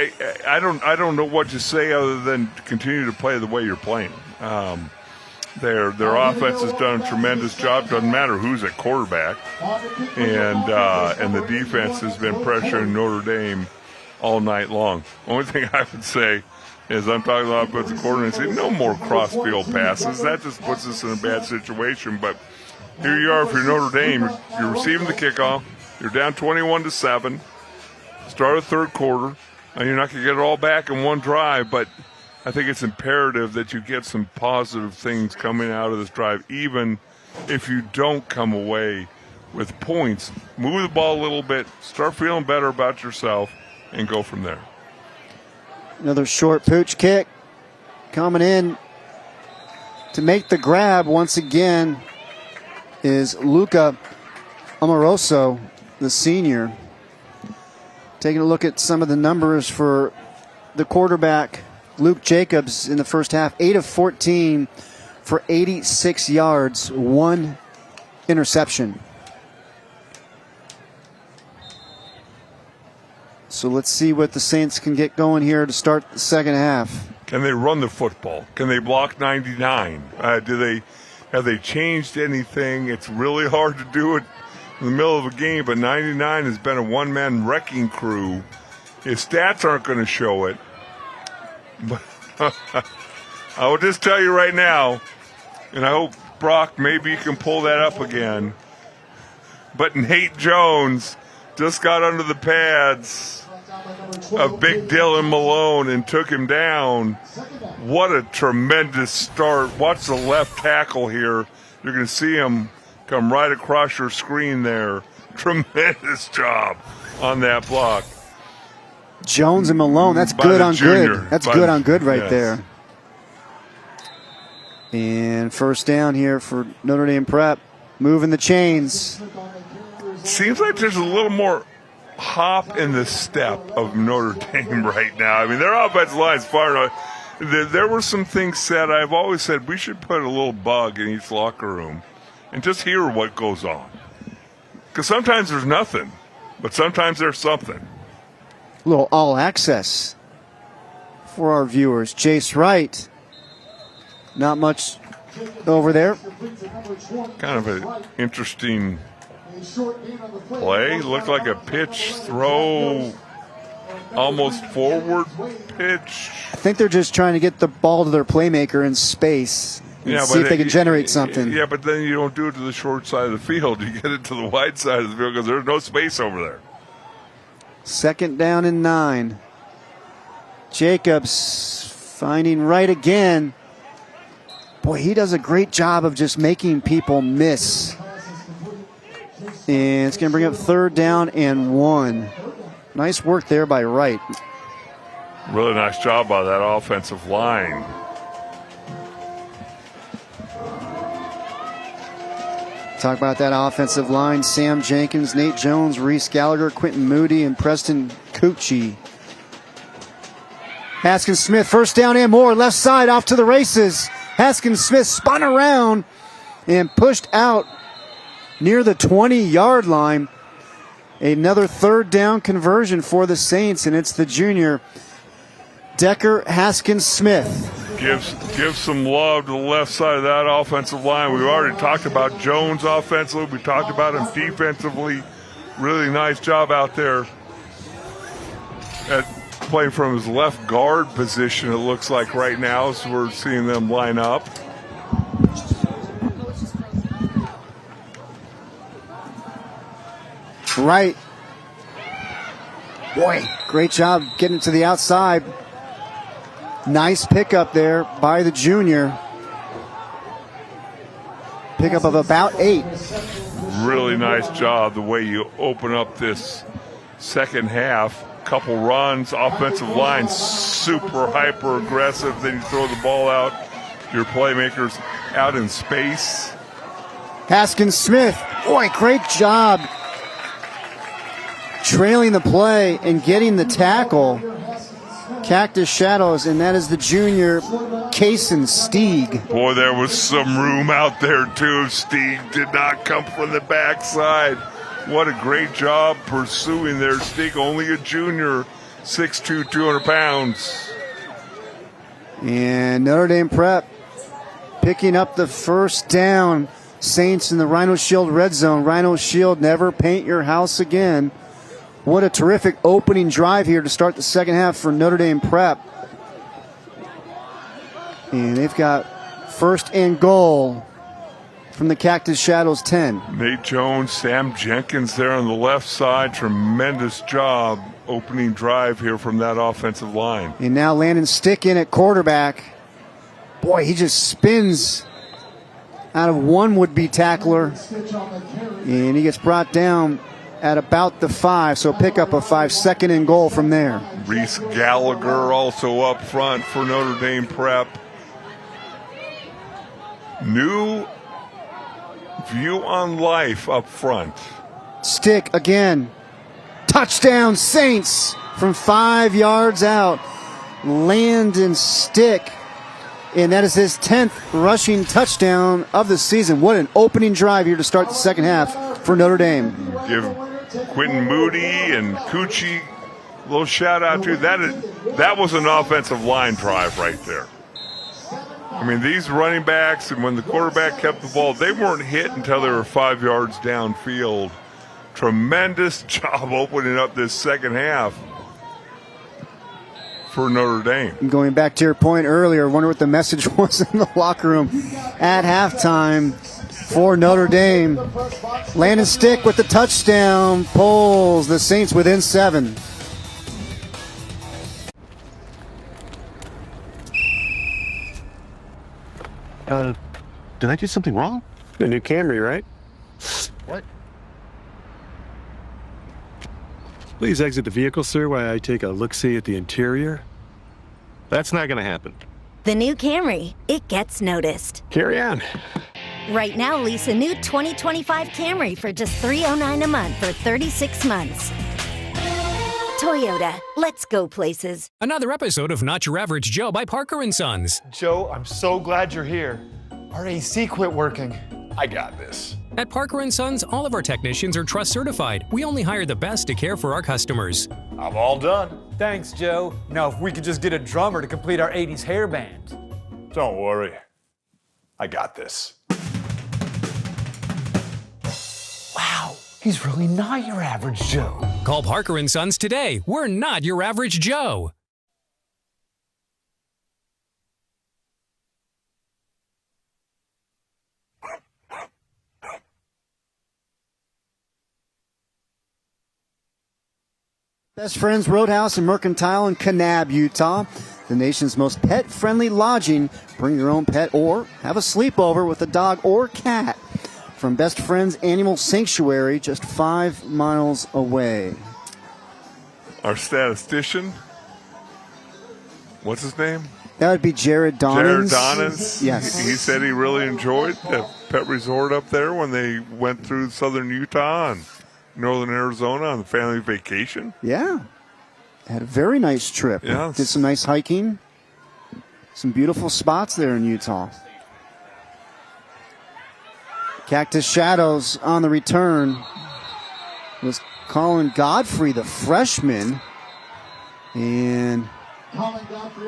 S2: I don't know what to say other than continue to play the way you're playing. Their offense has done a tremendous job. Doesn't matter who's at quarterback, and the defense has been pressuring Notre Dame all night long. Only thing I would say is I'm talking about offensive coordinator and say no more cross-field passes. That just puts us in a bad situation. But here you are, if you're Notre Dame, you're receiving the kickoff. You're down 21-7. Start of third quarter, and you're not going to get it all back in one drive, but I think it's imperative that you get some positive things coming out of this drive, even if you don't come away with points. Move the ball a little bit, start feeling better about yourself, and go from there.
S1: Another short pooch kick coming in. To make the grab once again is Luca Amoroso, the senior. Taking a look at some of the numbers for the quarterback, Luke Jacobs, in the first half. 8 of 14 for 86 yards, 1 interception. So let's see what the Saints can get going here to start the second half.
S2: Can they run the football? Can they block 99? Have they changed anything? It's really hard to do it in the middle of a game, but 99 has been a one-man wrecking crew. His stats aren't going to show it. But I will just tell you right now, and I hope, Brock, maybe you can pull that up again, but Nate Jones just got under the pads of Big Dylan Malone and took him down. What a tremendous start. Watch the left tackle here. You're going to see him come right across your screen there. Tremendous job on that block.
S1: Jones and Malone, that's good on good. That's good on good right there. And first down here for Notre Dame Prep. Moving the chains.
S2: Seems like there's a little more hop in the step of Notre Dame right now. I mean, their offensive line is far enough. There were some things said. I've always said we should put a little bug in each locker room and just hear what goes on. Because sometimes there's nothing, but sometimes there's something.
S1: A little all access for our viewers. Jace Wright. Not much over there.
S2: Kind of an interesting play. Looked like a pitch throw, almost forward pitch.
S1: I think they're just trying to get the ball to their playmaker in space and see if they can generate something.
S2: Yeah, but then you don't do it to the short side of the field. You get it to the wide side of the field because there's no space over there.
S1: Second down and 9. Jacobs finding Wright again. Boy, he does a great job of just making people miss. And it's going to bring up third down and 1. Nice work there by Wright.
S2: Really nice job by that offensive line.
S1: Talk about that offensive line. Sam Jenkins, Nate Jones, Reese Gallagher, Quentin Moody, and Preston Cucci. Haskins Smith, first down and more. Left side off to the races. Haskins Smith spun around and pushed out near the 20-yard line. Another third down conversion for the Saints, and it's the junior, Decker Haskins Smith.
S2: Give some love to the left side of that offensive line. We've already talked about Jones offensively. We talked about him defensively. Really nice job out there at playing from his left guard position, it looks like right now, so we're seeing them line up.
S1: Right. Boy, great job getting to the outside. Nice pickup there by the junior. Pickup of about 8.
S2: Really nice job the way you open up this second half. Couple runs, offensive line super hyper aggressive. Then you throw the ball out. Your playmakers out in space.
S1: Haskins Smith, boy, great job trailing the play and getting the tackle. Cactus Shadows, and that is the junior, Kaysen Stieg.
S2: Boy, there was some room out there, too. Stieg did not come from the backside. What a great job pursuing there, Stieg. Only a junior, 6'2", 200 pounds.
S1: And Notre Dame Prep picking up the first down. Saints in the Rhino Shield red zone. Rhino Shield, never paint your house again. What a terrific opening drive here to start the second half for Notre Dame Prep. And they've got first and goal from the Cactus Shadows 10.
S2: Nate Jones, Sam Jenkins there on the left side. Tremendous job opening drive here from that offensive line.
S1: And now Landon Stick in at quarterback. Boy, he just spins out of one would-be tackler. And he gets brought down at about the 5, so pick up a 5, second and goal from there.
S2: Reese Gallagher also up front for Notre Dame Prep. New view on life up front.
S1: Stick again. Touchdown Saints from 5 yards out. Landon Stick. And that is his 10th rushing touchdown of the season. What an opening drive here to start the second half for Notre Dame.
S2: Give Quentin Moody and Cucci a little shout out to that was an offensive line drive right there. I mean, these running backs, and when the quarterback kept the ball, they weren't hit until they were 5 yards downfield. Tremendous job opening up this second half for Notre Dame.
S1: Going back to your point earlier, I wonder what the message was in the locker room at halftime for Notre Dame. Landon Stick with the touchdown pulls the Saints within 7.
S4: Did I do something wrong?
S7: The new Camry, right?
S4: What?
S7: Please exit the vehicle, sir, while I take a look-see at the interior.
S4: That's not going to happen.
S11: The new Camry, it gets noticed.
S7: Carry on.
S11: Right now, lease a new 2025 Camry for just $309 a month for 36 months. Toyota, let's go places.
S18: Another episode of Not Your Average Joe by Parker & Sons.
S6: Joe, I'm so glad you're here. Our AC quit working. I got this.
S18: At Parker & Sons, all of our technicians are trust certified. We only hire the best to care for our customers.
S6: I'm all done. Thanks, Joe. Now, if we could just get a drummer to complete our 80s hair band. Don't worry. I got this. Wow, he's really not your average Joe.
S18: Call Parker & Sons today. We're not your average Joe.
S1: Best Friends Roadhouse and Mercantile in Kanab, Utah. The nation's most pet-friendly lodging. Bring your own pet or have a sleepover with a dog or cat. From Best Friends Animal Sanctuary, just 5 miles away.
S2: Our statistician, what's his name?
S1: That would be Jared Donnins.
S2: Jared Donnins.
S1: Yes.
S2: He said he really enjoyed the pet resort up there when they went through southern Utah and northern Arizona on the family vacation.
S1: Yeah. Had a very nice trip.
S2: Yeah.
S1: Did some nice hiking. Some beautiful spots there in Utah. Cactus Shadows on the return was Colin Godfrey, the freshman. And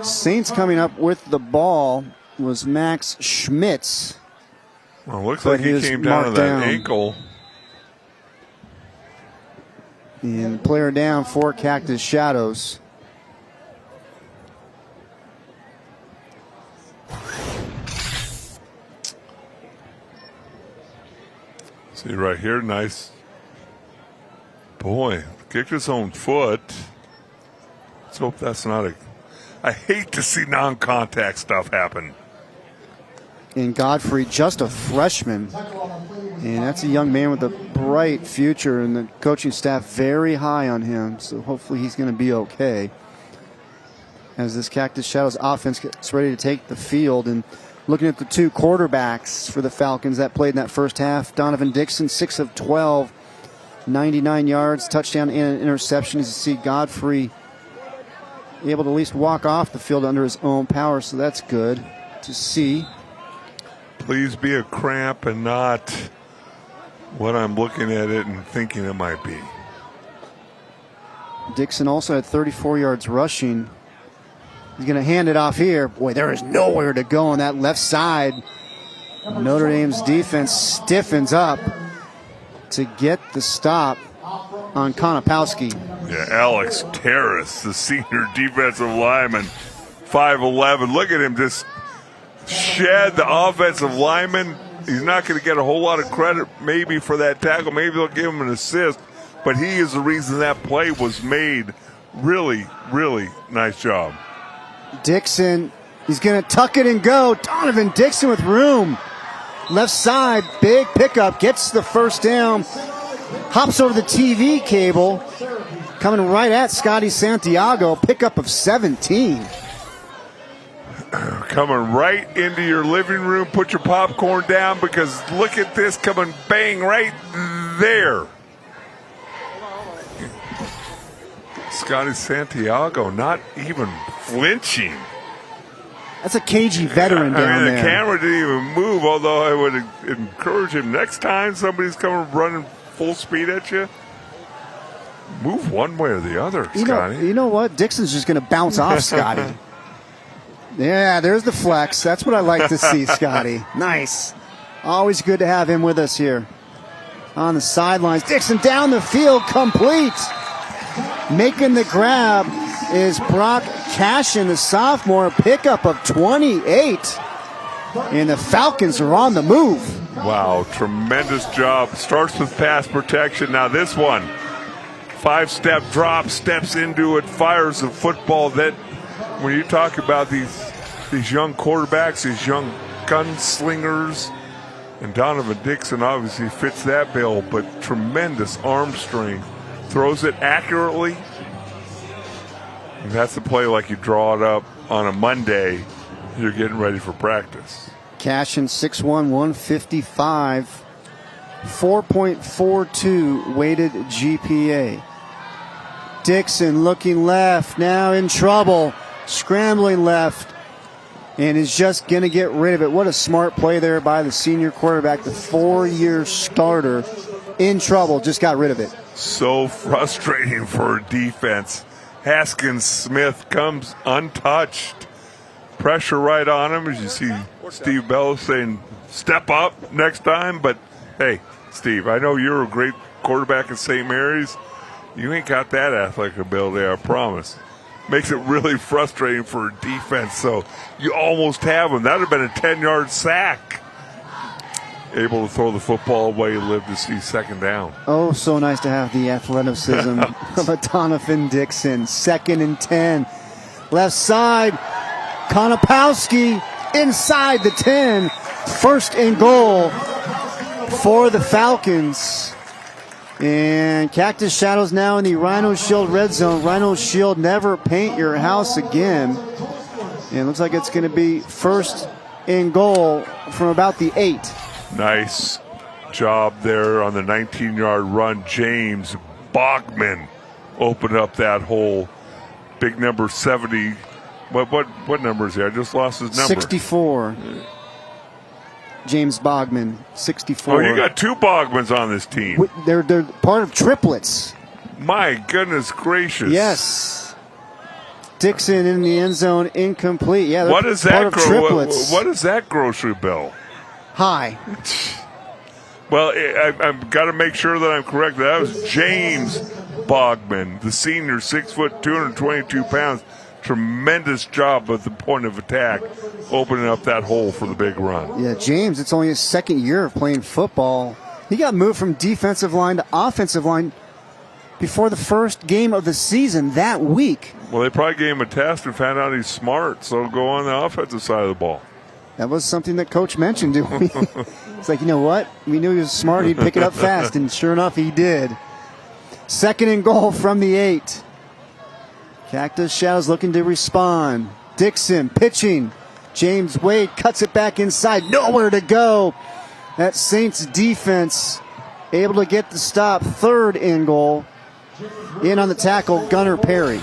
S1: Saints coming up with the ball was Max Schmitz.
S2: Well, it looks like he came down to that ankle.
S1: And player down for Cactus Shadows.
S2: See right here, nice. Boy, kicked his own foot. Let's hope that's not a. I hate to see non-contact stuff happen.
S1: And Godfrey, just a freshman. And that's a young man with a bright future, and the coaching staff very high on him. So hopefully he's going to be okay. As this Cactus Shadows offense gets ready to take the field. And looking at the two quarterbacks for the Falcons that played in that first half, Donovan Dixon, 6 of 12, 99 yards, touchdown and an interception. As you see, Godfrey able to at least walk off the field under his own power, so that's good to see.
S2: Please be a cramp and not what I'm looking at it and thinking it might be.
S1: Dixon also had 34 yards rushing. He's going to hand it off here. Boy, there is nowhere to go on that left side. Notre Dame's defense stiffens up to get the stop on Konopowski.
S2: Yeah, Alex Terrace, the senior defensive lineman, 5'11". Look at him just shed the offensive lineman. He's not going to get a whole lot of credit maybe for that tackle. Maybe they'll give him an assist, but he is the reason that play was made. Really, really nice job.
S1: Dixon, he's going to tuck it and go. Donovan Dixon with room. Left side, big pickup, gets the first down. Hops over the TV cable. Coming right at Scotty Santiago. Pickup of 17.
S2: coming right into your living room. Put your popcorn down because look at this coming bang right there. Scotty Santiago not even flinching.
S1: That's a cagey veteran down
S2: the
S1: there.
S2: camera didn't even move, although I would encourage him next time somebody's coming running full speed at you, move one way or the other, Scotty.
S1: You know what? Dixon's just going to bounce off Scotty. Yeah, there's the flex. That's what I like to see, Scotty. Nice. Always good to have him with us here. On the sidelines, Dixon down the field, complete. Making the grab is Brock Cashin, the sophomore, pickup of 28. And the Falcons are on the move.
S2: Wow, tremendous job. Starts with pass protection. Now this one, 5-step drop, steps into it, fires the football. That when you talk about these young quarterbacks, these young gunslingers, and Donovan Dixon obviously fits that bill, but tremendous arm strength. Throws it accurately. And that's the play like you draw it up on a Monday. You're getting ready for practice.
S1: Cashin, 6'1", 155. 4.42 weighted GPA. Dixon looking left, now in trouble. Scrambling left. And is just going to get rid of it. What a smart play there by the senior quarterback, the 4-year starter. In trouble, just got rid of it.
S2: So frustrating for a defense. Haskins Smith comes untouched. Pressure right on him, as you see Steve Bell saying, step up next time. But, hey, Steve, I know you're a great quarterback in St. Mary's. You ain't got that athletic ability, I promise. Makes it really frustrating for a defense. So you almost have him. That would have been a 10-yard sack. Able to throw the football away and live to see second down.
S1: Oh, so nice to have the athleticism of a Donovan Dixon. 2nd and 10. Left side. Konopowski inside the 10. 1st and goal for the Falcons. And Cactus Shadows now in the Rhino Shield red zone. Rhino Shield, never paint your house again. And it looks like it's going to be 1st and goal from about the 8.
S2: Nice job there on the 19-yard run. James Bogman opened up that hole. Big number 70. What number is he? I just lost his number.
S1: 64. James Bogman, 64.
S2: Oh, you got 2 Bogmans on this team.
S1: They're part of triplets.
S2: My goodness gracious.
S1: Yes. Dixon in the end zone, incomplete. Yeah, they're
S2: what is
S1: part
S2: that?
S1: of triplets.
S2: What is that grocery bill?
S1: High.
S2: Well, I've got to make sure that I'm correct. That was James Bogman, the senior, 6 foot, 222 pounds. Tremendous job at the point of attack, opening up that hole for the big run.
S1: Yeah, James, it's only his 2nd year of playing football. He got moved from defensive line to offensive line before the first game of the season that week.
S2: Well, they probably gave him a test and found out he's smart, so go on the offensive side of the ball.
S1: That was something that Coach mentioned to me. It's like, you know what? We knew he was smart. He'd pick it up fast, and sure enough, he did. 2nd and goal from the 8. Cactus Shadows looking to respond. Dixon pitching. James Wade cuts it back inside. Nowhere to go. That Saints defense able to get the stop. 3rd and goal. In on the tackle, Gunnar Perry.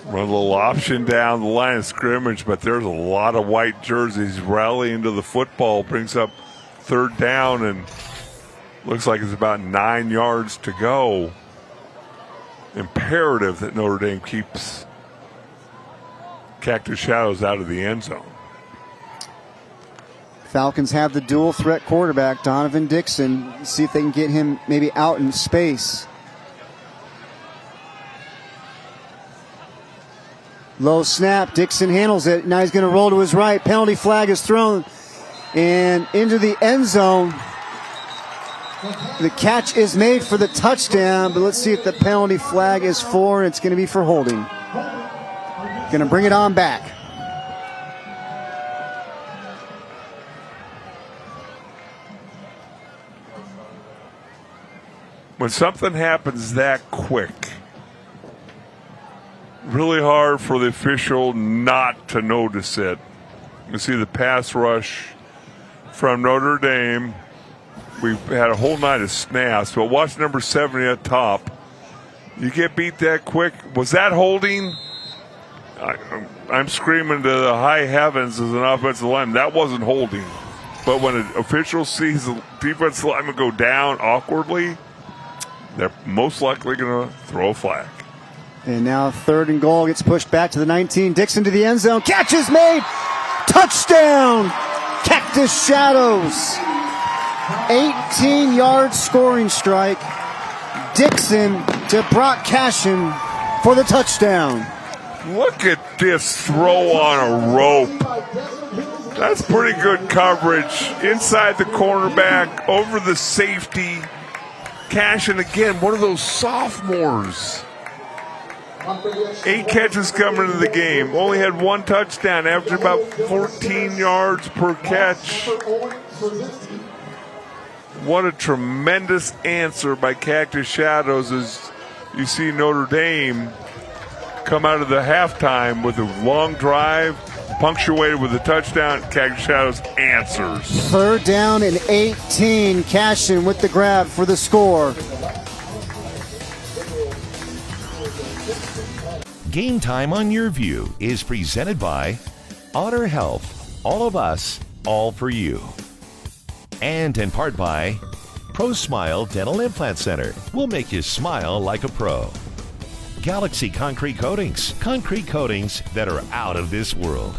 S2: Run a little option down the line of scrimmage, but there's a lot of white jerseys rallying to the football. Brings up 3rd down, and looks like it's about 9 yards to go. Imperative that Notre Dame keeps Cactus Shadows out of the end zone.
S1: Falcons have the dual threat quarterback, Donovan Dixon. See if they can get him maybe out in space. Low snap. Dixon handles it. Now he's going to roll to his right. Penalty flag is thrown. And into the end zone. The catch is made for the touchdown, but let's see if the penalty flag is for, and it's going to be for holding. Going to bring it on back.
S2: When something happens that quick, Really hard for the official not to notice it. You see the pass rush from Notre Dame. We've had a whole night of snaps, but watch number 70 at top. You get beat that quick. Was that holding? I'm screaming to the high heavens as an offensive lineman. That wasn't holding. But when an official sees the defensive lineman go down awkwardly, they're most likely going to throw a flag.
S1: And now 3rd and goal, gets pushed back to the 19. Dixon to the end zone. Catch is made. Touchdown. Cactus Shadows. 18-yard scoring strike. Dixon to Brock Cashin for the touchdown.
S2: Look at this throw on a rope. That's pretty good coverage. Inside the cornerback, over the safety. Cashin again, one of those sophomores. 8 catches coming into the game. Only had 1 touchdown, averaged about 14 yards per catch. What a tremendous answer by Cactus Shadows as you see Notre Dame come out of the halftime with a long drive, punctuated with a touchdown. Cactus Shadows answers.
S1: 3rd down and 18. Cashin with the grab for the score.
S9: Game Time on Your View is presented by Honor Health. All of us, all for you. And in part by Pro Smile Dental Implant Center. We'll make you smile like a pro. Galaxy Concrete Coatings that are out of this world.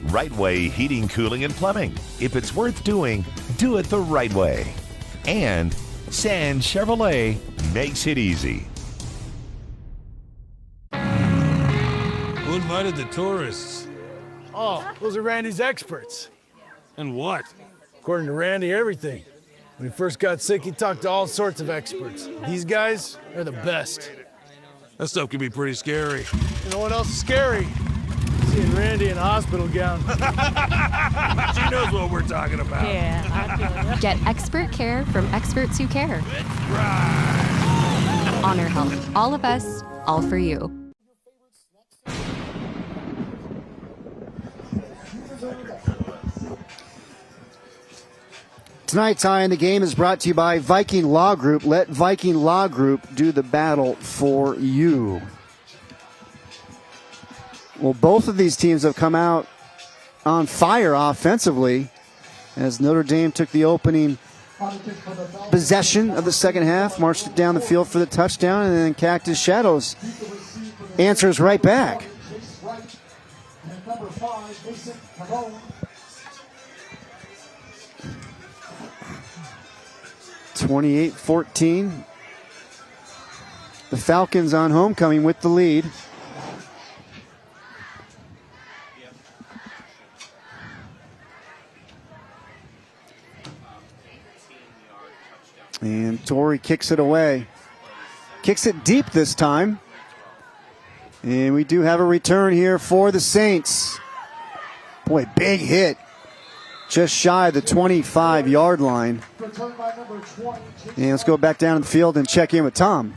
S9: Right Way Heating, Cooling, and Plumbing. If it's worth doing, do it the right way. And Sand Chevrolet makes it easy.
S16: Who invited the tourists?
S17: Oh, those are Randy's experts.
S16: And what?
S17: According to Randy, everything. When he first got sick, he talked to all sorts of experts. These guys are the best.
S16: That stuff can be pretty scary.
S17: You know what else is scary? Seeing Randy in a hospital gown.
S16: She knows what we're talking about.
S26: Yeah, I feel it. Get expert care from experts who care. Honor Health. All of us, all for you.
S1: Tonight, Ty, in the game is brought to you by Viking Law Group. Let Viking Law Group do the battle for you. Well, both of these teams have come out on fire offensively as Notre Dame took the opening possession of the second half, marched it down the field for the touchdown, and then Cactus Shadows answers right back. 28-14. The Falcons on homecoming with the lead. And Torrey kicks it away. Kicks it deep this time. And we do have a return here for the Saints. Boy, big hit. Just shy of the 25-yard line. And let's go back down to the field and check in with Tom.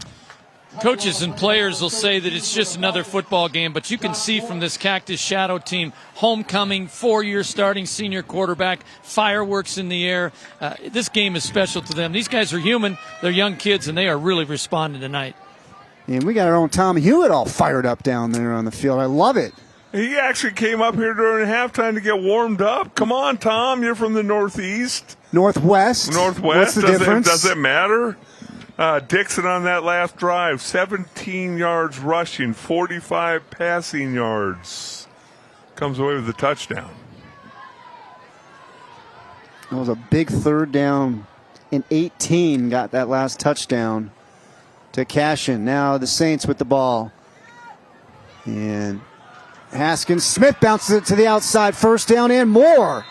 S19: Coaches and players will say that it's just another football game, but you can see from this Cactus Shadow team, homecoming, 4-year starting senior quarterback, fireworks in the air. This game is special to them. These guys are human. They're young kids, and they are really responding tonight.
S1: And we got our own Tom Hewitt all fired up down there on the field. I love it.
S2: He actually came up here during halftime to get warmed up. Come on, Tom. You're from the Northeast.
S1: Northwest.
S2: What's
S1: the difference?
S2: Does it matter? Dixon on that last drive, 17 yards rushing, 45 passing yards. Comes away with a touchdown.
S1: It was a big 3rd down and 18. Got that last touchdown to Cashin. Now the Saints with the ball. And Haskins Smith bounces it to the outside. 1st down and more.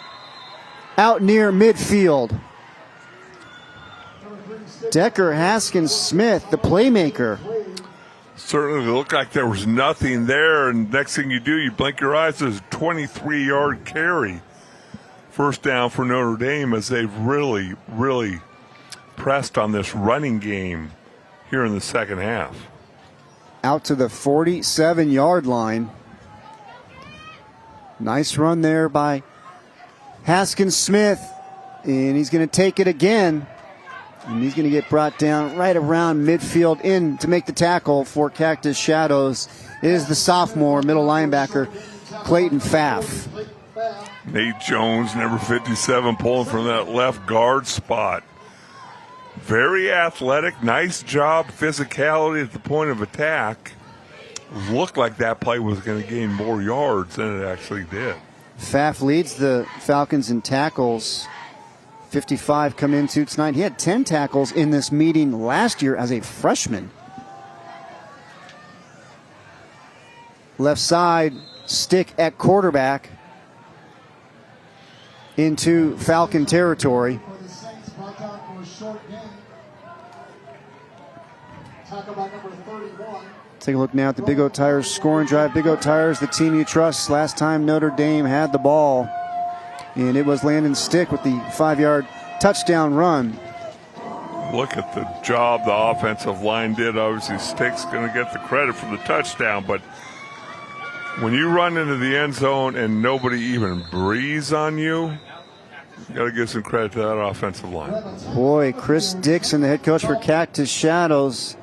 S1: Out near midfield. Decker, Haskins, Smith, the playmaker.
S2: Certainly looked like there was nothing there, and next thing you do, you blink your eyes, there's a 23-yard carry. 1st down for Notre Dame as they've really, really pressed on this running game here in the second half.
S1: out to the 47-yard line. Nice run there by Haskins Smith, and he's going to take it again. And he's going to get brought down right around midfield. In to make the tackle for Cactus Shadows is the sophomore middle linebacker, Clayton Pfaff.
S2: Nate Jones, number 57, pulling from that left guard spot. Very athletic, nice job, physicality at the point of attack. Looked like that play was going to gain more yards than it actually did.
S1: Pfaff leads the Falcons in tackles. 55 come into tonight. He had 10 tackles in this meeting last year as a freshman. Left side, Stick at quarterback into Falcon territory. Take a look now at the Big O Tires scoring drive. Big O Tires, the team you trust. Last time Notre Dame had the ball, and it was Landon Stick with the 5-yard touchdown run.
S2: Look at the job the offensive line did. Obviously, Stick's going to get the credit for the touchdown, but when you run into the end zone and nobody even breathes on you, you got to give some credit to that offensive line.
S1: Boy, Chris Dixon, the head coach for Cactus Shadows,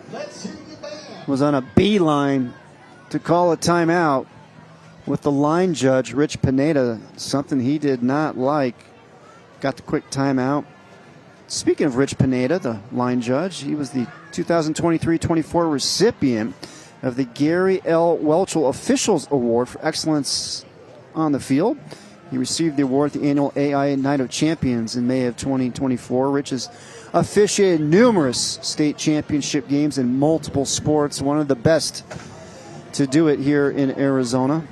S1: was on a beeline to call a timeout with the line judge, Rich Pineda, something he did not like. Got the quick timeout. Speaking of Rich Pineda, the line judge, he was the 2023-24 recipient of the Gary L. Welchel Officials Award for Excellence on the Field. He received the award at the annual AI Night of Champions in May of 2024. Rich has officiated numerous state championship games in multiple sports, one of the best to do it here in Arizona.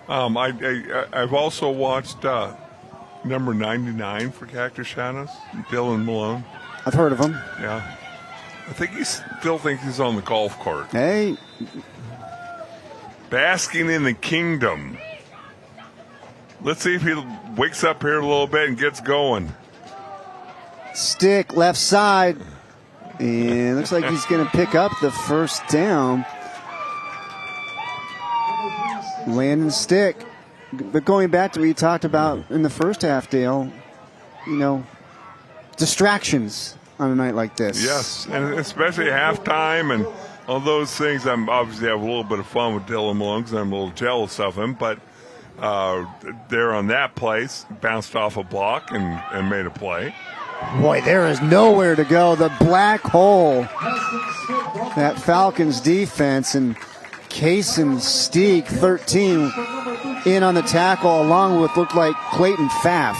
S2: I've also watched number 99 for Cactus Shadows, Dylan Malone.
S1: I've heard of him.
S2: Yeah. I think he still thinks he's on the golf cart.
S1: Hey.
S2: Basking in the kingdom. Let's see if he wakes up here a little bit and gets going.
S1: Stick left side. And looks like he's going to pick up the first down. Landon Stick. But going back to what you talked about in the first half, Dale, you know, distractions on a night like this.
S2: Yes, and especially halftime and all those things. I'm obviously have a little bit of fun with Dylan Malone because I'm a little jealous of him, but there on that place, bounced off a block and made a play.
S1: Boy, there is nowhere to go. The black hole, that Falcons defense, and Kason Steeg, 13, in on the tackle, along with looked like Clayton Pfaff.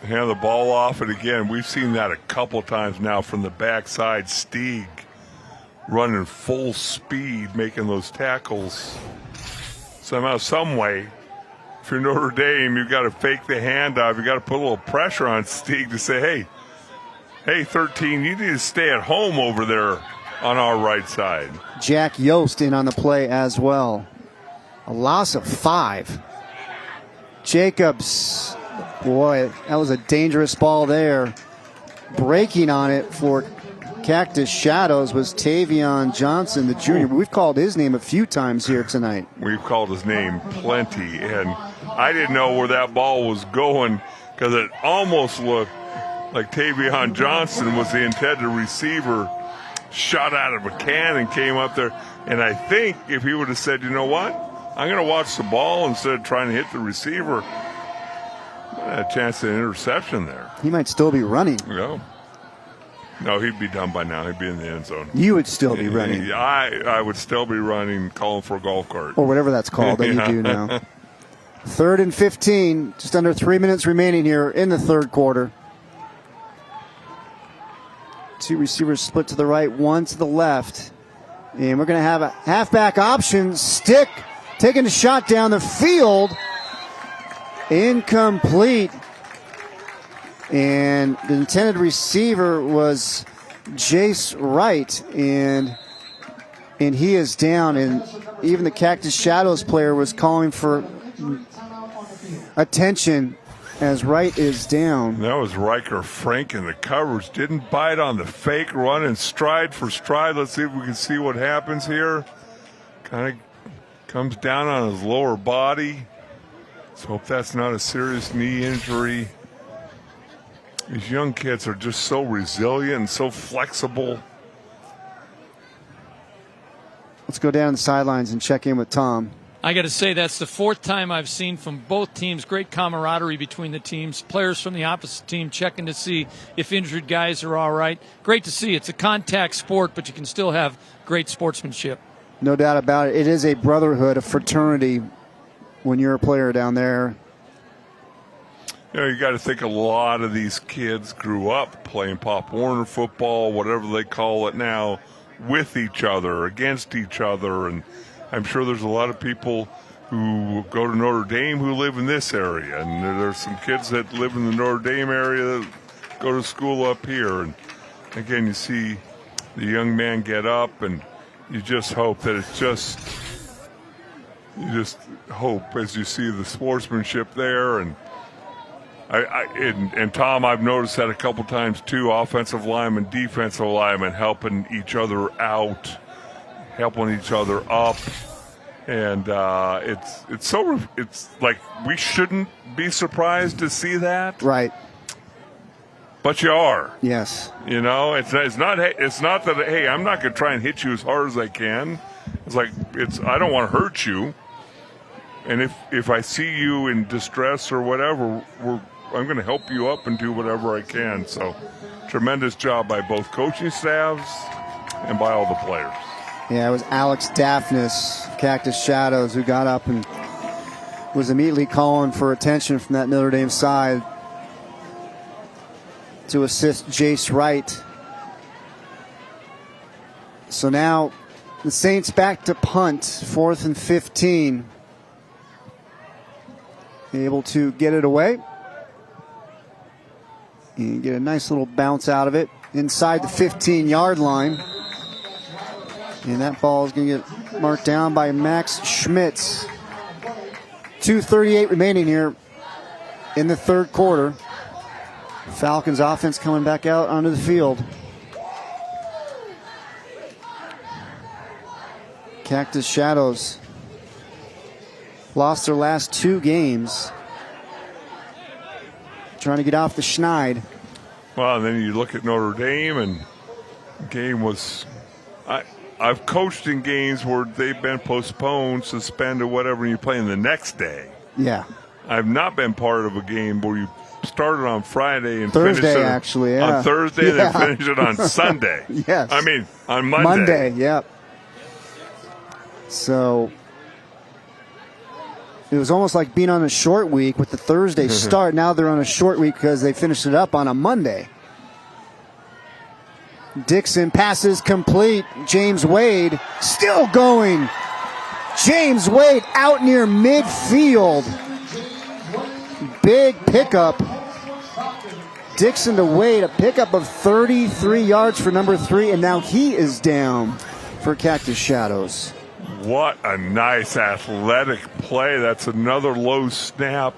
S2: Hand the ball off, and again, we've seen that a couple times now from the backside. Steeg running full speed, making those tackles. Somehow, some way, if you're Notre Dame, you've got to fake the handoff. You've got to put a little pressure on Steeg to say, hey, 13, you need to stay at home over there on our right side.
S1: Jack Yost in on the play as well. A loss of 5. Jacobs, boy, that was a dangerous ball there. Breaking on it for Cactus Shadows was Tavion Johnson, the junior. We've called his name a few times here tonight.
S2: We've called his name plenty, and I didn't know where that ball was going because it almost looked like Tavion Johnson was the intended receiver, shot out of a can and came up there. And I think if he would have said, you know what, I'm going to watch the ball instead of trying to hit the receiver, I had a chance at an interception there.
S1: He might still be running.
S2: No, he'd be done by now. He'd be in the end zone.
S1: You would still be running.
S2: I would still be running, calling for a golf cart.
S1: Or whatever that's called that you do now. 3rd and 15, just under 3 minutes remaining here in the third quarter. 2 receivers split to the right, 1 to the left. And we're going to have a halfback option. Stick taking a shot down the field. Incomplete. And the intended receiver was Jace Wright. And he is down. And even the Cactus Shadows player was calling for attention as Wright is down.
S2: That was Riker Frank in the coverage. Didn't bite on the fake, running stride for stride. Let's see if we can see what happens here. Kind of comes down on his lower body. Let's hope that's not a serious knee injury. These young kids are just so resilient and so flexible.
S1: Let's go down the sidelines and check in with Tom.
S19: I got to say, that's the fourth time I've seen from both teams great camaraderie between the teams. Players from the opposite team checking to see if injured guys are all right. Great to see. It's a contact sport, but you can still have great sportsmanship.
S1: No doubt about it. It is a brotherhood, a fraternity when you're a player down there.
S2: You know, you got to think a lot of these kids grew up playing Pop Warner football, whatever they call it now, with each other, against each other, and I'm sure there's a lot of people who go to Notre Dame who live in this area, and there's some kids that live in the Notre Dame area that go to school up here. And again, you see the young man get up, and you just hope that it's just, you just hope as you see the sportsmanship there. And and Tom, I've noticed that a couple times too, offensive linemen, defensive linemen helping each other out, helping each other up. And it's like we shouldn't be surprised to see that.
S1: Right.
S2: But you are.
S1: Yes.
S2: You know, it's not that, hey, I'm not going to try and hit you as hard as I can. It's like, I don't want to hurt you. And if I see you in distress or whatever, I'm going to help you up and do whatever I can. So, tremendous job by both coaching staffs and by all the players.
S1: Yeah, it was Alex Daphnis, Cactus Shadows, who got up and was immediately calling for attention from that Notre Dame side to assist Jace Wright. So now the Saints back to punt, 4th and 15. Able to get it away and get a nice little bounce out of it inside the 15-yard line. And that ball is going to get marked down by Max Schmitz. 2:38 remaining here in the third quarter. Falcons offense coming back out onto the field. Cactus Shadows lost their last 2 games. Trying to get off the schneid.
S2: Well, and then you look at Notre Dame, and the game was... I've coached in games where they've been postponed, suspended, whatever, and you're playing the next day.
S1: Yeah.
S2: I've not been part of a game where you started on Friday and
S1: Thursday,
S2: finished it
S1: actually, yeah.
S2: on Thursday and then finished it on Sunday.
S1: Yes.
S2: I mean, on Monday.
S1: Monday, yep. So it was almost like being on a short week with the Thursday start. Now they're on a short week because they finished it up on a Monday. Dixon passes complete. James Wade still going. James Wade out near midfield. Big pickup. Dixon to Wade, a pickup of 33 yards for number 3, and now he is down for Cactus Shadows.
S2: What a nice athletic play. That's another low snap.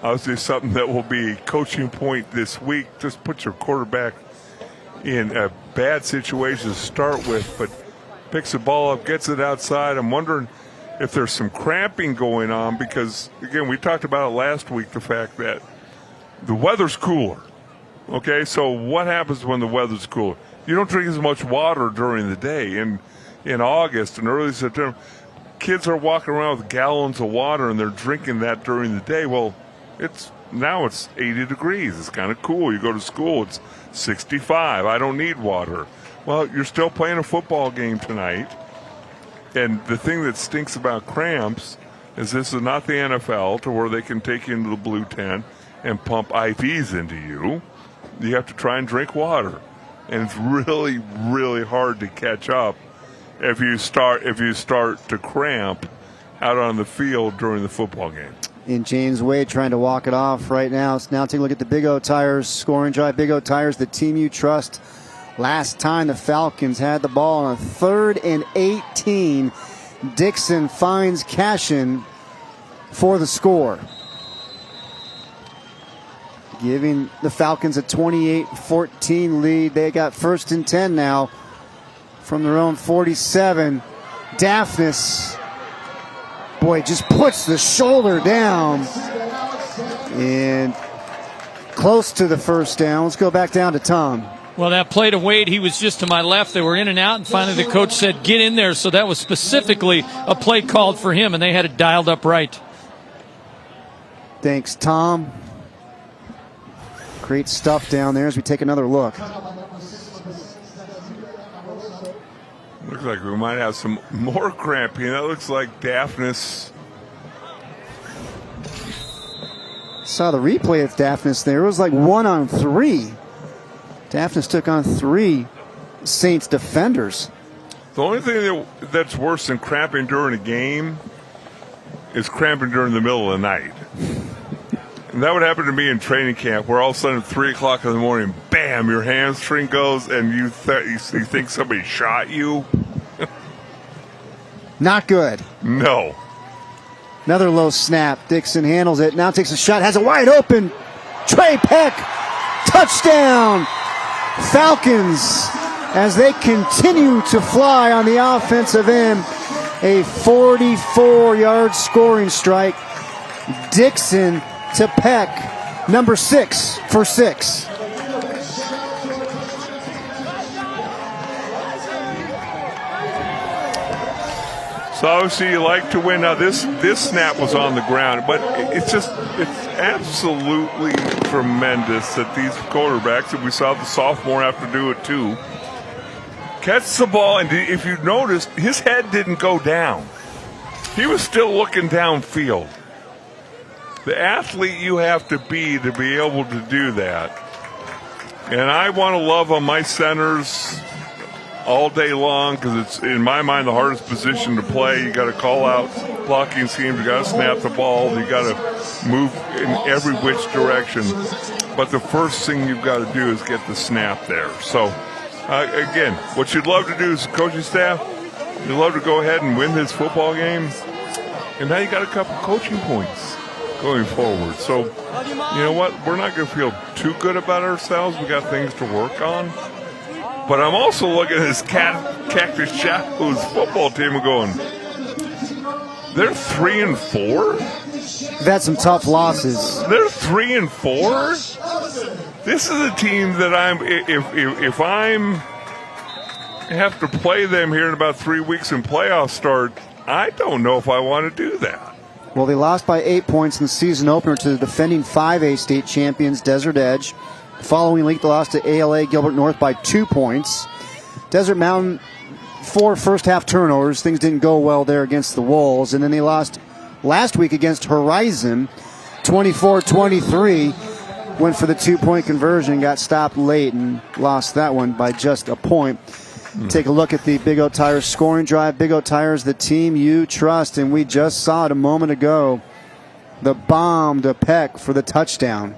S2: Obviously something that will be a coaching point this week. Just put your quarterback in a bad situation to start with, but picks the ball up, gets it outside. I'm wondering if there's some cramping going on because, again, we talked about it last week, the fact that the weather's cooler. Okay, so what happens when the weather's cooler? You don't drink as much water during the day. In August and early September, kids are walking around with gallons of water and they're drinking that during the day. Well, now it's 80 degrees. It's kind of cool. You go to school, it's 65. I don't need water. Well, you're still playing a football game tonight. And the thing that stinks about cramps is this is not the NFL to where they can take you into the blue tent and pump IVs into you. You have to try and drink water. And it's really, really hard to catch up if you start to cramp out on the field during the football game.
S1: And James Wade trying to walk it off right now. So now take a look at the Big O Tires scoring drive. Big O Tires, the team you trust. Last time the Falcons had the ball on a 3rd and 18. Dixon finds Cashin for the score. giving the Falcons a 28-14 lead. They got 1st and 10 now from their own 47. Daphnis, boy, just puts the shoulder down and close to the first down. Let's go back down to Tom.
S19: Well, that play to Wade, he was just to my left. They were in and out, and finally the coach said, get in there. So that was specifically a play called for him, and they had it dialed up right.
S1: Thanks, Tom. Great stuff down there as we take another look.
S2: Looks like we might have some more cramping. That looks like Daphnis.
S1: Saw the replay of Daphnis there. It was like 1-on-3. Daphnis took on 3 Saints defenders.
S2: The only thing that's worse than cramping during a game is cramping during the middle of the night. And that would happen to me in training camp, where all of a sudden at 3 o'clock in the morning, bam, your hamstring goes, and you think somebody shot you.
S1: Not good.
S2: No.
S1: Another low snap. Dixon handles it. Now takes a shot. Has a wide open. Trey Peck. Touchdown. Falcons as they continue to fly on the offensive end. A 44-yard scoring strike. Dixon to Peck. Number 6 for 6.
S2: So obviously you like to win. Now this snap was on the ground, but it's absolutely tremendous that these quarterbacks, and we saw the sophomore have to do it too, catch the ball, and if you noticed, his head didn't go down. He was still looking downfield. The athlete you have to be able to do that. And I want to love on my centers all day long, because it's, in my mind, the hardest position to play. You got to call out blocking schemes. You got to snap the ball. You got to move in every which direction. But the first thing you've got to do is get the snap there. So, again, what you'd love to do as a coaching staff, you'd love to go ahead and win this football game. And now you got a couple coaching points going forward. So, you know what? We're not going to feel too good about ourselves. We got things to work on. But I'm also looking at this Cactus Shadows football team and going, they're 3-4?
S1: They've had some tough losses.
S2: They're 3-4? This is a team that if I'm have to play them here in about 3 weeks and playoffs start, I don't know if I want to do that.
S1: Well, they lost by 8 points in the season opener to the defending 5A state champions, Desert Edge. The following week, they lost to ALA Gilbert North by 2 points. Desert Mountain, 4 first-half turnovers. Things didn't go well there against the Wolves. And then they lost last week against Horizon, 24-23. Went for the 2-point conversion, got stopped late, and lost that one by just a point. Take a look at the Big O Tires scoring drive. Big O Tires, the team you trust, and we just saw it a moment ago. The bomb to Peck for the touchdown.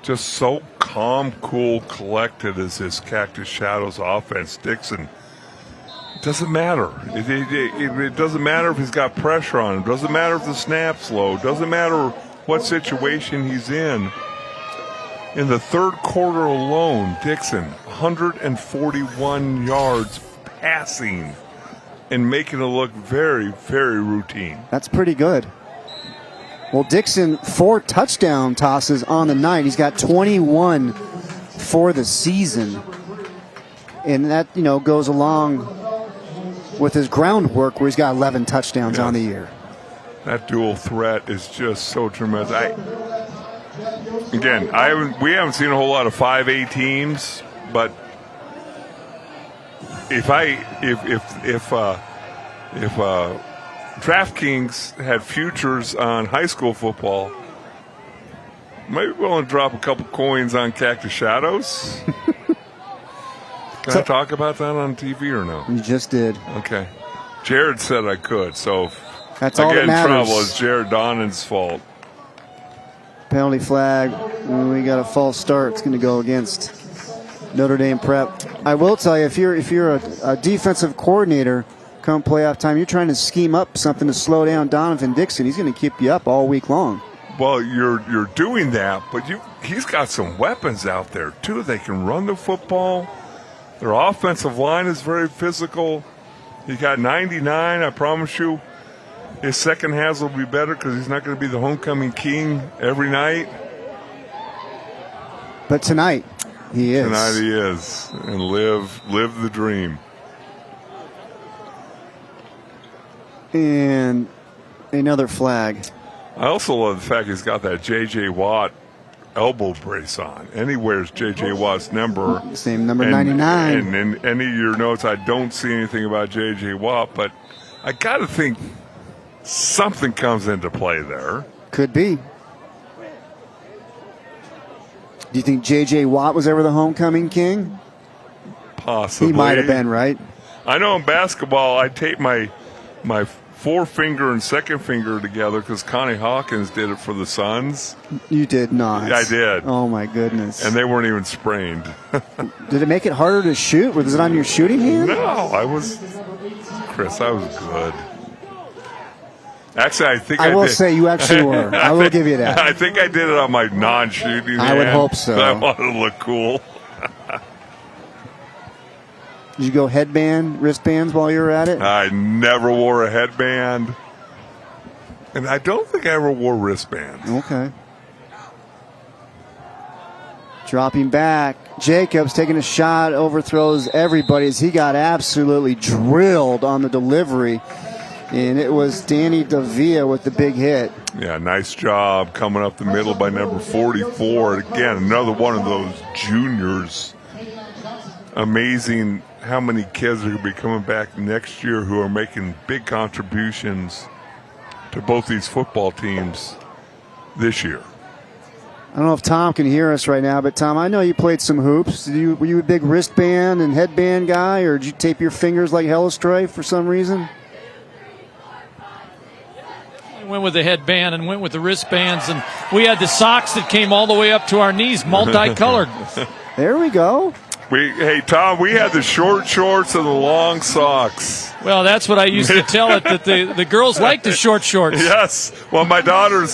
S2: Just so calm, cool, collected as this Cactus Shadows offense. Dixon, it doesn't matter. It doesn't matter if he's got pressure on him. Doesn't matter if the snap's low. Doesn't matter what situation he's in. In the third quarter alone, Dixon, 141 yards passing and making it look very, very routine.
S1: That's pretty good. Well, Dixon, 4 touchdown tosses on the night. He's got 21 for the season. And that, goes along with his groundwork where he's got 11 touchdowns on the year.
S2: That dual threat is just so tremendous. We haven't seen a whole lot of 5A teams, but if DraftKings had futures on high school football, maybe willing to drop a couple coins on Cactus Shadows. Can I talk about that on TV or no?
S1: You just did.
S2: Okay. Jared said I could, so
S1: that's all that matters.
S2: I get in trouble. It's Jared Donan's fault.
S1: Penalty flag. We got a false start. It's going to go against Notre Dame Prep. I will tell you, if you're a defensive coordinator, come playoff time, you're trying to scheme up something to slow down Donovan Dixon. He's going to keep you up all week long.
S2: Well, you're doing that, but he's got some weapons out there too. They can run the football. Their offensive line is very physical. He got 99. I promise you, his second halves will be better because he's not going to be the homecoming king every night.
S1: But tonight, he is.
S2: Tonight he is, and live the dream.
S1: And another flag.
S2: I also love the fact he's got that J.J. Watt elbow brace on. And he wears J.J. Watt's number.
S1: Same number, 99.
S2: And in any of your notes, I don't see anything about J.J. Watt, but I got to think something comes into play there.
S1: Could be. Do you think J.J. Watt was ever the homecoming king?
S2: Possibly.
S1: He might have been, right?
S2: I know in basketball, I tape my forefinger and second finger together because Connie Hawkins did it for the Suns.
S1: You did not.
S2: I did.
S1: Oh, my goodness.
S2: And they weren't even sprained.
S1: Did it make it harder to shoot? Was it on your shooting hand?
S2: No, Chris, I was good. Actually, I think I
S1: will
S2: did.
S1: say you actually were. I will give you that.
S2: I think I did it on my non-shooting hand.
S1: I would hope so.
S2: I wanted to look cool.
S1: Did you go wristbands while you were at it?
S2: I never wore a headband. And I don't think I ever wore wristbands.
S1: Okay. Dropping back. Jacobs taking a shot, overthrows everybody as he got absolutely drilled on the delivery. And it was Danny Davia with the big hit.
S2: Yeah, nice job coming up the middle by number 44. Again, another one of those juniors. Amazing how many kids are going to be coming back next year who are making big contributions to both these football teams this year.
S1: I don't know if Tom can hear us right now, but Tom, I know you played some hoops. Were you a big wristband and headband guy, or did you tape your fingers like Hellestray for some reason?
S19: I went with the headband and went with the wristbands, and we had the socks that came all the way up to our knees, multicolored.
S1: There we go.
S2: Hey, Tom, we had the short shorts and the long socks.
S19: Well, that's what I used to tell it, that the girls like the short shorts.
S2: Yes. Well, my daughter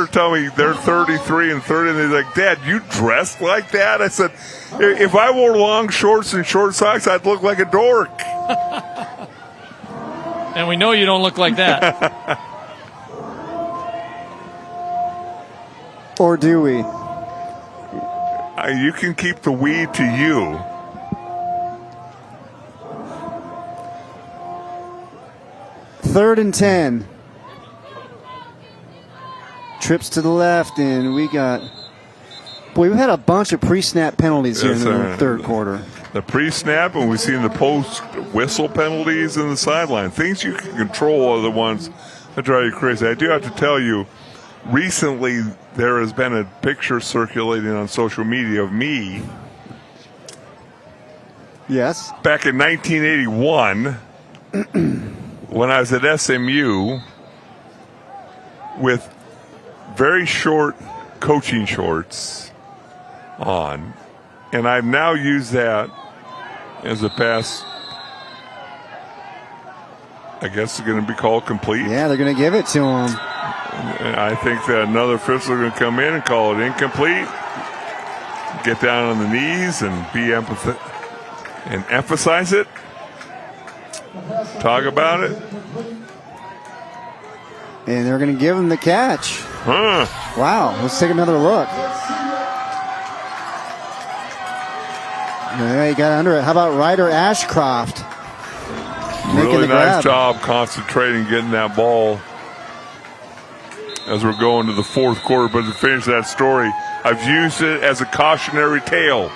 S2: told me they're 33 and 30, and they're like, Dad, you dressed like that? I said, if I wore long shorts and short socks, I'd look like a dork.
S19: And we know you don't look like that.
S1: Or do we?
S2: You can keep the weed to you.
S1: Third and 10. Trips to the left, and we've had a bunch of pre-snap penalties here in the third quarter.
S2: The pre-snap, and we've seen the post-whistle penalties in the sideline. Things you can control are the ones that drive you crazy. I do have to tell you, recently there has been a picture circulating on social media of me.
S1: Yes.
S2: Back in 1981, when I was at SMU, with very short coaching shorts on. And I've now used that as a pass. I guess it's going to be called complete.
S1: Yeah, they're going to give it to him.
S2: I think that another official is going to come in and call it incomplete. Get down on the knees and be and emphasize it. Talk about it.
S1: And they're going to give him the catch.
S2: Huh.
S1: Wow, let's take another look. Yeah, he got under it. How about Ryder Ashcroft?
S2: Really nice job concentrating, getting that ball as we're going to the fourth quarter. But to finish that story, I've used it as a cautionary tale.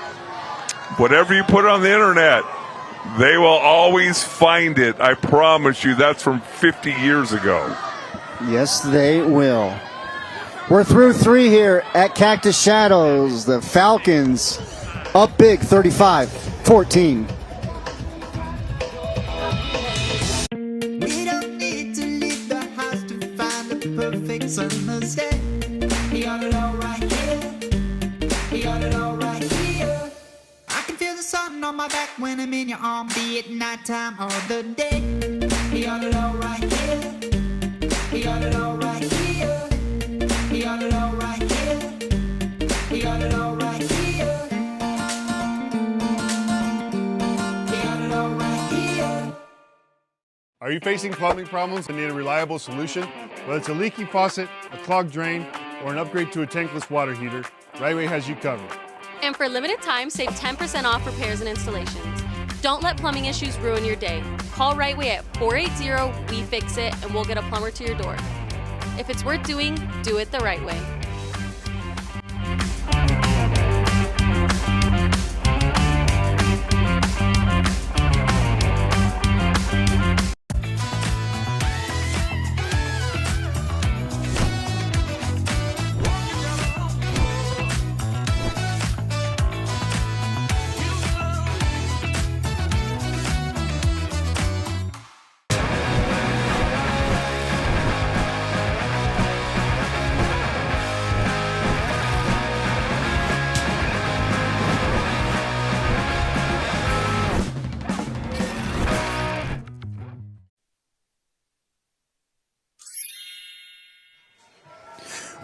S2: Whatever you put on the internet, they will always find it. I promise you, that's from 50 years ago.
S1: Yes, they will. We're through 3 here at Cactus Shadows. The Falcons up big, 35-14.
S14: We don't need to leave the house to find the perfect summer's day. We got it all right here. We got it all right here. I can feel the sun on my back when I'm in your arm, be it nighttime or the day. We got it all right here. We got it all right here.
S3: Are you facing plumbing problems and need a reliable solution? Whether it's a leaky faucet, a clogged drain, or an upgrade to a tankless water heater, Rightway has you covered.
S8: And for a limited time, save 10% off repairs and installations. Don't let plumbing issues ruin your day. Call Rightway at 480-WE-FIX-IT and we'll get a plumber to your door. If it's worth doing, do it the right way.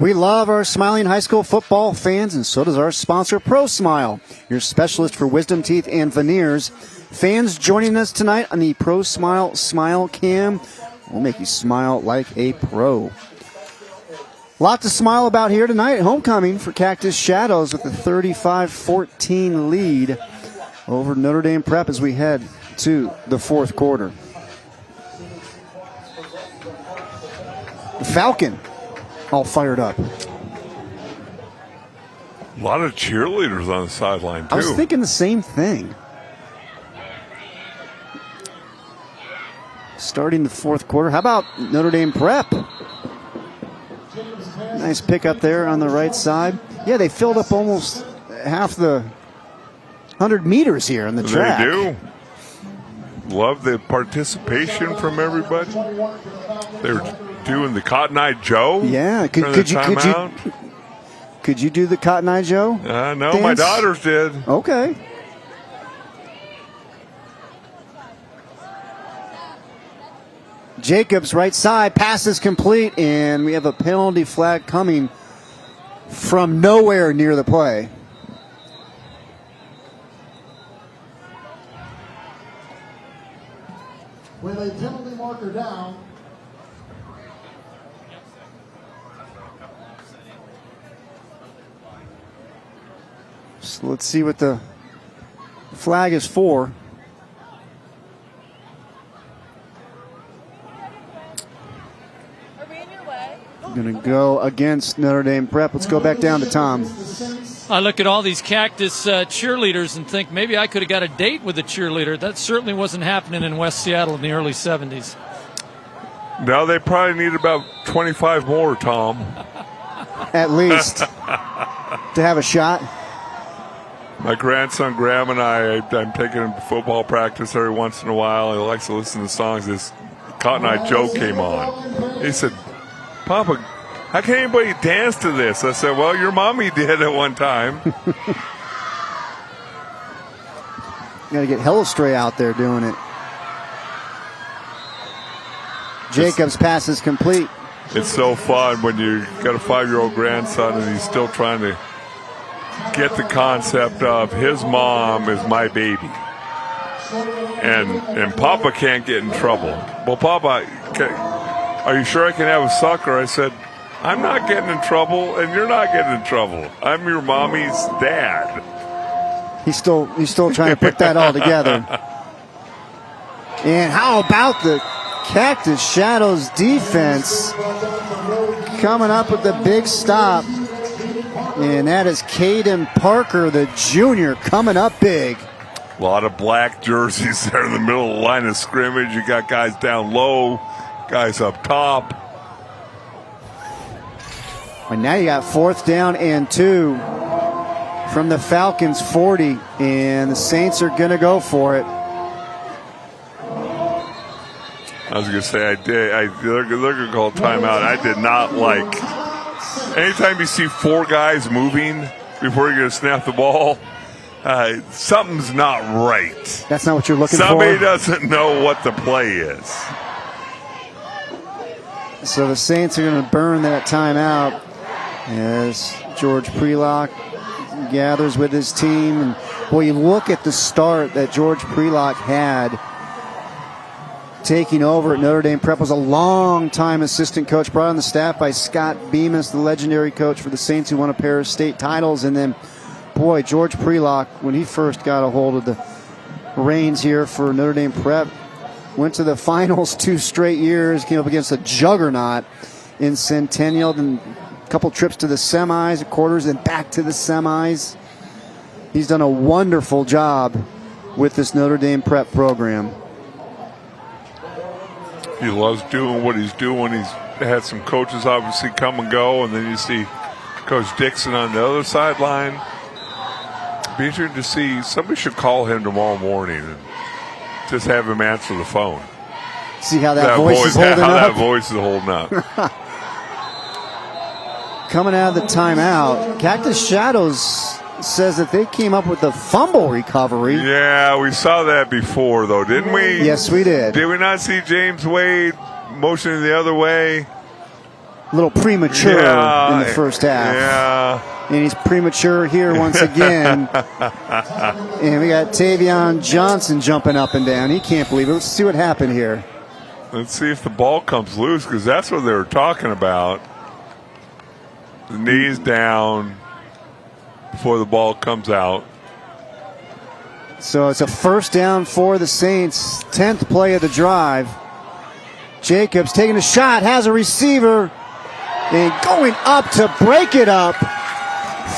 S1: We love our smiling high school football fans, and so does our sponsor, ProSmile, your specialist for wisdom teeth and veneers. Fans joining us tonight on the ProSmile Smile Cam will make you smile like a pro. Lot to smile about here tonight. Homecoming for Cactus Shadows with a 35-14 lead over Notre Dame Prep as we head to the fourth quarter. The Falcon all fired up.
S2: A lot of cheerleaders on the sideline, too.
S1: I was thinking the same thing. Starting the fourth quarter. How about Notre Dame Prep? Nice pick up there on the right side. Yeah, they filled up almost half the 100 meters here in the track.
S2: They do. Love the participation from everybody. They're doing the Cotton Eye Joe.
S1: Yeah, could you do the Cotton Eye Joe?
S2: No,
S1: dance?
S2: My daughters did.
S1: Okay. Jacobs right side, pass is complete, and we have a penalty flag coming from nowhere near the play.
S5: With a penalty marker down.
S1: So let's see what the flag is for. Going to go against Notre Dame Prep. Let's go back down to Tom.
S19: I look at all these Cactus cheerleaders and think maybe I could have got a date with a cheerleader. That certainly wasn't happening in West Seattle in the early 70s.
S2: No, they probably need about 25 more, Tom.
S1: At least to have a shot.
S2: My grandson Graham and I'm taking him to football practice every once in a while. He likes to listen to songs. This Cotton Eye Joe came on. He said, Papa, how can anybody dance to this? I said, well, your mommy did at one time.
S1: Got to get Hellestray out there doing it. Jacobs pass is complete.
S2: It's so fun when you got a 5-year-old grandson and he's still trying to get the concept of his mom is my baby. And Papa can't get in trouble. Well, Papa, are you sure I can have a sucker? I said, I'm not getting in trouble, and you're not getting in trouble. I'm your mommy's dad.
S1: He's still trying to put that all together. And how about the Cactus Shadows defense coming up with the big stop? And that is Caden Parker, the junior, coming up big.
S2: A lot of black jerseys there in the middle of the line of scrimmage. You got guys down low, guys up top.
S1: And now you got 4th down and 2 from the Falcons 40, and the Saints are going to go for it.
S2: I was going to say, they're going to call timeout. I did not like. Anytime you see 4 guys moving before you're going to snap the ball, something's not right.
S1: That's not what you're looking
S2: Somebody
S1: for?
S2: doesn't know what the play is.
S1: So the Saints are going to burn that timeout as George Prelock gathers with his team. And boy, you look at the start that George Prelock had. taking over at Notre Dame Prep, was a long-time assistant coach, brought on the staff by Scott Bemis, the legendary coach for the Saints who won a pair of state titles. And then, boy, George Prelock, when he first got a hold of the reins here for Notre Dame Prep, went to the finals 2 straight years, came up against a juggernaut in Centennial, and a couple trips to the semis, quarters, and back to the semis. He's done a wonderful job with this Notre Dame Prep program.
S2: He loves doing what he's doing. He's had some coaches obviously come and go, and then you see Coach Dixon on the other sideline. Be interesting to see. Somebody should call him tomorrow morning and just have him answer the phone.
S1: See how that voice is holding up?
S2: That voice is holding up.
S1: Coming out of the timeout, Cactus Shadows says that they came up with the fumble recovery.
S2: Yeah, we saw that before, though, didn't we?
S1: Yes, we did.
S2: Did we not see James Wade motioning the other way?
S1: A little premature in the first half.
S2: Yeah.
S1: And he's premature here once again. And we got Tavion Johnson jumping up and down. He can't believe it. Let's see what happened here.
S2: Let's see if the ball comes loose, because that's what they were talking about. The knees down before the ball comes out.
S1: So it's a first down for the Saints. 10th play of the drive. Jacobs taking a shot, has a receiver, and going up to break it up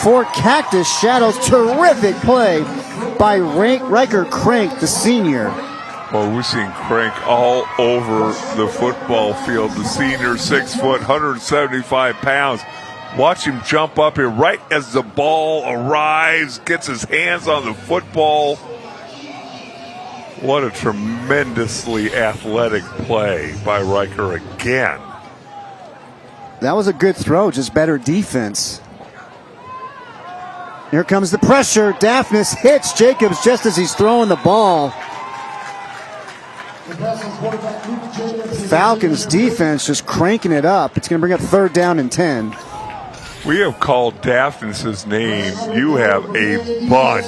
S1: for Cactus Shadows. Terrific play by Riker Crank, the senior.
S2: Well, we've seen Crank all over the football field. The senior, 6 foot, 175 pounds. Watch him jump up here right as the ball arrives, gets his hands on the football. What a tremendously athletic play by Riker again.
S1: That was a good throw, just better defense. Here comes the pressure. Daphnis hits Jacobs just as he's throwing the ball. Falcons defense just cranking it up. It's going to bring up 3rd down and 10.
S2: We have called Daphnis' name. You have a bunch.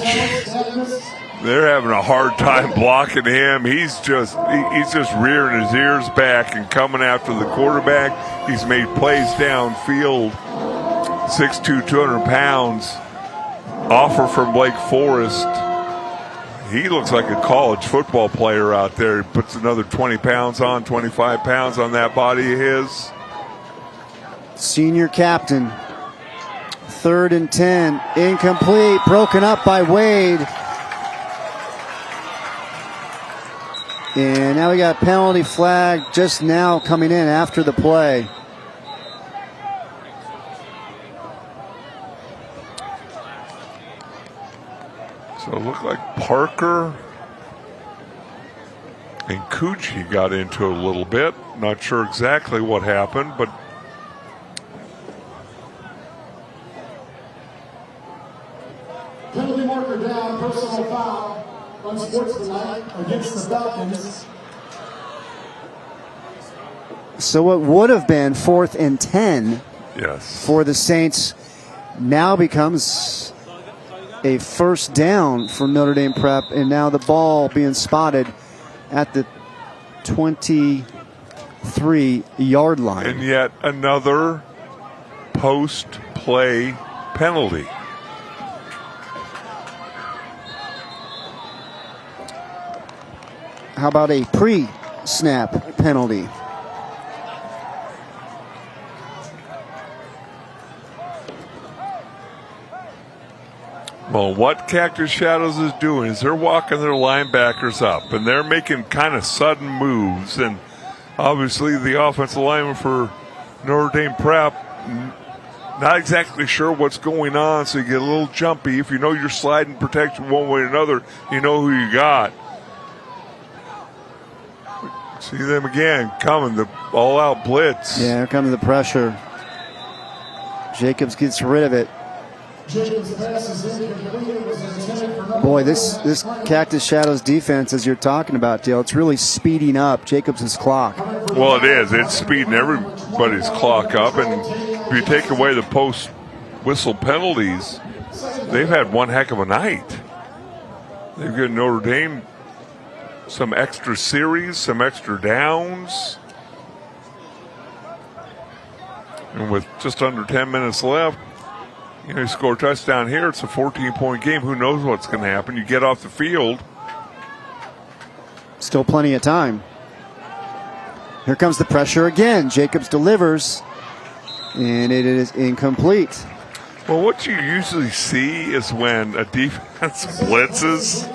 S2: They're having a hard time blocking him. He's just rearing his ears back and coming after the quarterback. He's made plays downfield. 6'2", 200 pounds. Offer from Lake Forest. He looks like a college football player out there. He puts another 20 pounds on, 25 pounds on that body of his.
S1: Senior captain. 3rd and 10. Incomplete. Broken up by Wade. And now we got penalty flag just now coming in after the play.
S2: So it looked like Parker and Coochie got into it a little bit. Not sure exactly what happened, but
S5: penalty marker down, personal foul, unsportsmanlike against the Falcons.
S1: So what would have been 4th and 10 for the Saints now becomes a first down for Notre Dame Prep, and now the ball being spotted at the 23-yard line.
S2: And yet another post-play penalty.
S1: How about a pre-snap penalty?
S2: Well, what Cactus Shadows is doing is they're walking their linebackers up, and they're making kind of sudden moves. And obviously the offensive lineman for Notre Dame Prep, not exactly sure what's going on, so you get a little jumpy. If you know you're sliding protection one way or another, you know who you got. See them again coming, the all-out blitz.
S1: Yeah, here comes the pressure. Jacobs gets rid of it. Boy, this Cactus Shadows defense, as you're talking about, Dale, it's really speeding up Jacobs' clock.
S2: Well, it is. It's speeding everybody's clock up. And if you take away the post-whistle penalties, they've had one heck of a night. They've got Notre Dame some extra series, some extra downs. And with just under 10 minutes left, you score a touchdown here. It's a 14-point game. Who knows what's going to happen? You get off the field.
S1: Still plenty of time. Here comes the pressure again. Jacobs delivers, and it is incomplete.
S2: Well, what you usually see is when a defense blitzes,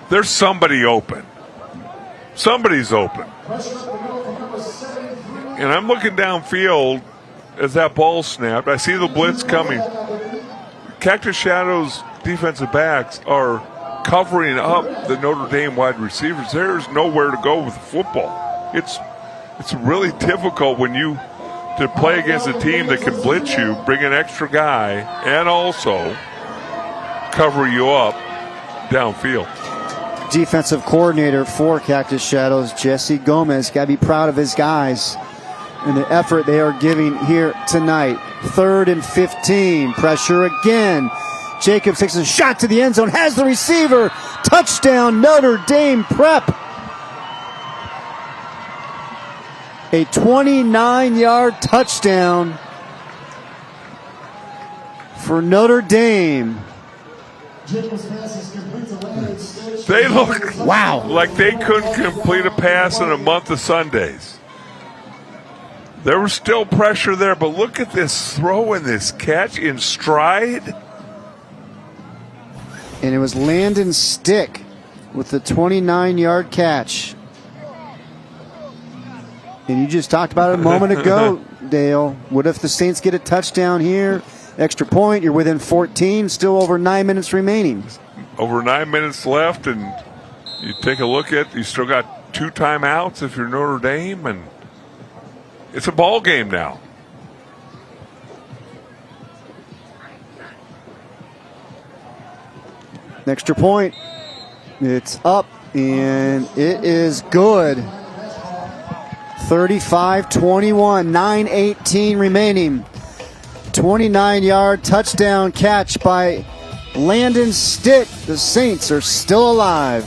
S2: there's somebody open. Somebody's open. And I'm looking downfield as that ball snapped. I see the blitz coming. Cactus Shadows defensive backs are covering up the Notre Dame wide receivers. There's nowhere to go with the football. It's really difficult when you to play against a team that can blitz you, bring an extra guy, and also cover you up downfield.
S1: Defensive coordinator for Cactus Shadows, Jesse Gomez, got to be proud of his guys and the effort they are giving here tonight. 3rd and 15. Pressure again. Jacobs takes a shot to the end zone, has the receiver. Touchdown, Notre Dame Prep. A 29-yard touchdown for Notre Dame.
S2: They look like they couldn't complete a pass in a month of Sundays. There was still pressure there, but look at this throw and this catch in stride.
S1: And it was Landon Stick with the 29-yard catch. And you just talked about it a moment ago, Dale. What if the Saints get a touchdown here? Extra point, you're within 14, still over 9 minutes remaining.
S2: Over 9 minutes left, and you take a look at, you still got 2 timeouts if you're Notre Dame, and it's a ball game now.
S1: Extra point, it's up, and it is good. 35-21, 9:18 remaining. 29-yard touchdown catch by Landon Stitt. The Saints are still alive.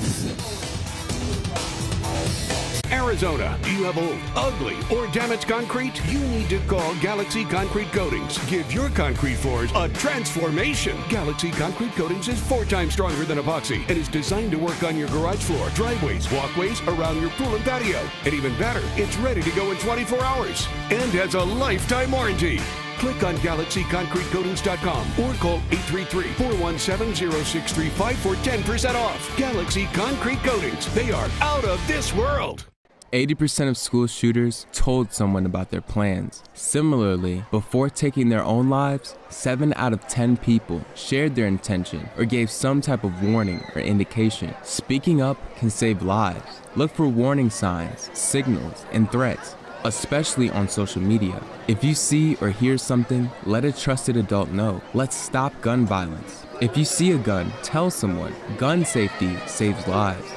S10: Arizona, do you have old, ugly, or damaged concrete? You need to call Galaxy Concrete Coatings. Give your concrete floors a transformation. Galaxy Concrete Coatings is 4 times stronger than epoxy and is designed to work on your garage floor, driveways, walkways, around your pool and patio. And even better, it's ready to go in 24 hours and has a lifetime warranty. Click on GalaxyConcreteCoatings.com or call 833-417-0635 for 10% off. Galaxy Concrete Coatings. They are out of this world.
S13: 80% of school shooters told someone about their plans. Similarly, before taking their own lives, 7 out of 10 people shared their intention or gave some type of warning or indication. Speaking up can save lives. Look for warning signs, signals, and threats, especially on social media. If you see or hear something, let a trusted adult know. Let's stop gun violence. If you see a gun, tell someone. Gun safety saves lives.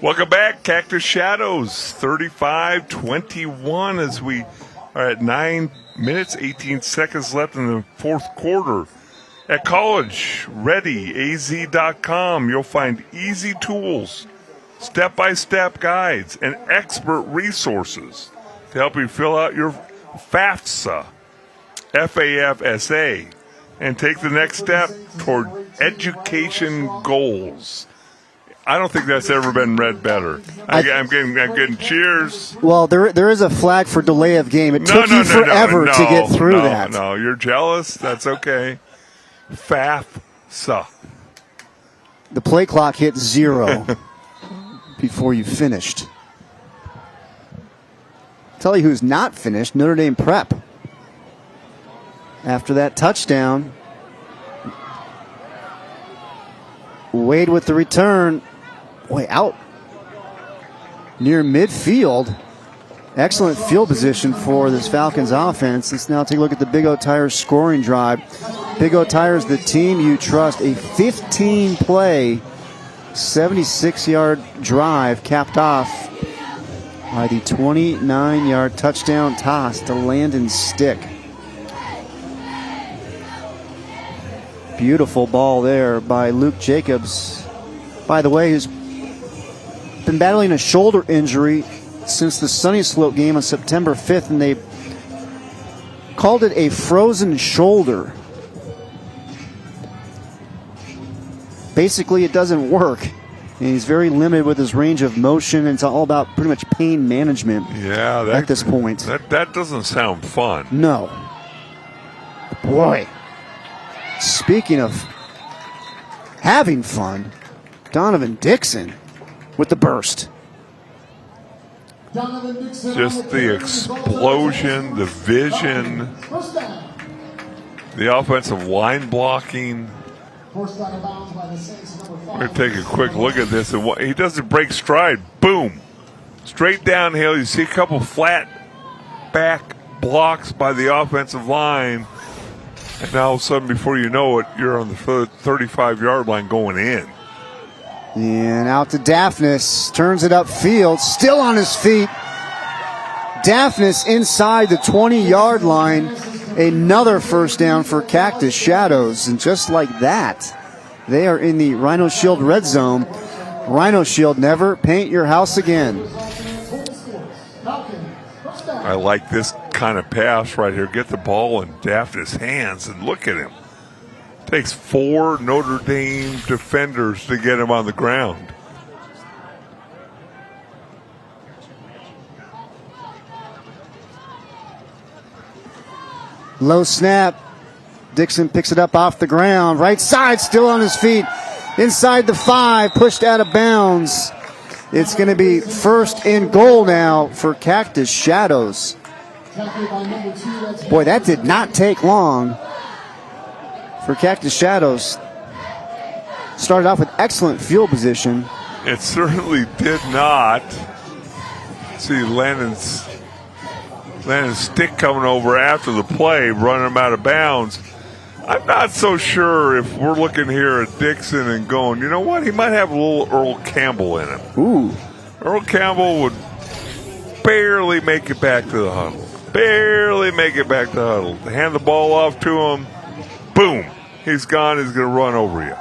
S2: Welcome back, Cactus Shadows, 35-21 as we are at 9 minutes, 18 seconds left in the fourth quarter. At collegereadyaz.com, you'll find easy tools, step-by-step guides, and expert resources to help you fill out your FAFSA, F-A-F-S-A, and take the next step toward education goals. I don't think that's ever been read better. I'm getting cheers.
S1: Well, there is a flag for delay of game. It took you forever to get through that.
S2: No, you're jealous. That's okay. FAFSA.
S1: The play clock hit 0 before you finished. Tell you who's not finished, Notre Dame Prep. After that touchdown, Wade with the return. Way out near midfield. Excellent field position for this Falcons offense. Let's now take a look at the Big O Tires scoring drive. Big O Tires, the team you trust. A 15-play, 76-yard drive capped off by the 29-yard touchdown toss to Landon Stick. Beautiful ball there by Luke Jacobs. By the way, who's been battling a shoulder injury since the Sunny Slope game on September 5th, and they called it a frozen shoulder. Basically, it doesn't work. And he's very limited with his range of motion. It's all about pretty much pain management at this point.
S2: That doesn't sound fun.
S1: No. Boy, speaking of having fun, Donovan Dixon with the burst.
S2: Just the explosion, the vision, the offensive line blocking. We're going to take a quick look at this. And he doesn't break stride. Boom. Straight downhill. You see a couple flat back blocks by the offensive line. And now all of a sudden, before you know it, you're on the 35-yard line going in.
S1: And out to Daphnis. Turns it upfield. Still on his feet. Daphnis inside the 20-yard line. Another first down for Cactus Shadows. And just like that, they are in the Rhino Shield red zone. Rhino Shield, never paint your house again.
S2: I like this kind of pass right here. Get the ball in Daphnis' hands and look at him. Takes 4 Notre Dame defenders to get him on the ground.
S1: Low snap. Dixon picks it up off the ground. Right side, still on his feet. Inside the 5, pushed out of bounds. It's going to be first and goal now for Cactus Shadows. Boy, that did not take long for Cactus Shadows. Started off with excellent field position.
S2: It certainly did not. See Landon's stick coming over after the play, running him out of bounds. I'm not so sure if we're looking here at Dixon and going, you know what, he might have a little Earl Campbell in him.
S1: Ooh.
S2: Earl Campbell would barely make it back to the huddle. Barely make it back to the huddle. Hand the ball off to him. Boom. He's gone. He's going to run over you.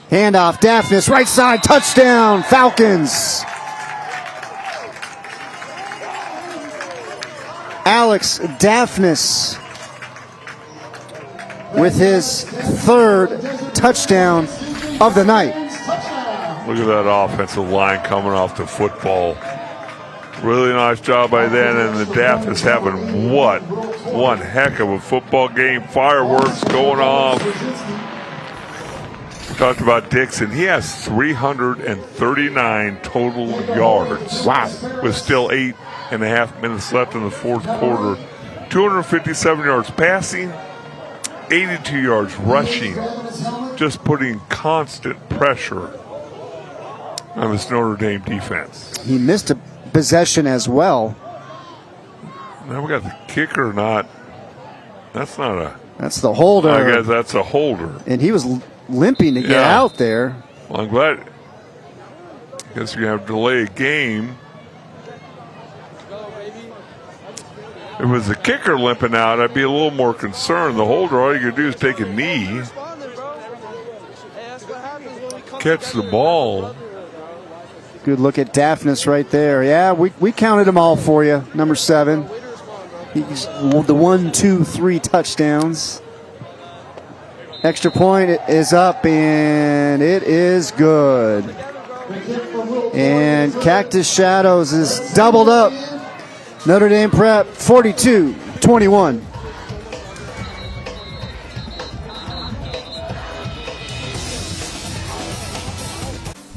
S1: Handoff, Daphnis, right side, touchdown, Falcons. Alex Daphnis with his 3rd touchdown of the night.
S2: Look at that offensive line coming off the football. Really nice job by them, and the Daphnis having one heck of a football game. Fireworks going off. We talked about Dixon. He has 339 total yards.
S1: Wow.
S2: With still 8.5 minutes left in the fourth quarter. 257 yards passing, 82 yards rushing. Just putting constant pressure on this Notre Dame defense.
S1: He missed a possession as well.
S2: Now we got the kicker that's
S1: the holder.
S2: I guess that's a holder.
S1: And he was limping to get out there.
S2: Well, I'm glad. I guess you're going to have to delay a game. If it was the kicker limping out, I'd be a little more concerned. The holder, all you can do is take a knee, catch the ball.
S1: Good look at Daphnis right there. Yeah, we counted them all for you. Number 7. He's the 1, 2, 3 touchdowns. Extra point is up, and it is good. And Cactus Shadows is doubled up. Notre Dame Prep 42-21.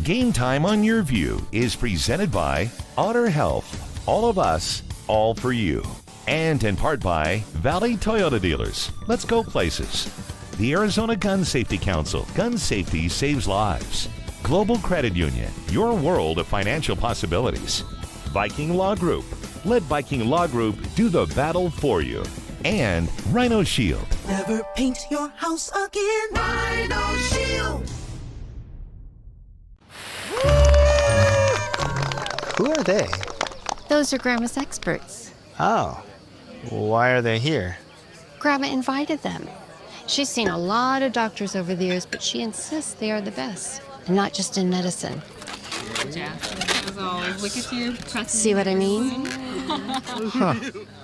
S9: Game Time on Your View is presented by Honor Health, all of us, all for you. And in part by Valley Toyota Dealers. Let's go places. The Arizona Gun Safety Council. Gun safety saves lives. Global Credit Union. Your world of financial possibilities. Viking Law Group. Let Viking Law Group do the battle for you. And Rhino Shield.
S14: Never paint your house again. Rhino Shield.
S12: Who are they?
S21: Those are Grandma's experts.
S12: Oh, why are they here?
S21: Grandma invited them. She's seen a lot of doctors over the years, but she insists they are the best, and not just in medicine.
S12: Yeah, as always, look at you.
S21: See what I mean?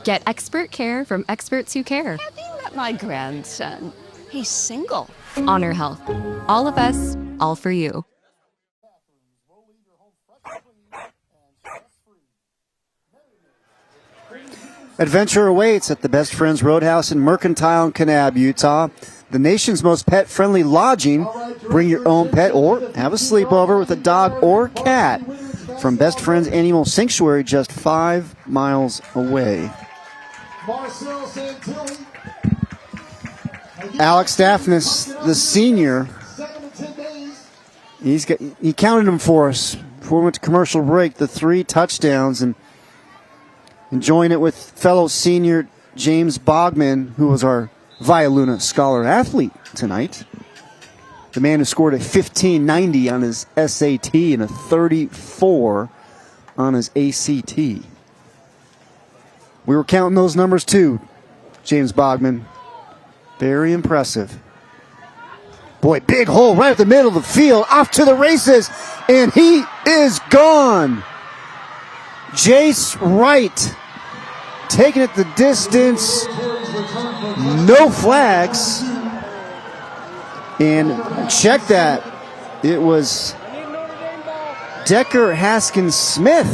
S25: Get expert care from experts who care.
S12: Have you met my grandson? He's single.
S25: Honor Health. All of us, all for you.
S1: Adventure awaits at the Best Friends Roadhouse in Mercantile and Kanab, Utah. The nation's most pet-friendly lodging. Bring your own pet or have a sleepover with a dog or cat from Best Friends Animal Sanctuary just 5 miles away. Alex Daphnis, the senior, he counted them for us before we went to commercial break, the 3 touchdowns, and enjoying it with fellow senior James Bogman, who was our Via Luna Scholar athlete tonight. The man who scored a 1590 on his SAT and a 34 on his ACT. We were counting those numbers too, James Bogman. Very impressive. Boy, big hole right at the middle of the field, off to the races, and he is gone. Jace Wright taking it the distance, no flags, and check that, it was Decker Haskins Smith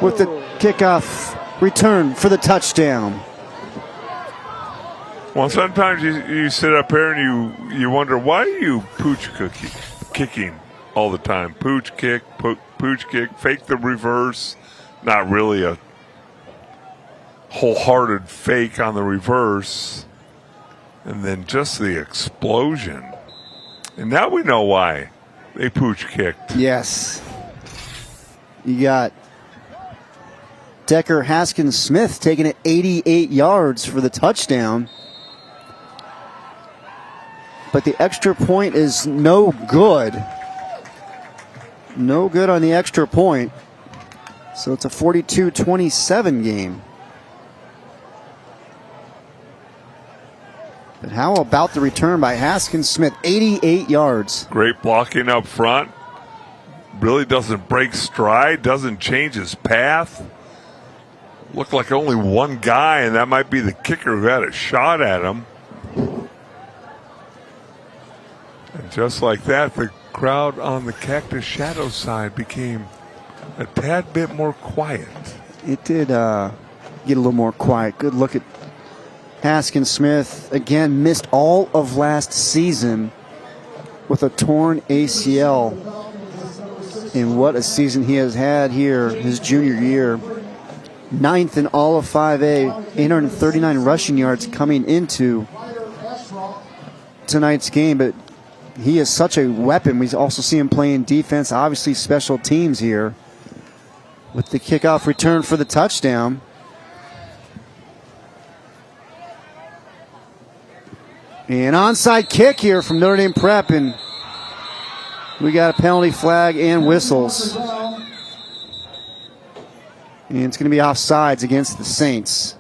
S1: with the kickoff return for the touchdown.
S2: Well, sometimes you sit up here and you wonder, why are you pooch kicking all the time? Pooch kick, fake the reverse. Not really a wholehearted fake on the reverse. And then just the explosion. And now we know why they pooch kicked.
S1: Yes. You got Decker Haskins Smith taking it 88 yards for the touchdown. But the extra point is no good. No good on the extra point. So it's a 42-27 game. But how about the return by Haskins Smith? 88 yards.
S2: Great blocking up front. Really doesn't break stride, doesn't change his path. Looked like only one guy, and that might be the kicker who had a shot at him. And just like that, the crowd on the Cactus Shadow side became a tad bit more quiet.
S1: It did get a little more quiet. Good look at Haskins Smith. Again, missed all of last season with a torn ACL. And what a season he has had here his junior year. 9th in all of 5A, 839 rushing yards coming into tonight's game. But he is such a weapon. We also see him playing defense, obviously special teams here. With the kickoff return for the touchdown. An onside kick here from Notre Dame Prep, and we got a penalty flag and whistles. And it's going to be offsides against the Saints.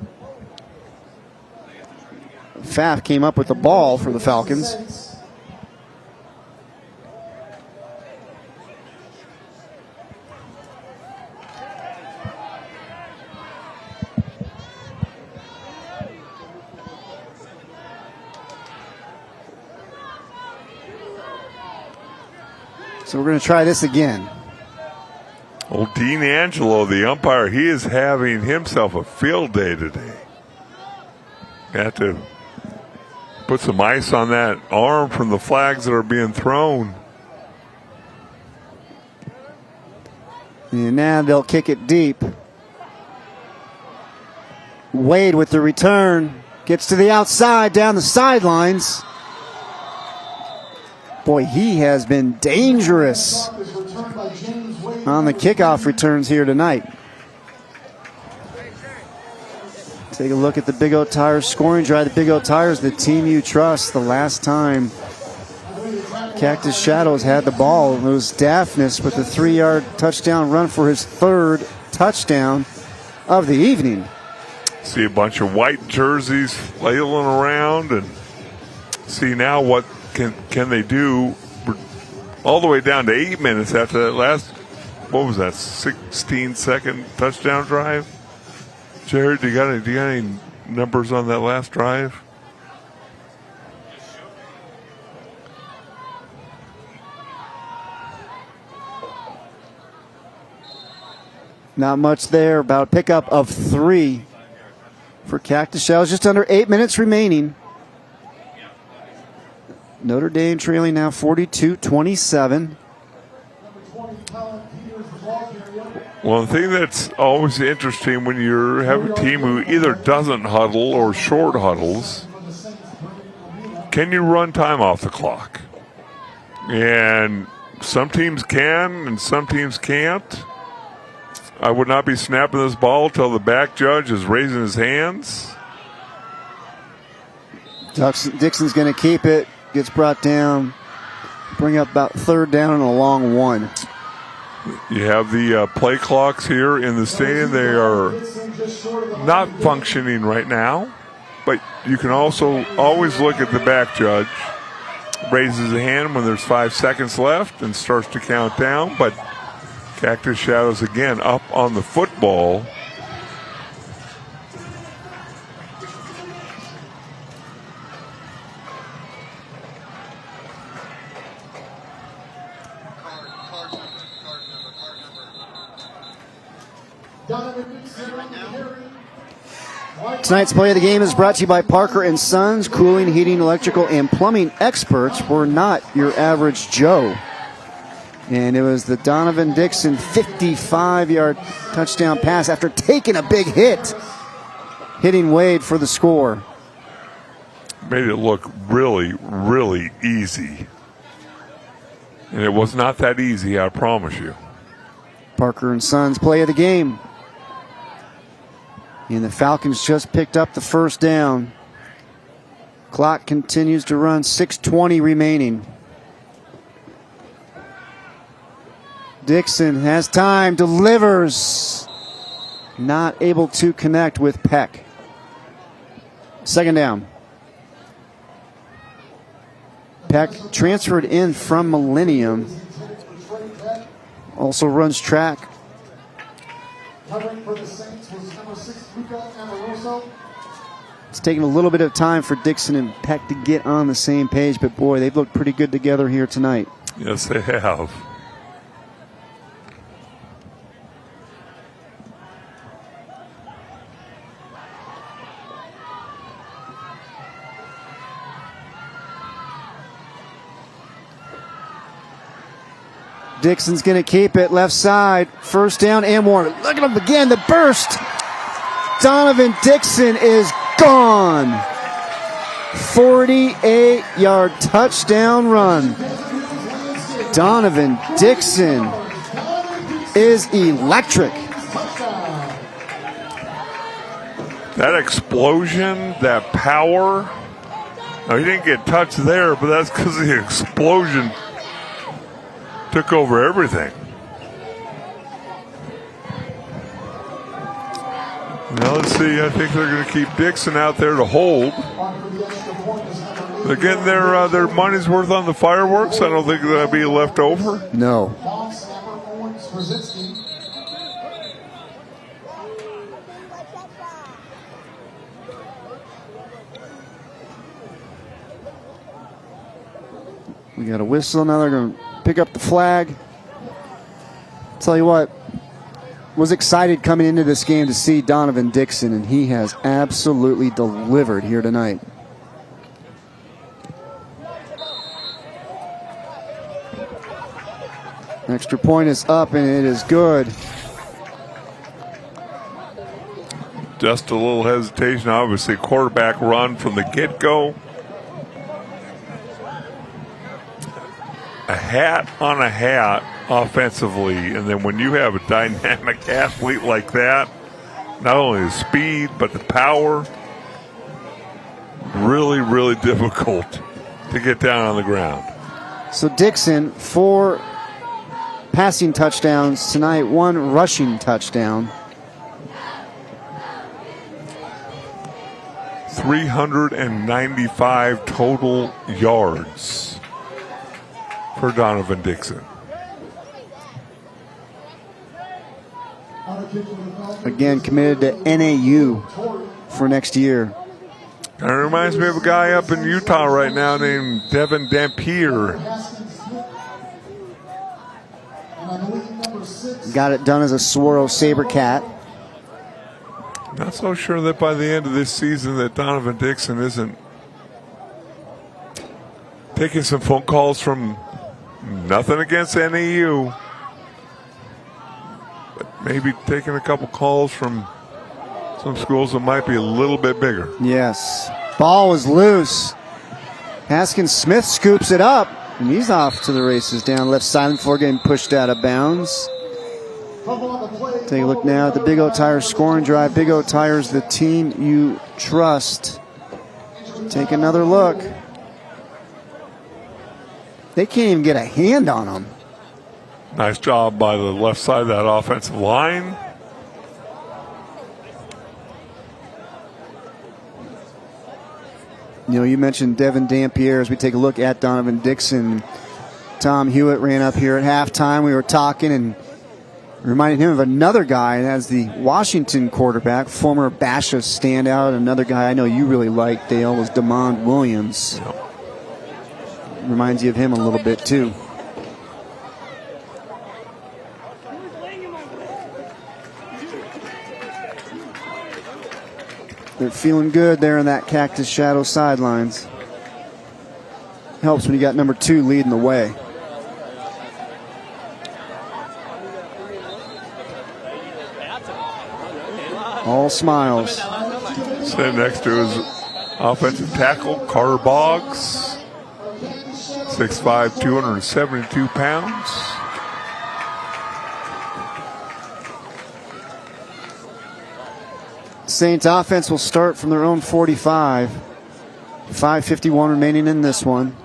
S1: Pfaff came up with the ball for the Falcons. So we're going to try this again.
S2: Old Dean Angelo, the umpire, he is having himself a field day today. Got to put some ice on that arm from the flags that are being thrown.
S1: And now they'll kick it deep. Wade with the return. Gets to the outside, down the sidelines. Boy, he has been dangerous on the kickoff returns here tonight. Take a look at the Big O Tires scoring drive. The Big O Tires, the team you trust. The last time Cactus Shadows had the ball, it was Daphnis with a 3-yard touchdown run for his 3rd touchdown of the evening.
S2: See a bunch of white jerseys flailing around, and see now what can they do all the way down to 8 minutes after that last, what was that, 16-second touchdown drive? Jared, do you got any numbers on that last drive?
S1: Not much there. About a pickup of 3 for Cactus Shadows. Just under 8 minutes remaining. Notre Dame trailing now 42-27.
S2: Well, the thing that's always interesting when you have a team who either doesn't huddle or short huddles, can you run time off the clock? And some teams can and some teams can't. I would not be snapping this ball till the back judge is raising his hands.
S1: Dixon's going to keep it. Gets brought down. Bring up about 3rd down and a long 1.
S2: You have the play clocks here in the stadium. They are not functioning right now, but you can also always look at the back judge. Raises a hand when there's 5 seconds left and starts to count down, but Cactus Shadows again up on the football.
S1: Tonight's play of the game is brought to you by Parker & Sons, cooling, heating, electrical, and plumbing experts. We're not your average Joe. And it was the Donovan Dixon 55-yard touchdown pass after taking a big hit, hitting Wade for the score.
S2: Made it look really, really easy. And it was not that easy, I promise you.
S1: Parker & Sons play of the game. And the Falcons just picked up the 1st down. Clock continues to run, 6:20 remaining. Dixon has time, delivers. Not able to connect with Peck. 2nd down. Peck transferred in from Millennium. Also runs track. It's taking a little bit of time for Dixon and Peck to get on the same page, but boy, they've looked pretty good together here tonight.
S2: Yes, they have.
S1: Dixon's going to keep it left side. 1st down and more. Look at him again, the burst. Donovan Dixon is gone. 48-yard touchdown run. Donovan Dixon is electric.
S2: That explosion, that power. Now, he didn't get touched there, but that's because the explosion took over everything. Now let's see. I think they're going to keep Dixon out there to hold. Again, their money's worth on the fireworks. I don't think that'll be left over.
S1: No. We got a whistle. Now they're going to pick up the flag. Tell you what, was excited coming into this game to see Donovan Dixon, and he has absolutely delivered here tonight. Extra point is up, and it is good.
S2: Just a little hesitation. Obviously, quarterback run from the get-go. A hat on a hat offensively, and then when you have a dynamic athlete like that, not only the speed but the power, really, really difficult to get down on the ground.
S1: So Dixon, 4 passing touchdowns tonight, 1 rushing touchdown.
S2: 395 total yards for Donovan Dixon.
S1: Again, committed to NAU for next year.
S2: Kind of reminds me of a guy up in Utah right now named Devin Dampier.
S1: Got it done as a Saguaro Sabercat.
S2: Not so sure that by the end of this season that Donovan Dixon isn't taking some phone calls from, nothing against NAU, but maybe taking a couple calls from some schools that might be a little bit bigger.
S1: Yes. Ball was loose. Haskins Smith scoops it up, and he's off to the races down left side before getting pushed out of bounds. Take a look now at the Big O Tires scoring drive. Big O Tires, the team you trust. Take another look. They can't even get a hand on them.
S2: Nice job by the left side of that offensive line.
S1: You know, you mentioned Devin Dampier as we take a look at Donovan Dixon. Tom Hewitt ran up here at halftime. We were talking and reminded him of another guy, and that's the Washington quarterback, former Basha standout. Another guy I know you really like, Dale, was DeMond Williams.
S2: Yep.
S1: Reminds you of him a little bit, too. They're feeling good there in that Cactus Shadow sidelines. Helps when you got number 2 leading the way. All smiles.
S2: Sitting next to his offensive tackle, Carter Boggs. 6'5", 272 pounds.
S1: Saints offense will start from their own 45. 5:51 remaining in this one.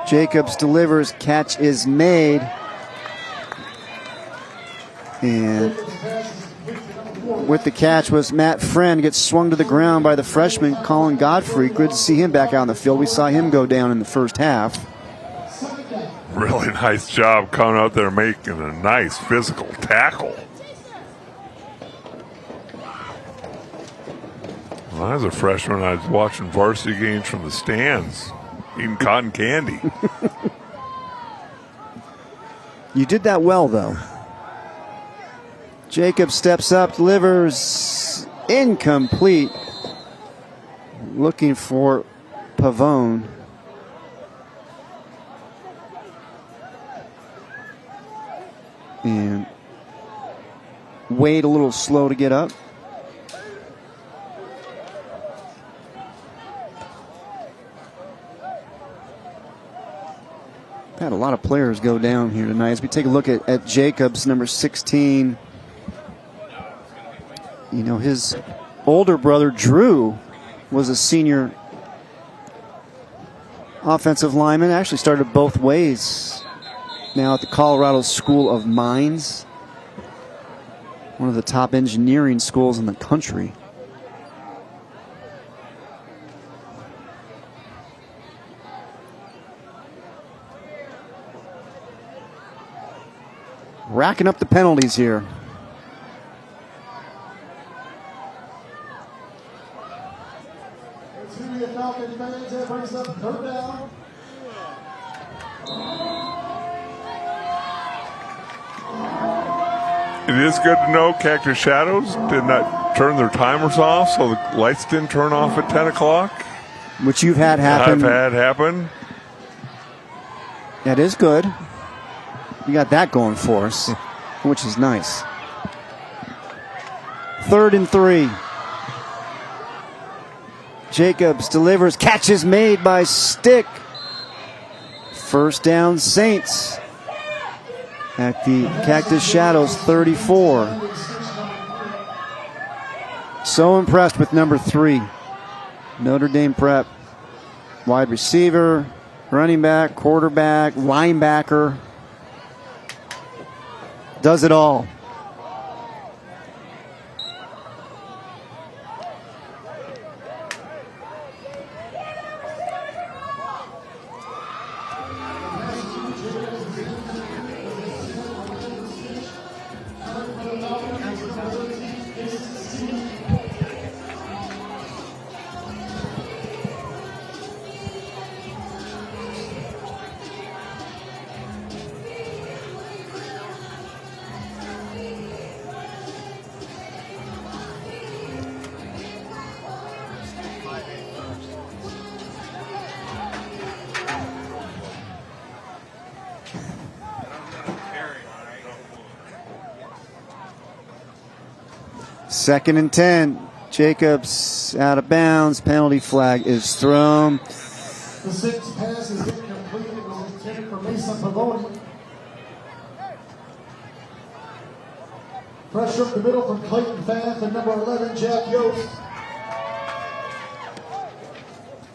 S1: Jacobs delivers, catch is made. And with the catch was Matt Friend, gets swung to the ground by the freshman Colin Godfrey. Good to see him back out on the field. We saw him go down in the first half.
S2: Really nice job coming out there making a nice physical tackle. When I was a freshman, I was watching varsity games from the stands, eating cotton candy.
S1: You did that well, though. Jacob steps up, delivers, incomplete. Looking for Pavone. And Wade a little slow to get up. Had a lot of players go down here tonight. As we take a look at Jacobs, number 16. You know, his older brother, Drew, was a senior offensive lineman. Actually started both ways. Now at the Colorado School of Mines. One of the top engineering schools in the country. Racking up the penalties here.
S2: It is good to know Cactus Shadows did not turn their timers off, so the lights didn't turn off at 10 o'clock.
S1: Which you've had happen.
S2: I've had happen.
S1: That is good. We got that going for us, which is nice. 3rd and 3. Jacobs delivers, catch is made by Stick. First down, Saints at the Cactus Shadows 34. So impressed with number 3. Notre Dame Prep. Wide receiver, running back, quarterback, linebacker. Does it all. 2nd and 10. Jacobs out of bounds. Penalty flag is thrown.
S5: The 6th pass is incomplete. It was intended for Mason Pavoni. Pressure up the middle from Clayton Pfaff and number 11, Jack Yost.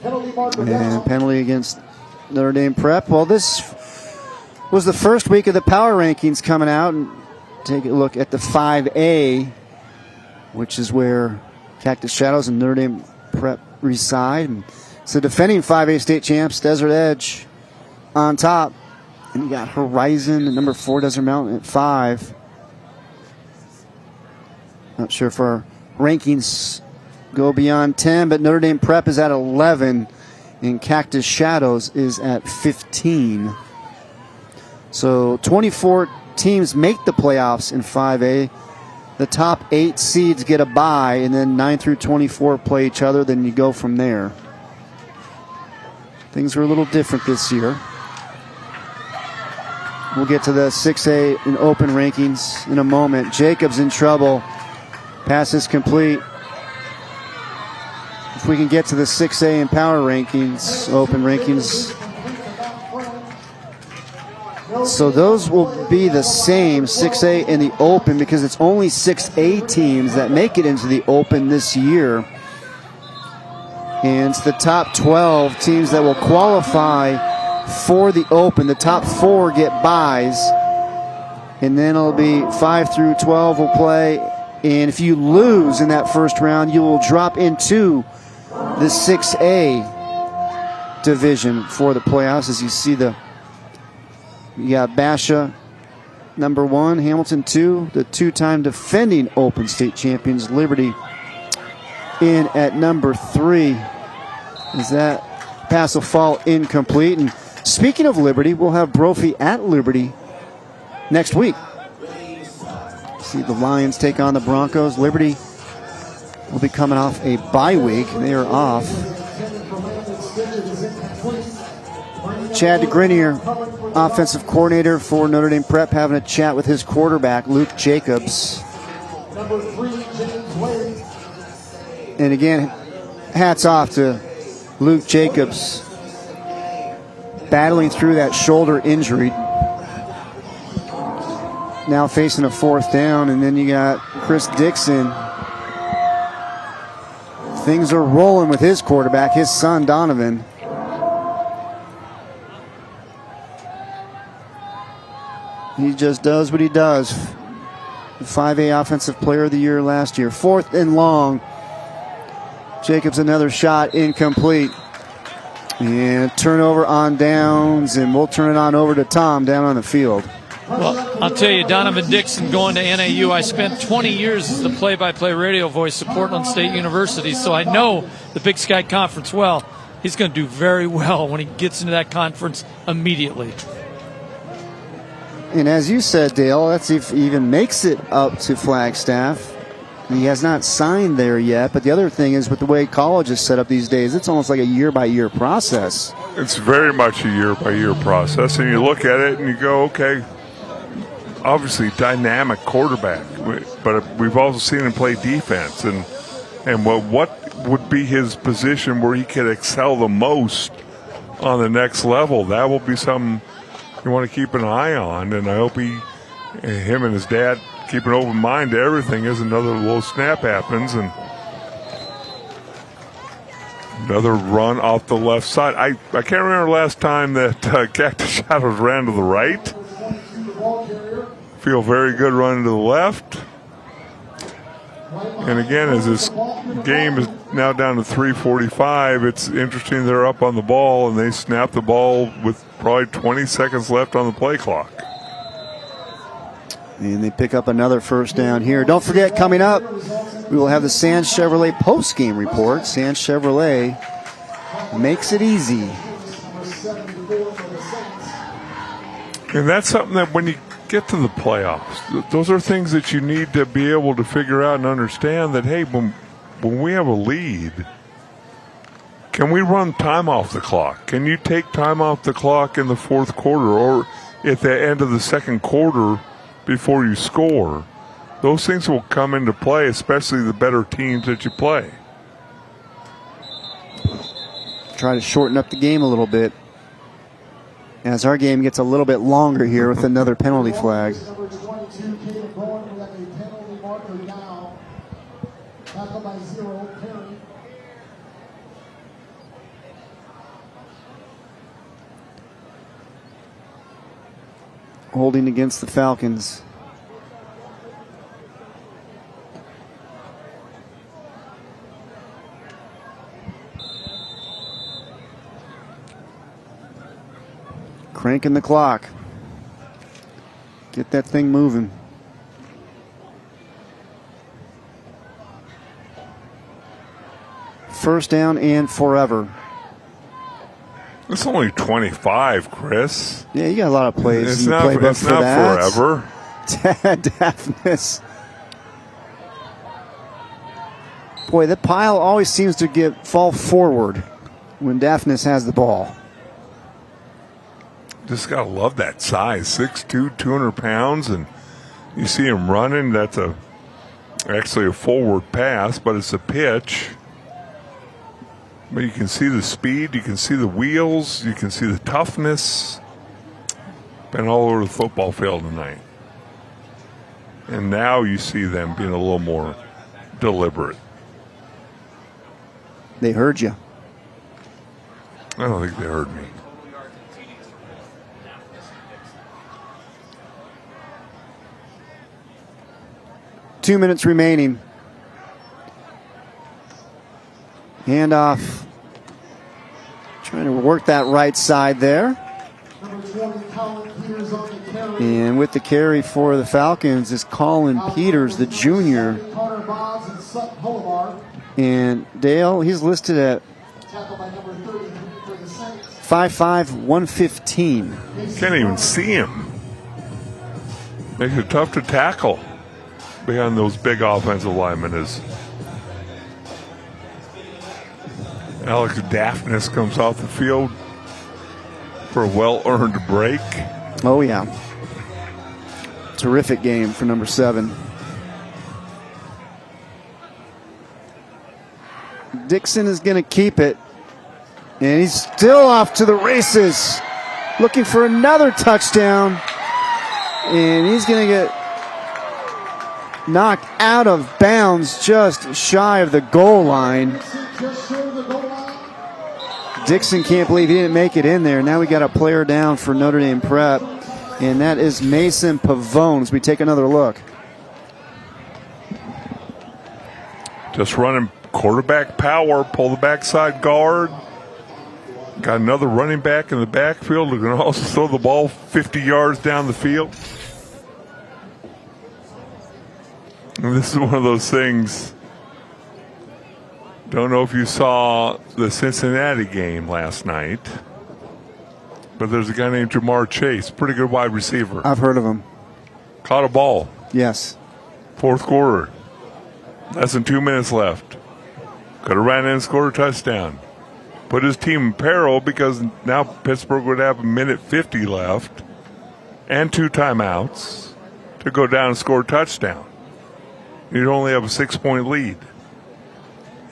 S5: Penalty marker
S1: And
S5: down.
S1: penalty against Notre Dame Prep. Well, this was the first week of the power rankings coming out. And take a look at the 5A, which is where Cactus Shadows and Notre Dame Prep reside. And so defending 5A state champs, Desert Edge on top. And you got Horizon at number 4, Desert Mountain at 5. Not sure if our rankings go beyond 10, but Notre Dame Prep is at 11, and Cactus Shadows is at 15. So 24 teams make the playoffs in 5A. The top 8 seeds get a bye, and then 9 through 24 play each other. Then you go from there. Things are a little different this year. We'll get to the 6A and open rankings in a moment. Jacobs in trouble. Pass is complete. If we can get to the 6A and power rankings, open rankings. So those will be the same, 6A and the open, because it's only 6A teams that make it into the open this year. And it's the top 12 teams that will qualify for the open. The top 4 get byes. And then it'll be 5 through 12 will play. And if you lose in that first round, you will drop into the 6A division for the playoffs. As you see, you got Basha, number 1, Hamilton 2, the 2-time defending Open State champions, Liberty, in at number 3. As that pass will fall incomplete. And speaking of Liberty, we'll have Brophy at Liberty next week. See the Lions take on the Broncos. Liberty will be coming off a bye week. They are off. Chad DeGrenier, offensive coordinator for Notre Dame Prep, having a chat with his quarterback, Luke Jacobs. And again, hats off to Luke Jacobs, battling through that shoulder injury. Now facing a 4th down, and then you got Chris Dixon. Things are rolling with his quarterback, his son Donovan. He just does what he does. The 5A Offensive Player of the Year last year. 4th and long. Jacobs another shot, incomplete. And turnover on downs, and we'll turn it on over to Tom down on the field.
S19: Well, I'll tell you, Donovan Dixon going to NAU. I spent 20 years as the play-by-play radio voice at Portland State University, so I know the Big Sky Conference well. He's going to do very well when he gets into that conference immediately.
S1: And as you said, Dale, that's if he even makes it up to Flagstaff. He has not signed there yet, but the other thing is with the way college is set up these days, it's almost like a year-by-year process.
S2: It's very much a year-by-year process, and you look at it and you go, okay, obviously dynamic quarterback, but we've also seen him play defense. And what would be his position where he could excel the most on the next level? That will be something you want to keep an eye on, and I hope him and his dad keep an open mind to everything as another low snap happens. And another run off the left side. I can't remember last time that Cactus Shadows ran to the right. Feel very good running to the left. And again, as this game is now down to 3:45, it's interesting they're up on the ball and they snap the ball with probably 20 seconds left on the play clock.
S1: And they pick up another 1st down here. Don't forget, coming up, we will have the Sands Chevrolet post-game report. Sands Chevrolet makes it easy.
S2: And that's something that when you get to the playoffs, those are things that you need to be able to figure out and understand that, hey, when we have a lead, can we run time off the clock? Can you take time off the clock in the 4th quarter or at the end of the 2nd quarter before you score? Those things will come into play, especially the better teams that you play.
S1: Try to shorten up the game a little bit as our game gets a little bit longer here with another penalty flag.
S5: Number 22, Caleb Bowen, we have a penalty marker now. Tackle by 0, Perry.
S1: Holding against the Falcons. Cranking the clock. Get that thing moving. First down and forever.
S2: It's only 25, Chris.
S1: Yeah, you got a lot of plays
S2: It's
S1: in the
S2: not,
S1: playbook
S2: it's
S1: for
S2: not
S1: that.
S2: forever.
S1: Daphnis. Boy, that pile always seems to fall forward when Daphnis has the ball.
S2: Just gotta love that size, 6'2", 200 pounds, and you see him running. That's actually a forward pass, but it's a pitch. But you can see the speed, you can see the wheels, you can see the toughness. Been all over the football field tonight. And now you see them being a little more deliberate.
S1: They heard you.
S2: I don't think they heard me.
S1: Two minutes remaining. Handoff. Trying to work that right side there. And with the carry for the Falcons is Colin Peters, the junior. And Dale, he's listed at 5'5", 115.
S2: Can't even see him. Makes it tough to tackle behind those big offensive linemen. As Alex Daphnis comes off the field for a well-earned break.
S1: Oh, yeah. Terrific game for number 7. Dixon is going to keep it. And he's still off to the races. Looking for another touchdown. And he's going to get knocked out of bounds just shy of the goal line. Dixon can't believe he didn't make it in there. Now we got a player down for Notre Dame Prep, and that is Mason Pavone as we take another look.
S2: Just running quarterback power, pull the backside guard. Got another running back in the backfield who can also throw the ball 50 yards down the field. And this is one of those things. Don't know if you saw the Cincinnati game last night, but there's a guy named Jamar Chase, pretty good wide receiver.
S1: I've heard of him.
S2: Caught a ball.
S1: Yes.
S2: Fourth quarter. Less than 2 minutes left. Could have ran in and scored a touchdown. Put his team in peril because now Pittsburgh would have 1:50 left and 2 timeouts to go down and score a touchdown. You'd only have a 6-point lead.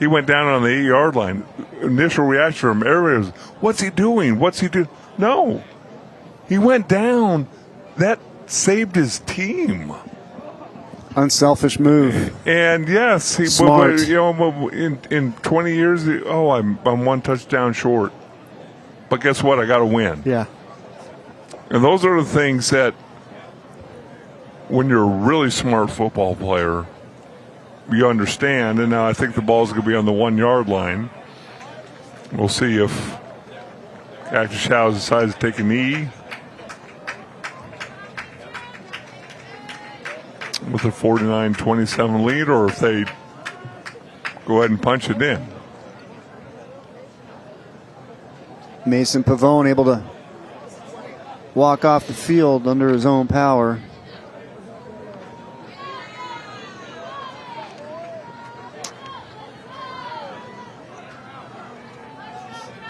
S2: He went down on the 8-yard line. Initial reaction from everybody was, what's he doing? What's he doing? No. He went down. That saved his team.
S1: Unselfish move.
S2: And yes, he,
S1: smart.
S2: In 20 years, I'm 1 touchdown short. But guess what? I got to win.
S1: Yeah.
S2: And those are the things that, when you're a really smart football player, you understand. And now I think the ball's going to be on the 1-yard line. We'll see if Cactus Shadows decides to take a knee with a 49-27 lead, or if they go ahead and punch it in.
S1: Mason Pavone able to walk off the field under his own power.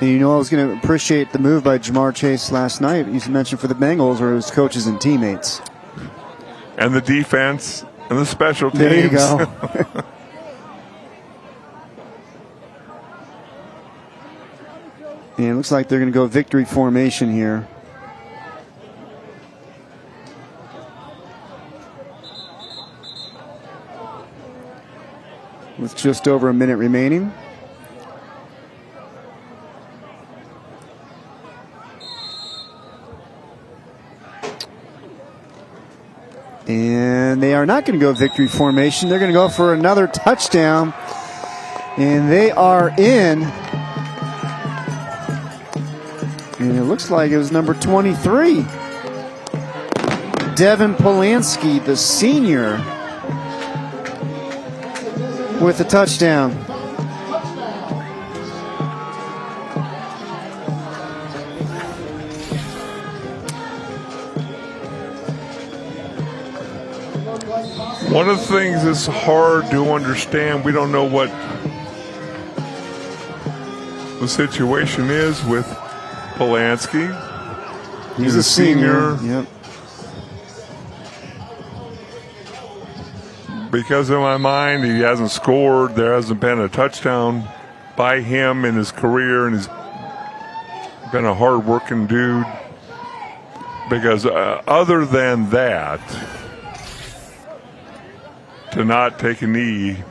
S1: And you know, I was going to appreciate the move by Jamar Chase last night. You mentioned for the Bengals or his coaches and teammates.
S2: And the defense, And the special teams.
S1: There you go. And it looks like they're going to go victory formation here. With just over a minute remaining. And they are not going to go victory formation. They're going to go for another touchdown. And they are in. And it looks like it was number 23. Devin Polanski, the senior, with a touchdown.
S2: One of the things that's hard to understand, we don't know what the situation is with Polanski. He's a senior.
S1: Yep.
S2: Because in my mind, he hasn't scored. There hasn't been a touchdown by him in his career, and he's been a hard-working dude. Because other than that, to not take a knee,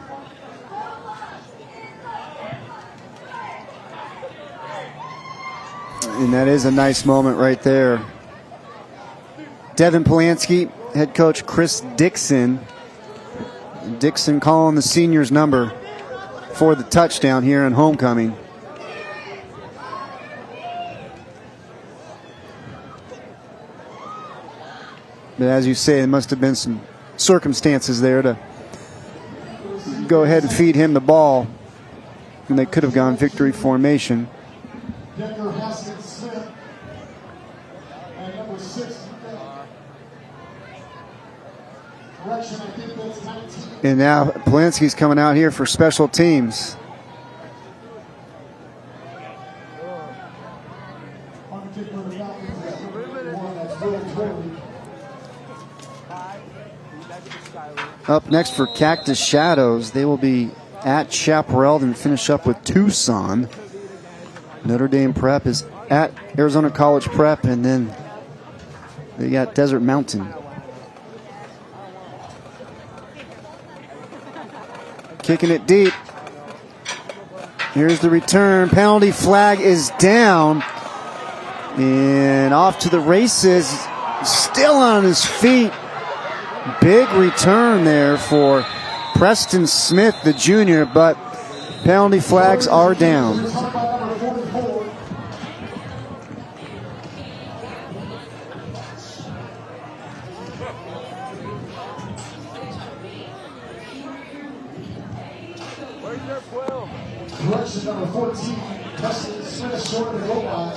S1: and that is a nice moment right there. Devin Polanski, head coach Chris Dixon. Dixon calling the senior's number for the touchdown here in homecoming. But as you say, there must have been some circumstances there to go ahead and feed him the ball, and they could have gone victory formation. And now Polanski's coming out here for special teams. Up next for Cactus Shadows, they will be at Chaparral, then finish up with Tucson. Notre Dame Prep is at Arizona College Prep, and then they got Desert Mountain. Kicking it deep. Here's the return. Penalty flag is down. And off to the races. Still on his feet. Big return there for Preston Smith, the junior, but penalty flags are down.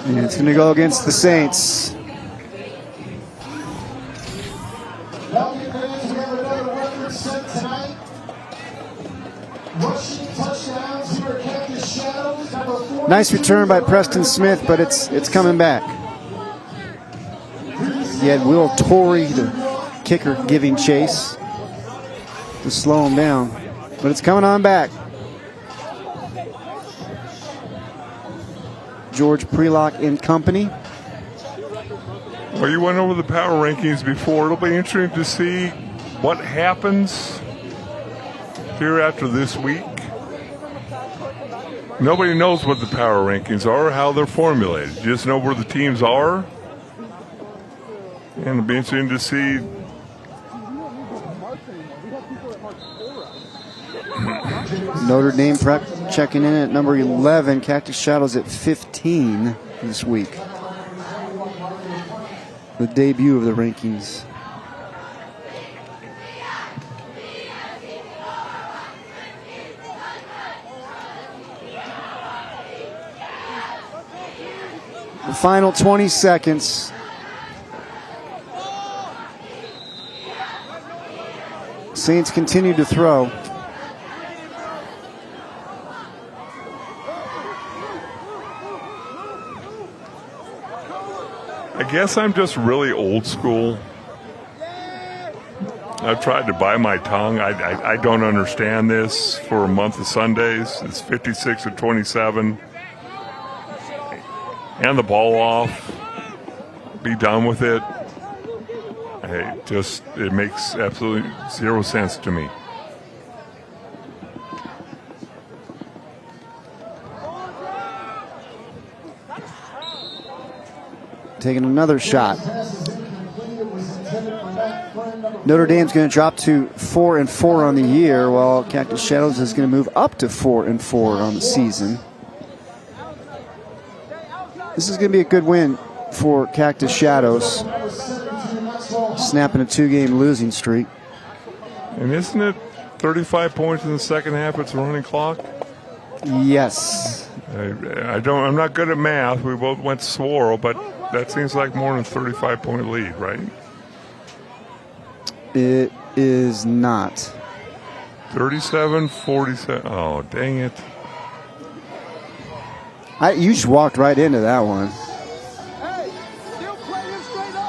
S1: And it's going to go against the Saints. Nice return by Preston Smith, but it's coming back. He had Will Torrey, the kicker, giving chase to slow him down, but it's coming on back. George Prelock and company.
S2: Well, you went over the power rankings before. It'll be interesting to see what happens here after this week. Nobody knows what the power rankings are or how they're formulated. You just know where the teams are. And it'll be interesting to see
S1: Notre Dame Prep checking in at number 11. Cactus Shadows at 15 this week. The debut of the rankings. The final 20 seconds. Saints continue to throw.
S2: I guess I'm just really old school. I've tried to bite my tongue. I don't understand this for a month of Sundays. It's 56-27. Hand the ball off. Be done with it. It makes absolutely zero sense to me.
S1: Taking another shot. Notre Dame's going to drop to 4-4 on the year, while Cactus Shadows is going to move up to 4-4 on the season. This is going to be a good win for Cactus Shadows, snapping a 2-game losing streak.
S2: And isn't it 35 points in the second half? It's a running clock.
S1: Yes.
S2: I'm not good at math. We both went swirl, but that seems like more than a 35-point lead, right?
S1: It is not.
S2: 37-47. Oh, dang it.
S1: You just walked right into that one.